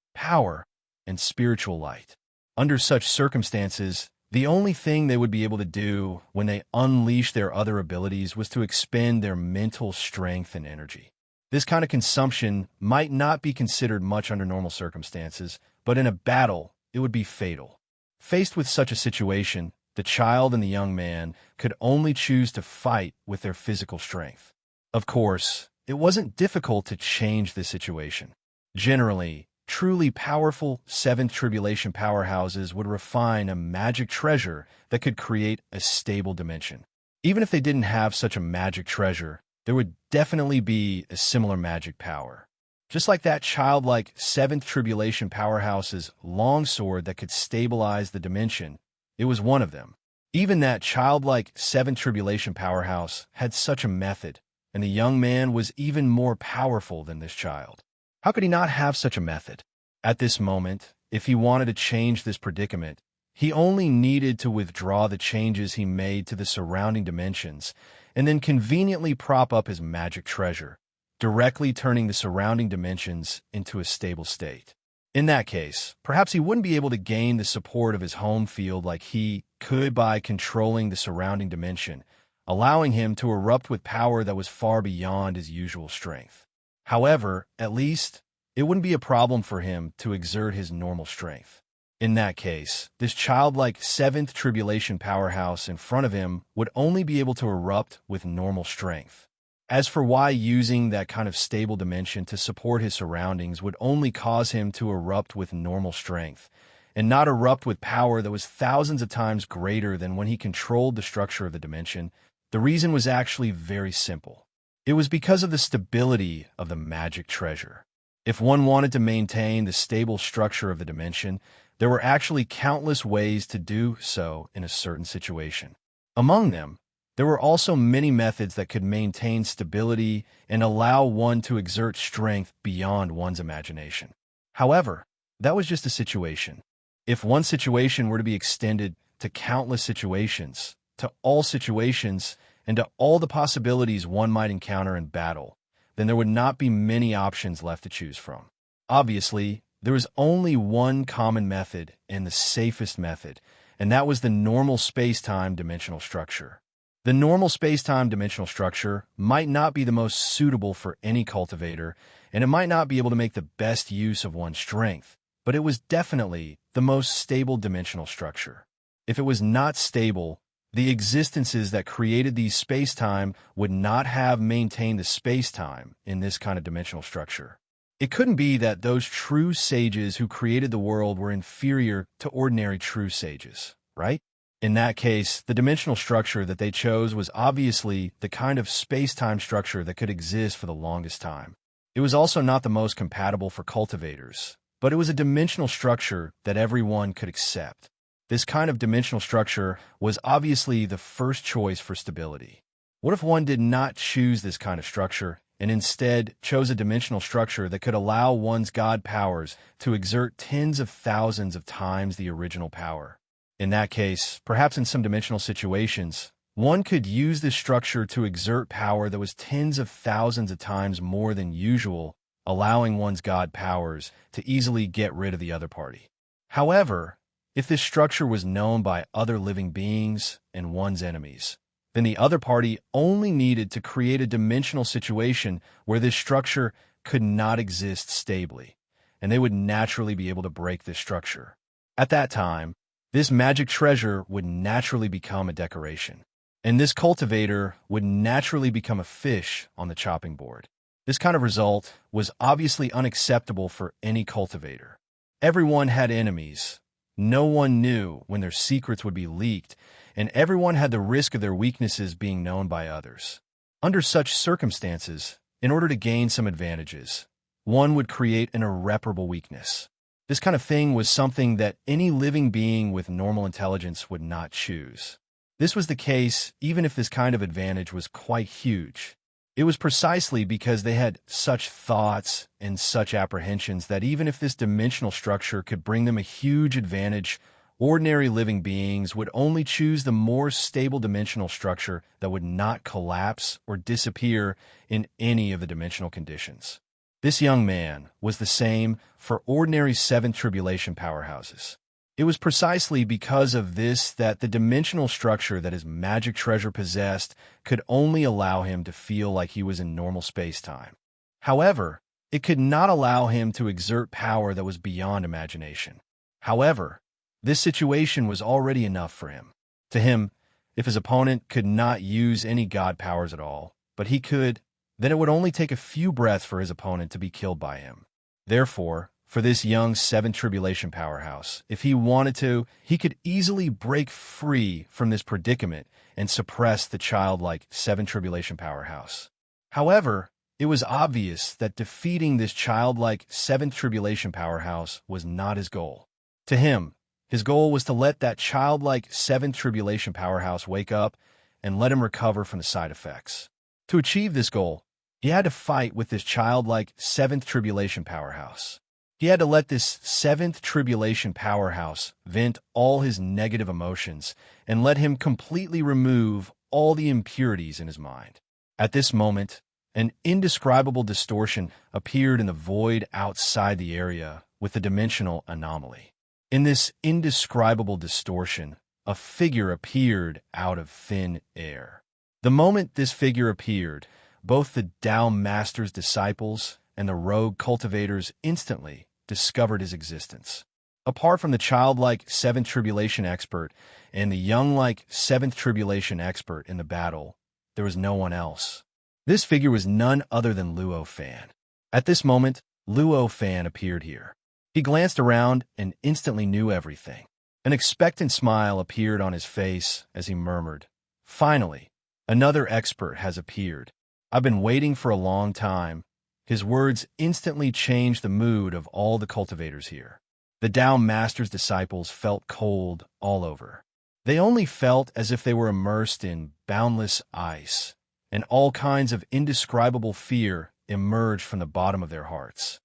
and spiritual light. Under such circumstances, the only thing they would be able to do when they unleashed their other abilities was to expend their mental strength and energy. This kind of consumption might not be considered much under normal circumstances, but in a battle, it would be fatal. Faced with such a situation, the child and the young man could only choose to fight with their physical strength. Of course, it wasn't difficult to change this situation. Generally, truly powerful seventh tribulation powerhouses would refine a magic treasure that could create a stable dimension. Even if they didn't have such a magic treasure, there would definitely be a similar magic power. Just like that childlike seventh tribulation powerhouse's longsword that could stabilize the dimension, it was one of them. Even that childlike seventh tribulation powerhouse had such a method, and the young man was even more powerful than this child. How could he not have such a method? At this moment, if he wanted to change this predicament, he only needed to withdraw the changes he made to the surrounding dimensions and then conveniently prop up his magic treasure, directly turning the surrounding dimensions into a stable state. In that case, perhaps he wouldn't be able to gain the support of his home field like he could by controlling the surrounding dimension, allowing him to erupt with power that was far beyond his usual strength. However, at least, it wouldn't be a problem for him to exert his normal strength. In that case, this childlike seventh tribulation powerhouse in front of him would only be able to erupt with normal strength. As for why using that kind of stable dimension to support his surroundings would only cause him to erupt with normal strength, and not erupt with power that was thousands of times greater than when he controlled the structure of the dimension, the reason was actually very simple. It was because of the stability of the magic treasure. If one wanted to maintain the stable structure of the dimension, there were actually countless ways to do so in a certain situation. Among them, there were also many methods that could maintain stability and allow one to exert strength beyond one's imagination. However, that was just a situation. If one situation were to be extended to countless situations, to all situations, and to all the possibilities one might encounter in battle, then there would not be many options left to choose from. Obviously, there was only one common method and the safest method, and that was the normal space-time dimensional structure. The normal space-time dimensional structure might not be the most suitable for any cultivator, and it might not be able to make the best use of one's strength, but it was definitely the most stable dimensional structure. If it was not stable, the existences that created these space-time would not have maintained the space-time in this kind of dimensional structure. It couldn't be that those true sages who created the world were inferior to ordinary true sages, right? In that case, the dimensional structure that they chose was obviously the kind of space-time structure that could exist for the longest time. It was also not the most compatible for cultivators, but it was a dimensional structure that everyone could accept. This kind of dimensional structure was obviously the first choice for stability. What if one did not choose this kind of structure and instead chose a dimensional structure that could allow one's god powers to exert tens of thousands of times the original power? In that case, perhaps in some dimensional situations, One could use this structure to exert power that was tens of thousands of times more than usual, allowing one's god powers to easily get rid of the other party. However, if this structure was known by other living beings and one's enemies, then the other party only needed to create a dimensional situation where this structure could not exist stably, and they would naturally be able to break this structure. At that time, this magic treasure would naturally become a decoration, and this cultivator would naturally become a fish on the chopping board. This kind of result was obviously unacceptable for any cultivator. Everyone had enemies. No one knew when their secrets would be leaked, and everyone had the risk of their weaknesses being known by others. Under such circumstances, in order to gain some advantages, one would create an irreparable weakness. This kind of thing was something that any living being with normal intelligence would not choose. This was the case even if this kind of advantage was quite huge. It was precisely because they had such thoughts and such apprehensions that even if this dimensional structure could bring them a huge advantage, ordinary living beings would only choose the more stable dimensional structure that would not collapse or disappear in any of the dimensional conditions. This young man was the same for ordinary seventh tribulation powerhouses. It was precisely because of this that the dimensional structure that his magic treasure possessed could only allow him to feel like he was in normal space-time. However, it could not allow him to exert power that was beyond imagination. However, this situation was already enough for him. To him, if his opponent could not use any god powers at all, but he could, then it would only take a few breaths for his opponent to be killed by him. Therefore, for this young seventh tribulation powerhouse, if he wanted to, he could easily break free from this predicament and suppress the childlike seventh tribulation powerhouse. However, it was obvious that defeating this childlike seventh tribulation powerhouse was not his goal. To him, his goal was to let that childlike seventh tribulation powerhouse wake up and let him recover from the side effects. To achieve this goal, he had to fight with this childlike seventh tribulation powerhouse. He had to let this seventh tribulation powerhouse vent all his negative emotions and let him completely remove all the impurities in his mind. At this moment, an indescribable distortion appeared in the void outside the area with the dimensional anomaly. In this indescribable distortion, a figure appeared out of thin air. The moment this figure appeared, both the Tao Master's disciples and the rogue cultivators instantly discovered his existence. Apart from the childlike seventh tribulation expert and the young-like seventh tribulation expert in the battle, there was no one else. This figure was none other than Luo Fan. At this moment, Luo Fan appeared here. He glanced around and instantly knew everything. An expectant smile appeared on his face as he murmured, "Finally, another expert has appeared. I've been waiting for a long time." His words instantly changed the mood of all the cultivators here. The Tao Master's disciples felt cold all over. They only felt as if they were immersed in boundless ice, and all kinds of indescribable fear emerged from the bottom of their hearts.